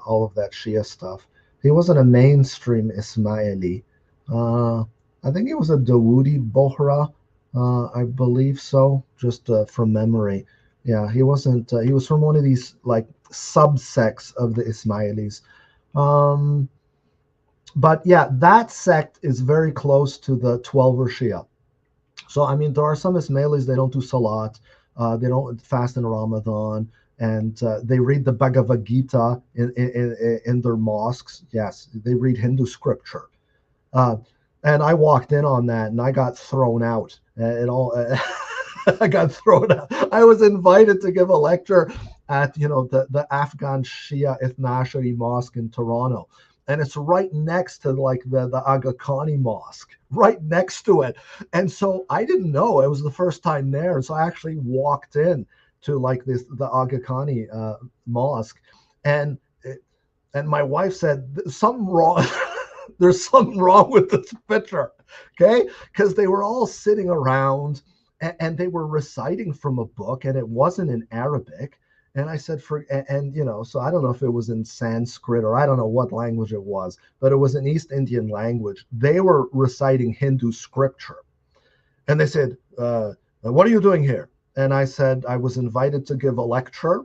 all of that Shia stuff. He wasn't a mainstream Ismaili. I think he was a Dawoodi Bohra. I believe so, just from memory. Yeah, he wasn't. He was from one of these like subsects of the Ismailis. Um, but yeah, that sect is very close to the Twelver Shia. So I mean, there are some Ismailis, they don't do Salat, they don't fast in Ramadan. and they read the Bhagavad Gita in their mosques. Yes, they read Hindu scripture. Uh, and I walked in on that, and I got thrown out. It all, I got thrown out. I was invited to give a lecture at the Afghan Shia Ithna Ashari Mosque in Toronto, and it's right next to like the Aga Khani Mosque, right next to it. And so I didn't know, it was the first time there, and so I actually walked in to like the Aga Khani Mosque, and and my wife said something wrong. There's something wrong with this picture, okay? Because they were all sitting around and they were reciting from a book, and it wasn't in Arabic. And I said, so I don't know if it was in Sanskrit or I don't know what language it was, but it was an East Indian language. They were reciting Hindu scripture. And they said, what are you doing here? And I said, I was invited to give a lecture.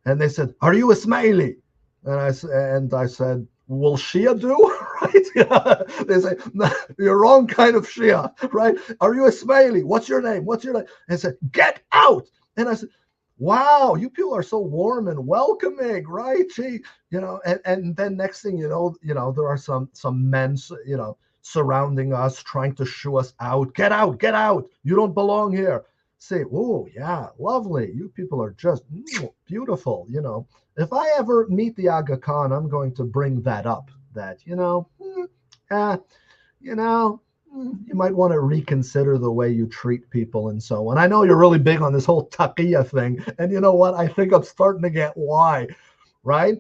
And they said, are you Ismaili? And I said, will Shia do? Right? Yeah. They say, no, you're wrong kind of Shia, right? Are you Ismaili? What's your name? What's your name? And I said, get out. And I said, wow, you people are so warm and welcoming, right? Gee, and then next thing you know, there are some men, surrounding us, trying to shoo us out. Get out, get out. You don't belong here. Say, oh yeah, lovely. You people are just beautiful. If I ever meet the Aga Khan, I'm going to bring that up. That you might want to reconsider the way you treat people and so on. I know you're really big on this whole taqiyya thing, and you know what? I think I'm starting to get why, right?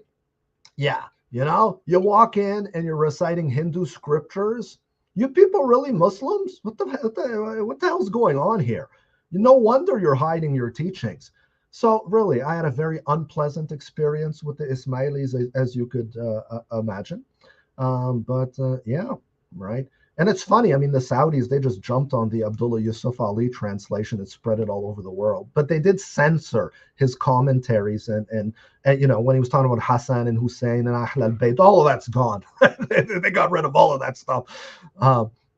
Yeah, you walk in and you're reciting Hindu scriptures. You people really Muslims? What the hell's going on here? No wonder you're hiding your teachings. So really, I had a very unpleasant experience with the Ismailis, as you could imagine. Yeah, right. And it's funny. I mean, the Saudis, they just jumped on the Abdullah Yusuf Ali translation and spread it all over the world. But they did censor his commentaries and when he was talking about Hassan and Hussein and Ahl al-Bayt, all of that's gone. They got rid of all of that stuff.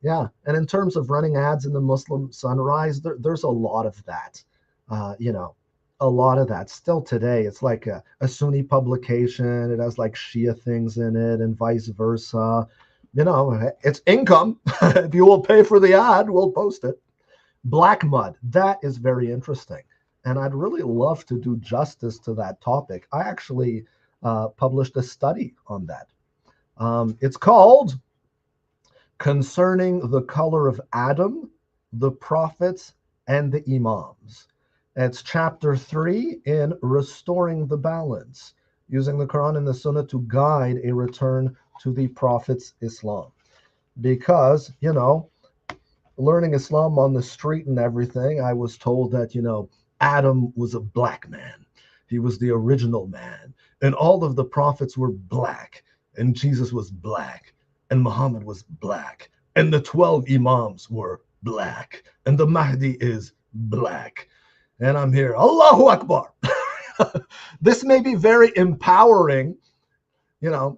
Yeah. And in terms of running ads in the Muslim Sunrise, there's a lot of that. A lot of that still today. It's like a Sunni publication. It has like Shia things in it and vice versa. It's income. If you will pay for the ad, we'll post it. Black mud, that is very interesting. And I'd really love to do justice to that topic. I actually published a study on that. It's called Concerning the Color of Adam, the Prophets, and the Imams. It's chapter 3 in Restoring the Balance, using the Quran and the Sunnah to guide a return to the Prophet's Islam. Because, learning Islam on the street and everything, I was told that, Adam was a black man. He was the original man. And all of the prophets were black. And Jesus was black. And Muhammad was black. And the 12 Imams were black. And the Mahdi is black. And I'm here, Allahu Akbar. This may be very empowering, and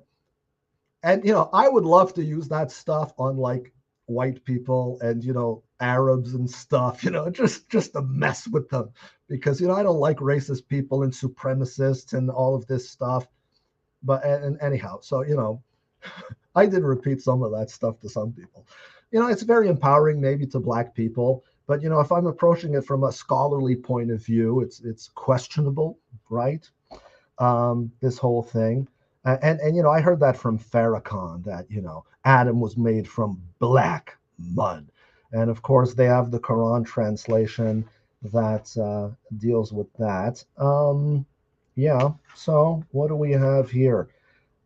I would love to use that stuff on like white people and Arabs and stuff, just to mess with them, because I don't like racist people and supremacists and all of this stuff. But and anyhow, so I did repeat some of that stuff to some people. It's very empowering maybe to black people. But if I'm approaching it from a scholarly point of view, it's questionable, right? This whole thing, and I heard that from Farrakhan that Adam was made from black mud, and of course they have the Quran translation that deals with that. Yeah. So what do we have here?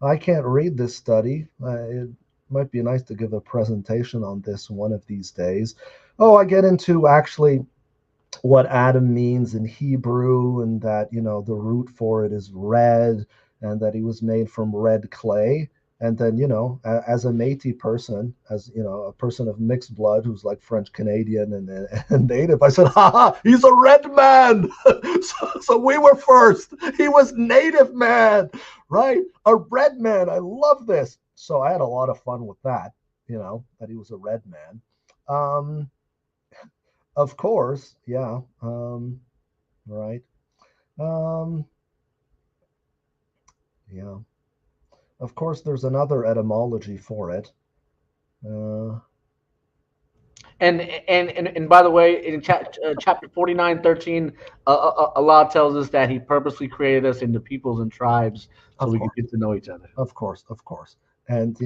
I can't read this study. It might be nice to give a presentation on this one of these days. Oh, I get into actually what Adam means in Hebrew, and that the root for it is red, and that he was made from red clay. And then as a Métis person, as a person of mixed blood who's like French Canadian and Native, I said, ha, he's a red man. So we were first. He was Native man, right? A red man. I love this. So I had a lot of fun with that, that he was a red man. Of course, yeah. Right. Yeah. Of course, there's another etymology for it. Uh, And by the way, in chapter 49:13, Allah tells us that He purposely created us into peoples and tribes so of we could course, get to know each other. of course, of course. And,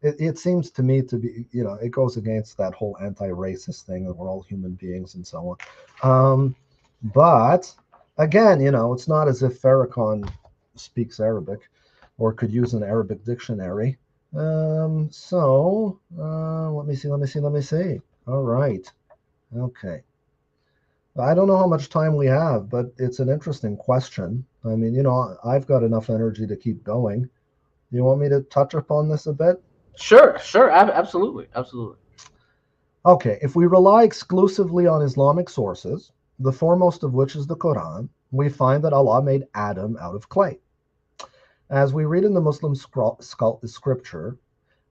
it seems to me to be, it goes against that whole anti-racist thing that we're all human beings and so on. But again, it's not as if Farrakhan speaks Arabic or could use an Arabic dictionary. Let me see, let me see. All right. Okay. I don't know how much time we have, but it's an interesting question. I mean, I've got enough energy to keep going. You want me to touch upon this a bit? Sure, sure, absolutely, absolutely. Okay, if we rely exclusively on Islamic sources, the foremost of which is the Quran, we find that Allah made Adam out of clay. As we read in the Muslim scripture,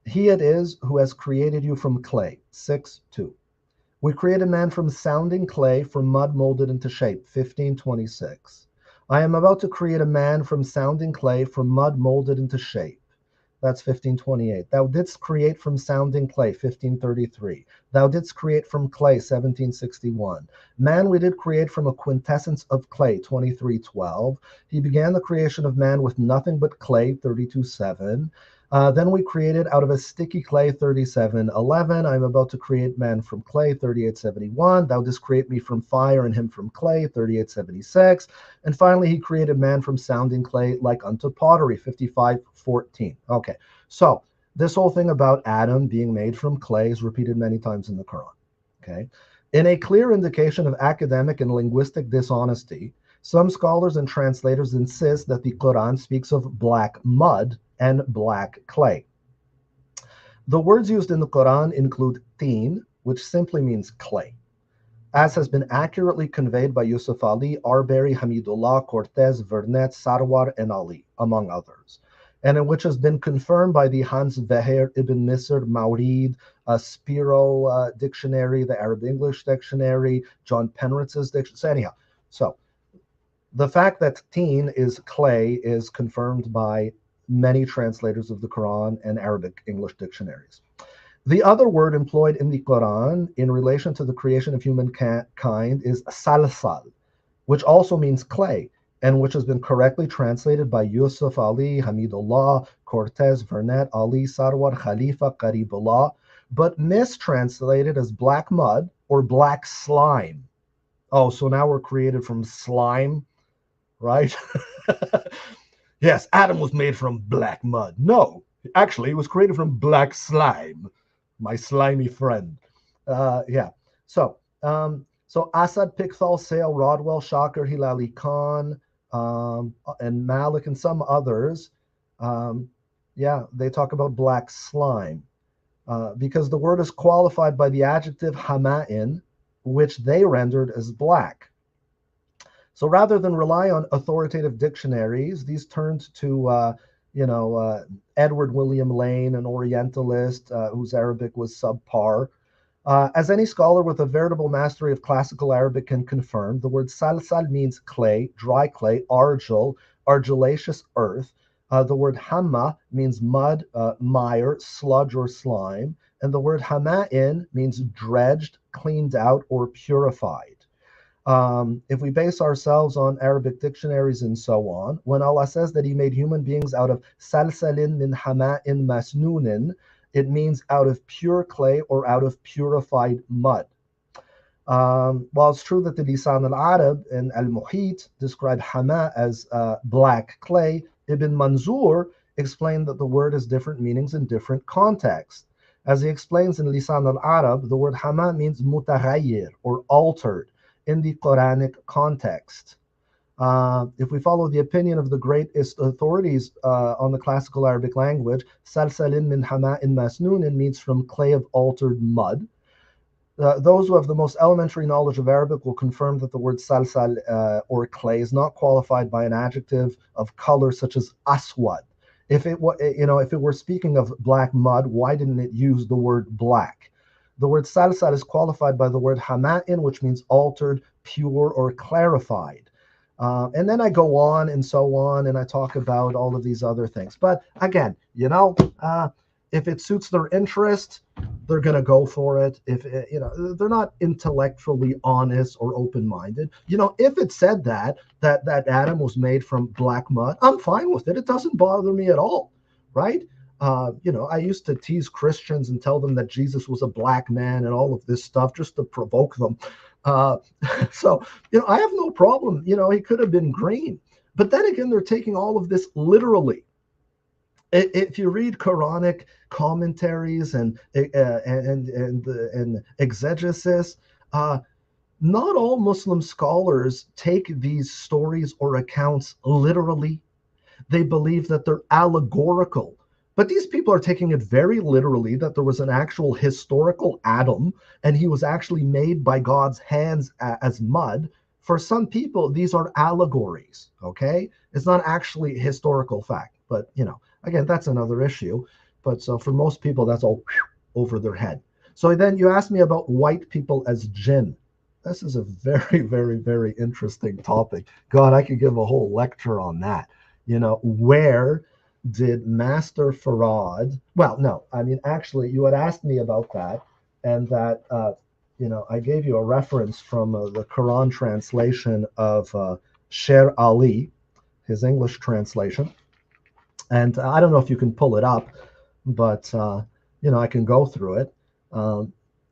He it is who has created you from clay, 6:2. We created man from sounding clay, from mud molded into shape, 15:26. I am about to create a man from sounding clay, from mud molded into shape. That's 15:28. Thou didst create from sounding clay, 15:33. Thou didst create from clay, 17:61. Man we did create from a quintessence of clay, 23:12. He began the creation of man with nothing but clay, 32:7. Then we created out of a sticky clay, 37:11. I'm about to create man from clay, 38:71. Thou didst create me from fire and him from clay, 38:76. And finally, he created man from sounding clay like unto pottery, 55:14. Okay, so this whole thing about Adam being made from clay is repeated many times in the Quran. Okay, in a clear indication of academic and linguistic dishonesty, some scholars and translators insist that the Quran speaks of black mud and black clay. The words used in the Quran include teen, which simply means clay, as has been accurately conveyed by Yusuf Ali, Arbery, Hamidullah, Cortez, Vernet, Sarwar, and Ali, among others, and in which has been confirmed by the Hans Veher Ibn Misr, Maurid, Spiro Dictionary, the Arab English Dictionary, John Penritz's dictionary. So anyhow, so the fact that teen is clay is confirmed by many translators of the Quran and Arabic English dictionaries. The other word employed in the Quran in relation to the creation of humankind is salsal, which also means clay, and which has been correctly translated by Yusuf Ali, Hamidullah, Cortez, Vernet, Ali, Sarwar, Khalifa, Qaribullah, but mistranslated as black mud or black slime. Oh, so now we're created from slime, right? Yes, Adam was made from black mud. No, actually, he was created from black slime, my slimy friend. Yeah. So Asad, Pickthall, Sale, Rodwell, Shocker, Hilali Khan, and Malik, and some others. Yeah, they talk about black slime because the word is qualified by the adjective hama'in, which they rendered as black. So rather than rely on authoritative dictionaries, these turned to, Edward William Lane, an Orientalist whose Arabic was subpar. As any scholar with a veritable mastery of classical Arabic can confirm, the word salsal means clay, dry clay, argil, argillaceous earth. The word hamma means mud, mire, sludge, or slime. And the word hama'in means dredged, cleaned out, or purified. If we base ourselves on Arabic dictionaries and so on, when Allah says that He made human beings out of salsalin min hama'in masnunin, it means out of pure clay or out of purified mud. While it's true that the Lisan al-Arab and al-Muhit describe hama as black clay, Ibn Manzur explained that the word has different meanings in different contexts. As he explains in Lisan al-Arab, the word hama means mutaghayyir or altered in the Quranic context. If we follow the opinion of the greatest authorities on the classical Arabic language, salsalin min hama'in masnunin means from clay of altered mud. Those who have the most elementary knowledge of Arabic will confirm that the word salsal or clay is not qualified by an adjective of color such as aswad. If it were speaking of black mud, why didn't it use the word black? The word salsal is qualified by the word hama'in, which means altered, pure, or clarified. And then I go on and so on, and I talk about all of these other things. But again, if it suits their interest, they're going to go for it. If they're not intellectually honest or open-minded. If it said that Adam was made from black mud, I'm fine with it. It doesn't bother me at all, right? I used to tease Christians and tell them that Jesus was a black man and all of this stuff just to provoke them. Uh, so, I have no problem. He could have been green. But then again, they're taking all of this literally. If you read Quranic commentaries and exegesis, not all Muslim scholars take these stories or accounts literally. They believe that they're allegorical. But these people are taking it very literally, that there was an actual historical Adam and he was actually made by God's hands as mud. For some people, these are allegories, okay? It's not actually historical fact. But, again, that's another issue. But so for most people, that's all over their head. So then you asked me about white people as jinn. This is a very, very, very interesting topic. God, I could give a whole lecture on that. Where did Master Farad, well, no, I mean, actually, you had asked me about that, and that, I gave you a reference from the Quran translation of Sher Ali, his English translation. And I don't know if you can pull it up, but, I can go through it.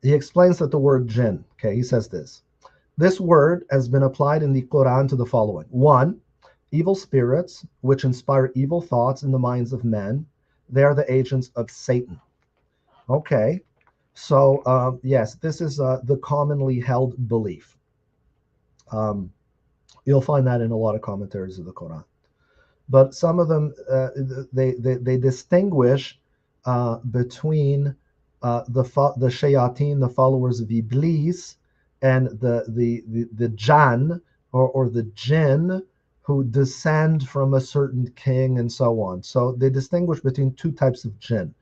He explains that the word jinn, okay, he says this word has been applied in the Quran to the following. One, evil spirits, which inspire evil thoughts in the minds of men. They are the agents of Satan. Okay, so yes, this is the commonly held belief. You'll find that in a lot of commentaries of the Quran. But some of them, they distinguish between the shayateen, the followers of Iblis, and the Jan, or the jinn, who descend from a certain king and so on. So they distinguish between two types of jinn,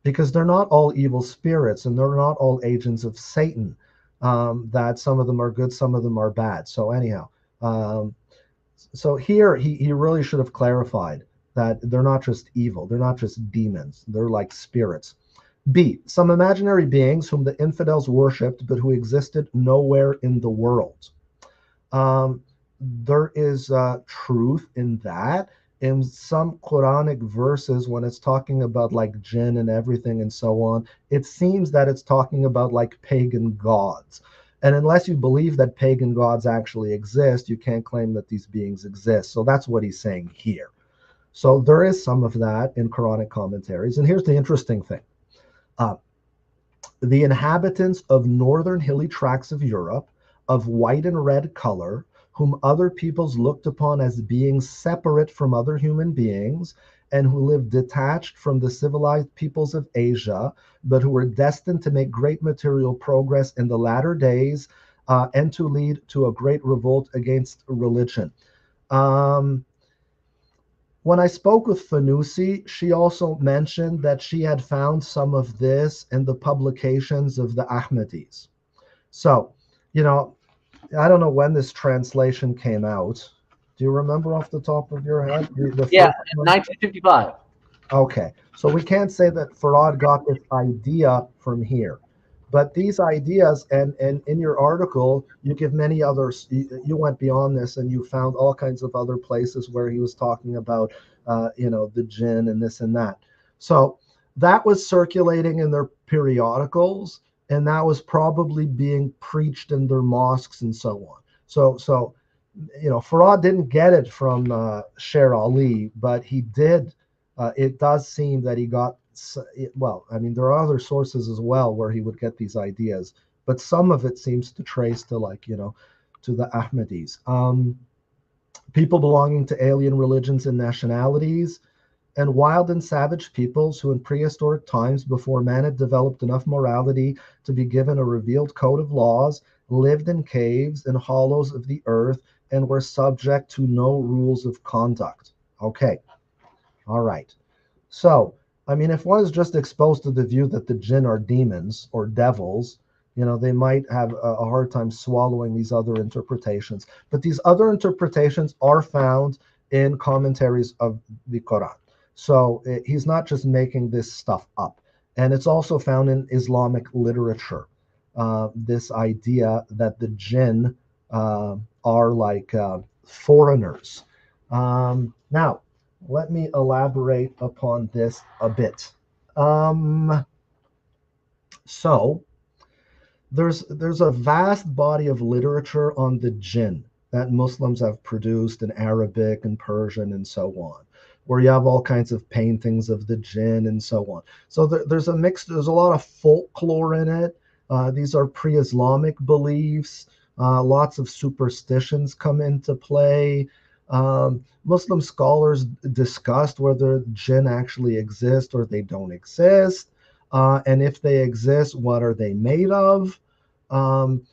because they're not all evil spirits and they're not all agents of Satan. That some of them are good, some of them are bad. So anyhow, so here he really should have clarified that they're not just evil, they're not just demons, they're like spirits. B, some imaginary beings whom the infidels worshipped but who existed nowhere in the world. There is truth in that. In some Quranic verses, when it's talking about like jinn and everything and so on, it seems that it's talking about like pagan gods. And unless you believe that pagan gods actually exist, you can't claim that these beings exist. So that's what he's saying here. So there is some of that in Quranic commentaries. And here's the interesting thing. The inhabitants of northern hilly tracts of Europe, of white and red color, whom other peoples looked upon as beings separate from other human beings, and who lived detached from the civilized peoples of Asia, but who were destined to make great material progress in the latter days, and to lead to a great revolt against religion. When I spoke with Fousi, she also mentioned that she had found some of this in the publications of the Ahmadis. So, I don't know when this translation came out. Do you remember off the top of your head? Yeah, 1955. Okay, so we can't say that Farad got this idea from here. But these ideas, and in your article, you give many others, you went beyond this and you found all kinds of other places where he was talking about, the jinn and this and that. So that was circulating in their periodicals, and that was probably being preached in their mosques and so on. So Farad didn't get it from Sher Ali, but he did. It does seem that he got, well, I mean, there are other sources as well where he would get these ideas, but some of it seems to trace to to the Ahmadis. People belonging to alien religions and nationalities, and wild and savage peoples who in prehistoric times, before man had developed enough morality to be given a revealed code of laws, lived in caves and hollows of the earth and were subject to no rules of conduct. Okay. All right. So, I mean, if one is just exposed to the view that the jinn are demons or devils, They might have a hard time swallowing these other interpretations. But these other interpretations are found in commentaries of the Quran. So he's not just making this stuff up. And it's also found in Islamic literature. This idea that the jinn are like foreigners. Now, let me elaborate upon this a bit. So, there's a vast body of literature on the jinn that Muslims have produced in Arabic and Persian and so on, where you have all kinds of paintings of the jinn and so on. So there's a mix. There's a lot of folklore in it. These are pre-Islamic beliefs. Lots of superstitions come into play. Muslim scholars discussed whether jinn actually exist or they don't exist. And if they exist, what are they made of? Al-Ashari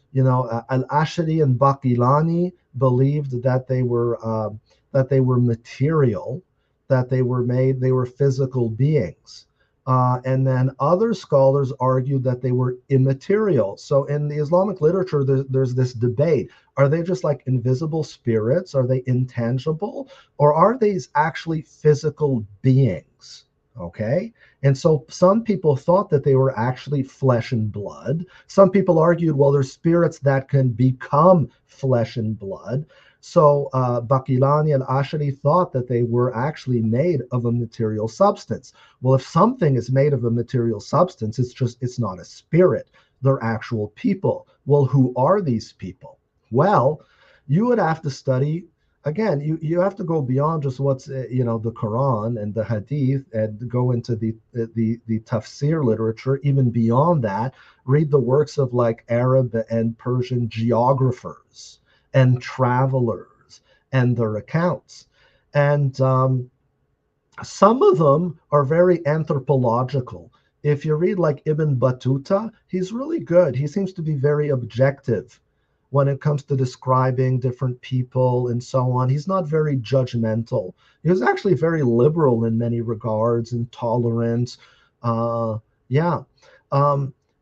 and Baqilani believed that they were material, that they were physical beings. And then other scholars argued that they were immaterial. So in the Islamic literature, there's this debate. Are they just like invisible spirits? Are they intangible? Or are these actually physical beings? Okay. And so some people thought that they were actually flesh and blood. Some people argued, well, there's spirits that can become flesh and blood. So Baqilani and Ashari thought that they were actually made of a material substance. Well, if something is made of a material substance, it's not a spirit. They're actual people. Well, who are these people? Well, you would have to study. Again, you have to go beyond just what's the Quran and the Hadith and go into the tafsir literature. Even beyond that, read the works of like Arab and Persian geographers and travelers and their accounts. And some of them are very anthropological. If you read like Ibn Battuta, he's really good. He seems to be very objective when it comes to describing different people and so on. He's not very judgmental. He was actually very liberal in many regards and tolerant. Yeah.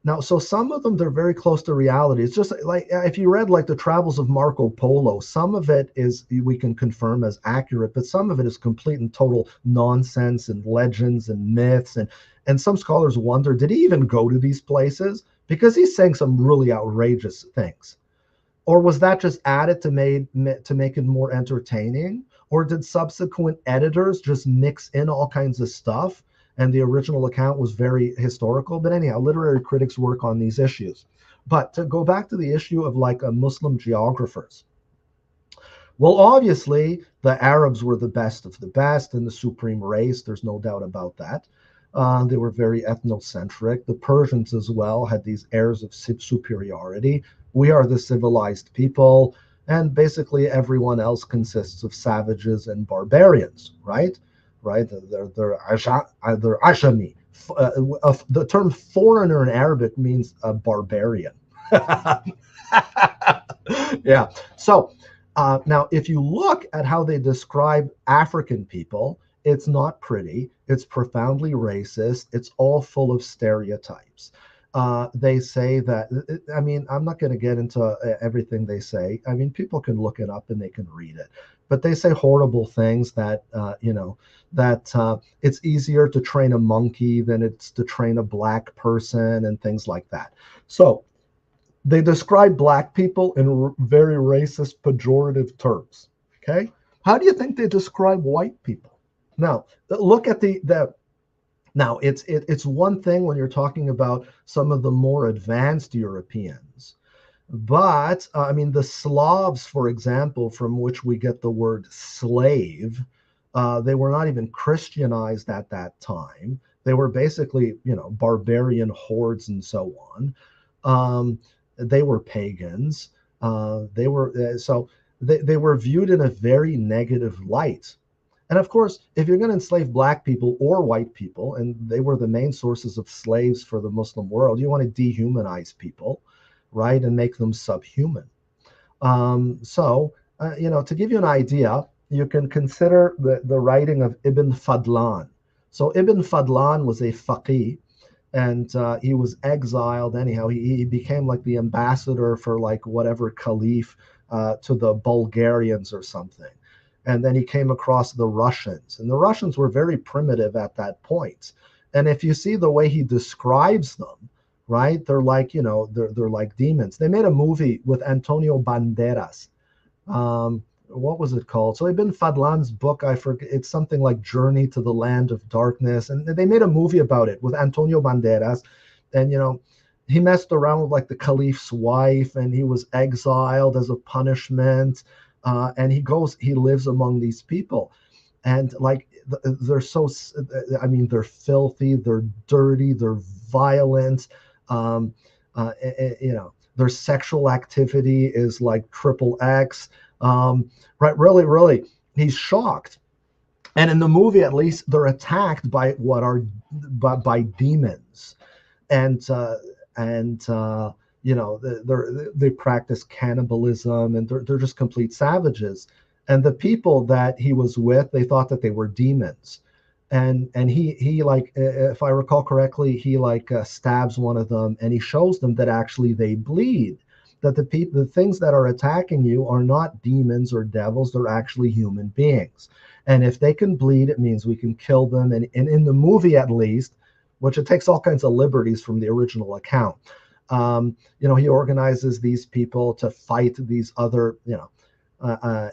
Now, so some of them, they're very close to reality. It's just like if you read like the Travels of Marco Polo, some of it is we can confirm as accurate, but some of it is complete and total nonsense and legends and myths. And some scholars wonder, did he even go to these places? Because he's saying some really outrageous things. Or was that just added to make it more entertaining? Or did subsequent editors just mix in all kinds of stuff and the original account was very historical? But anyhow, literary critics work on these issues. But to go back to the issue of like Muslim geographers. Well, obviously, the Arabs were the best of the best and the supreme race. There's no doubt about that. They were very ethnocentric. The Persians as well had these airs of superiority. We are the civilized people, and basically everyone else consists of savages and barbarians, right? Right? They're Ashami. The term foreigner in Arabic means a barbarian. Yeah. So now, if you look at how they describe African people, it's not pretty. It's profoundly racist. It's all full of stereotypes. They say that, I mean, I'm not going to get into everything they say. I mean, people can look it up and they can read it. But they say horrible things that, it's easier to train a monkey than it's to train a black person and things like that. So they describe black people in very racist, pejorative terms. Okay. How do you think they describe white people? Now, look at now it's one thing when you're talking about some of the more advanced Europeans, but I mean the Slavs, for example, from which we get the word slave, they were not even Christianized at that time. They were basically, barbarian hordes and so on. They were pagans. They were viewed in a very negative light. And of course, if you're going to enslave black people or white people, and they were the main sources of slaves for the Muslim world, you want to dehumanize people, right, and make them subhuman. To give you an idea, you can consider the writing of Ibn Fadlan. So Ibn Fadlan was a faqih, and he was exiled anyhow. He became like the ambassador for like whatever caliph to the Bulgarians or something. And then he came across the Russians, and the Russians were very primitive at that point. And if you see the way he describes them, right, they're like, they're like demons. They made a movie with Antonio Banderas. What was it called? So Ibn Fadlan's book, I forget, it's something like Journey to the Land of Darkness, and they made a movie about it with Antonio Banderas. And he messed around with like the caliph's wife, and he was exiled as a punishment. And he lives among these people, and like they're so, I mean, they're filthy, they're dirty, they're violent. um, their sexual activity is like triple X. Right, really, really, he's shocked. And in the movie, at least, they're attacked by what are by demons, and they practice cannibalism, and they're just complete savages. And the people that he was with, they thought that they were demons. And he like, if I recall correctly, he like stabs one of them, and he shows them that actually they bleed, that the things that are attacking you are not demons or devils, they're actually human beings. And if they can bleed, it means we can kill them. And in the movie, at least, which it takes all kinds of liberties from the original account, he organizes these people to fight these other, I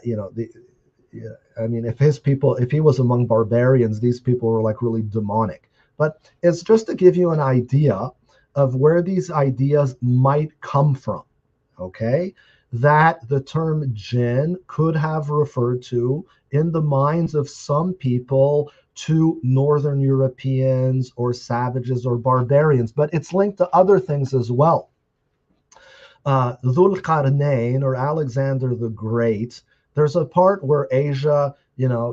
mean, if he was among barbarians, these people were like really demonic. But it's just to give you an idea of where these ideas might come from, okay? That the term jinn could have referred to, in the minds of some people, to Northern Europeans or savages or barbarians, but it's linked to other things as well. Dhul Qarnayn, or Alexander the Great, there's a part where Asia,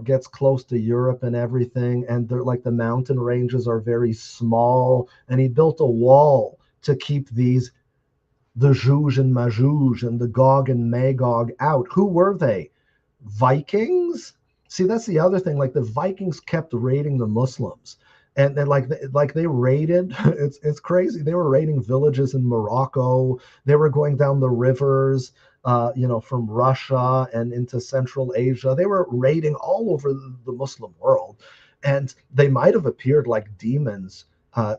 gets close to Europe and everything, and they're like the mountain ranges are very small, and he built a wall to keep the Zhuj and Majuj and the Gog and Magog out. Who were they? Vikings? See, that's the other thing. Like the Vikings kept raiding the Muslims, and then like they raided. It's crazy. They were raiding villages in Morocco. They were going down the rivers, from Russia and into Central Asia. They were raiding all over the Muslim world, and they might have appeared like demons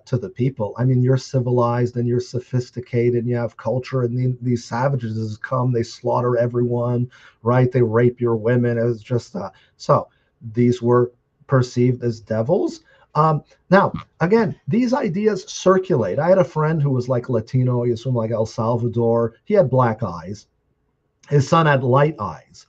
to the people. I mean, you're civilized and you're sophisticated and you have culture, and these savages come, they slaughter everyone, right? They rape your women. It was just so these were perceived as devils. Now, again, these ideas circulate. I had a friend who was like Latino. He was from like El Salvador. He had black eyes. His son had light eyes.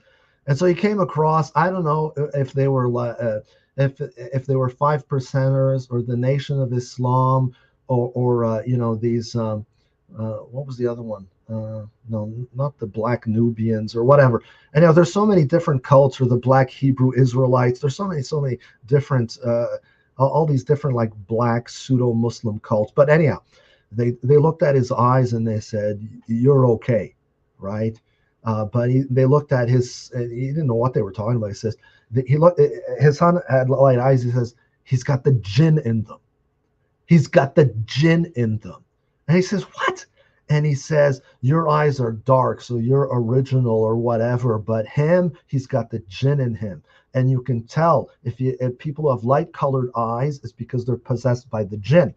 And so he came across, I don't know if they were if they were 5%ers or the Nation of Islam, or these what was the other one? No, not the Black Nubians or whatever. And there's so many different cults, or the Black Hebrew Israelites. There's so many different all these different like black pseudo-Muslim cults. But anyhow, they looked at his eyes and they said, "You're okay," right? But they looked at his. He didn't know what they were talking about. He says his son had light eyes. He says he's got the jinn in them. He's got the jinn in them. And he says, "What?" And he says, "Your eyes are dark, so you're original or whatever. But him, he's got the jinn in him." And you can tell if people who have light-colored eyes, it's because they're possessed by the jinn.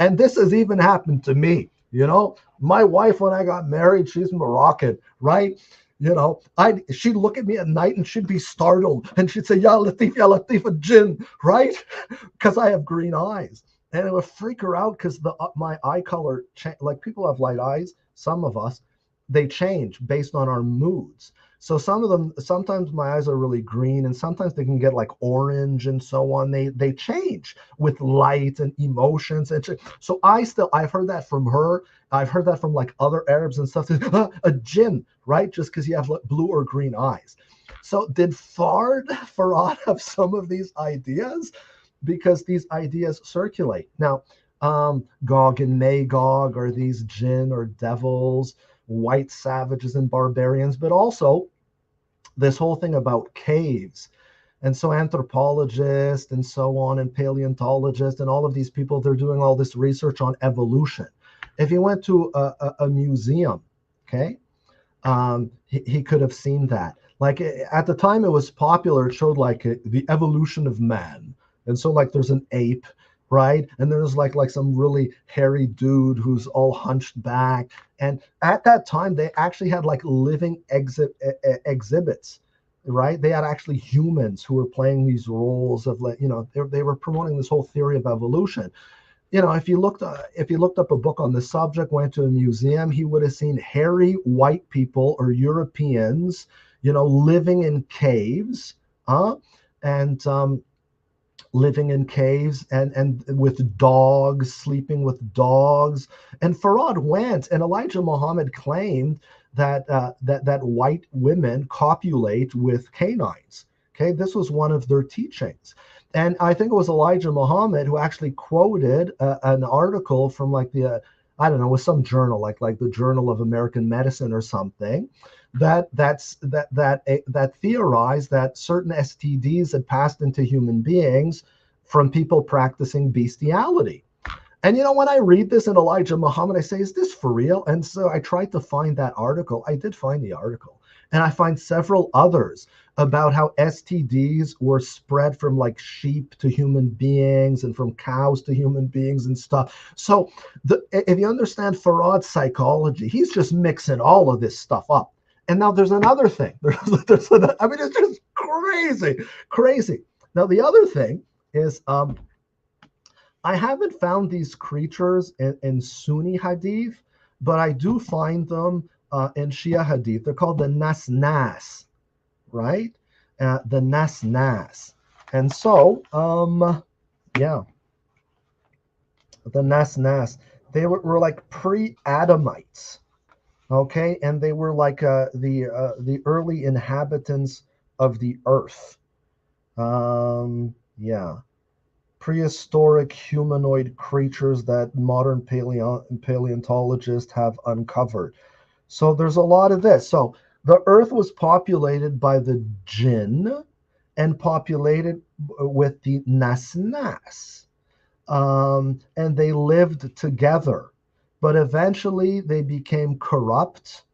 And this has even happened to me. My wife, when I got married, she's Moroccan, right? She'd look at me at night and she'd be startled, and she'd say, "Ya Latif, a jinn," right? Because I have green eyes. And it would freak her out because my eye color, like people have light eyes, some of us, they change based on our moods. So some of them, sometimes my eyes are really green, and sometimes they can get like orange and so on. They change with light and emotions. So I've heard that from her. I've heard that from like other Arabs and stuff. A jinn, right? Just because you have like blue or green eyes. So did Farad have some of these ideas? Because these ideas circulate. Now, Gog and Magog are these jinn or devils, white savages and barbarians, but also this whole thing about caves. And so anthropologists and so on, and paleontologists and all of these people, they're doing all this research on evolution. If you went to a museum, okay, he could have seen that. Like at the time it was popular, it showed like the evolution of man. And so like there's an ape, right? And there's like some really hairy dude who's all hunched back. And at that time, they actually had like living exhibits, right? They had actually humans who were playing these roles of like, they were promoting this whole theory of evolution. If you looked up a book on the subject, went to a museum, he would have seen hairy white people or Europeans, living in caves, and living in caves and with dogs, sleeping with dogs. And Farad went, and Elijah Muhammad claimed that that white women copulate with canines. Okay, this was one of their teachings. And I think it was Elijah Muhammad who actually quoted an article from like I don't know, with some journal, like the Journal of American Medicine or something, that theorized that certain STDs had passed into human beings from people practicing bestiality. And when I read this in Elijah Muhammad, I say, is this for real? And so I tried to find that article. I did find the article. And I find several others about how STDs were spread from like sheep to human beings and from cows to human beings and stuff. So if you understand Farad's psychology, he's just mixing all of this stuff up. And now there's another thing. It's just crazy. Now, the other thing is I haven't found these creatures in Sunni hadith, but I do find them in Shia hadith. They're called the Nas, right? The Nas. And so, yeah, the Nas. They were like pre-Adamites, okay? And they were like the early inhabitants of the earth. Yeah. Prehistoric humanoid creatures that modern paleontologists have uncovered. So there's a lot of this. So the earth was populated by the jinn and populated with the nas, and they lived together. But eventually they became corrupt,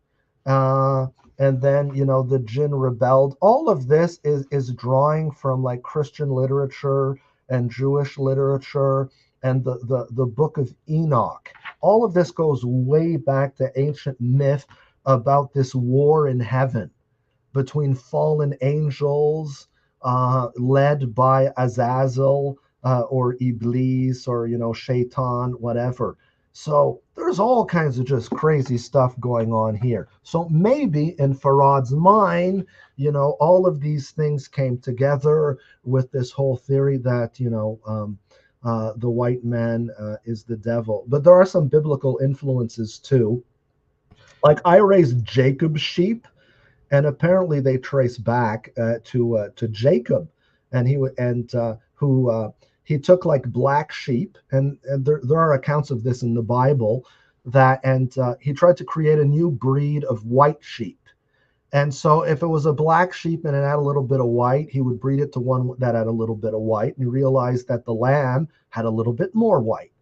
and then the jinn rebelled. All of this is drawing from like Christian literature and Jewish literature and the book of Enoch. All of this goes way back to ancient myth about this war in heaven between fallen angels led by Azazel or Iblis or Shaitan, whatever. So there's all kinds of just crazy stuff going on here. So maybe in Farad's mind, all of these things came together with this whole theory that, the white man is the devil. But there are some biblical influences too. Like I raised Jacob's sheep, and apparently they trace back to Jacob, and he took like black sheep, and there are accounts of this in the Bible, and he tried to create a new breed of white sheep. And so if it was a black sheep and it had a little bit of white, he would breed it to one that had a little bit of white, and he realized that the lamb had a little bit more white.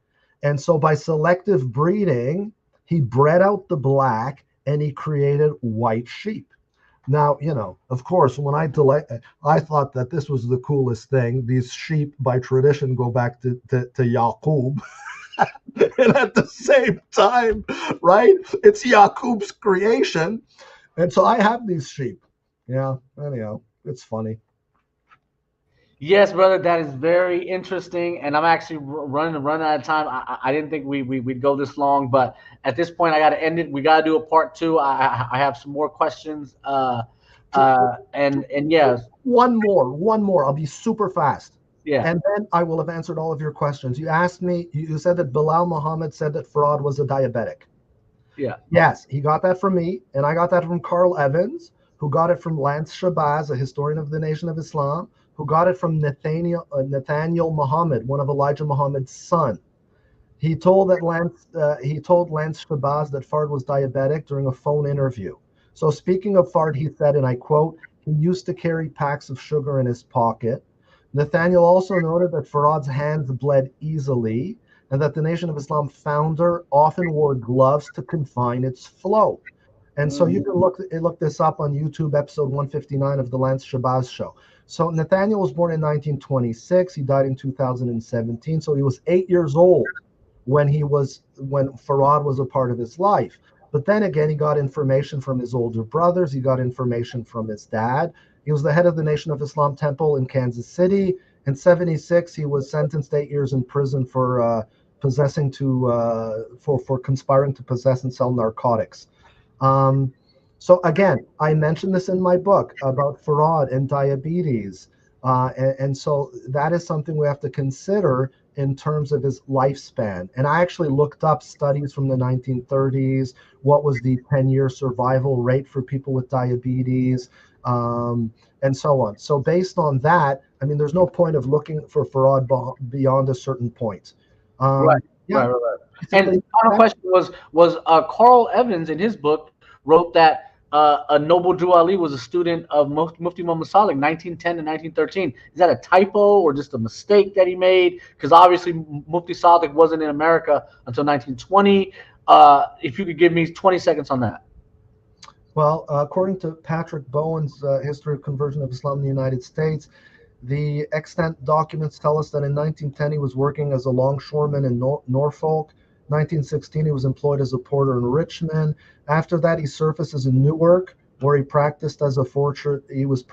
And so by selective breeding, he bred out the black and he created white sheep. Now, of course, when I thought that this was the coolest thing. These sheep, by tradition, go back to Yaqub. And at the same time, right, it's Yaqub's creation. And so I have these sheep. Yeah, anyhow, it's funny. Yes, brother, that is very interesting, and I'm actually running out of time. I didn't think we'd go this long, but at this point, I got to end it. We got to do a part two. I have some more questions. And yeah, one more. I'll be super fast. Yeah. And then I will have answered all of your questions. You asked me. You said that Bilal Muhammad said that Farad was a diabetic. Yeah. Yes, he got that from me, and I got that from Carl Evans, who got it from Lance Shabazz, a historian of the Nation of Islam, who got it from Nathaniel Muhammad, one of Elijah Muhammad's son. He told Lance Shabazz that Fard was diabetic during a phone interview. So speaking of Fard, he said, and I quote, He used to carry packs of sugar in his pocket. Nathaniel also noted that Farad's hands bled easily and that the Nation of Islam founder often wore gloves to confine its flow. And so you can look this up on YouTube, episode 159 of the Lance Shabazz Show. So Nathaniel was born in 1926. He died in 2017. So he was 8 years old when Farad was a part of his life. But then again, he got information from his older brothers. He got information from his dad. He was the head of the Nation of Islam Temple in Kansas City. In 76, he was sentenced 8 years in prison for conspiring to possess and sell narcotics. So again, I mentioned this in my book about Farad and diabetes. And so that is something we have to consider in terms of his lifespan. And I actually looked up studies from the 1930s. What was the 10-year survival rate for people with diabetes, and so on. So based on that, I mean, there's no point of looking for Farad beyond a certain point. Right. And the final question was Carl Evans in his book wrote that a Noble Drew Ali was a student of Mufti Muhammad Saleh, 1910 to 1913. Is that a typo or just a mistake that he made? Because obviously Mufti Saleh wasn't in America until 1920. If you could give me 20 seconds on that. Well, according to Patrick Bowen's History of Conversion of Islam in the United States, the extant documents tell us that in 1910 he was working as a longshoreman in Norfolk. 1916 he was employed as a porter in Richmond. After that, he surfaces in Newark, where he practiced as a fortune. He was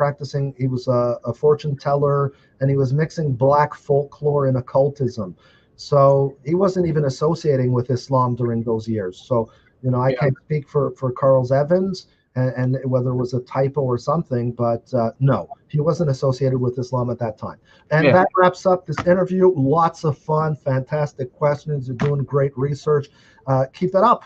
a fortune teller, and he was mixing black folklore and occultism. So he wasn't even associating with Islam during those years. So I can't speak for Carl Evans and whether it was a typo or something, but no, he wasn't associated with Islam at that time. And that wraps up this interview. Lots of fun, fantastic questions. You're doing great research. Keep it up.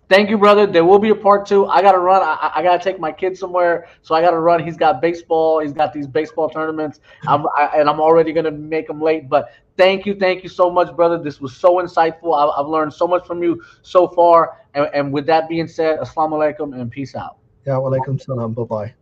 Thank you, brother. There will be a part 2. I got to run. I got to take my kid somewhere, so I got to run. He's got baseball. He's got these baseball tournaments, and I'm already going to make him late. But thank you so much, brother. This was so insightful. I've learned so much from you so far. And with that being said, assalamu alaikum and peace out. Yeah, wa alaikum salam. Bye-bye.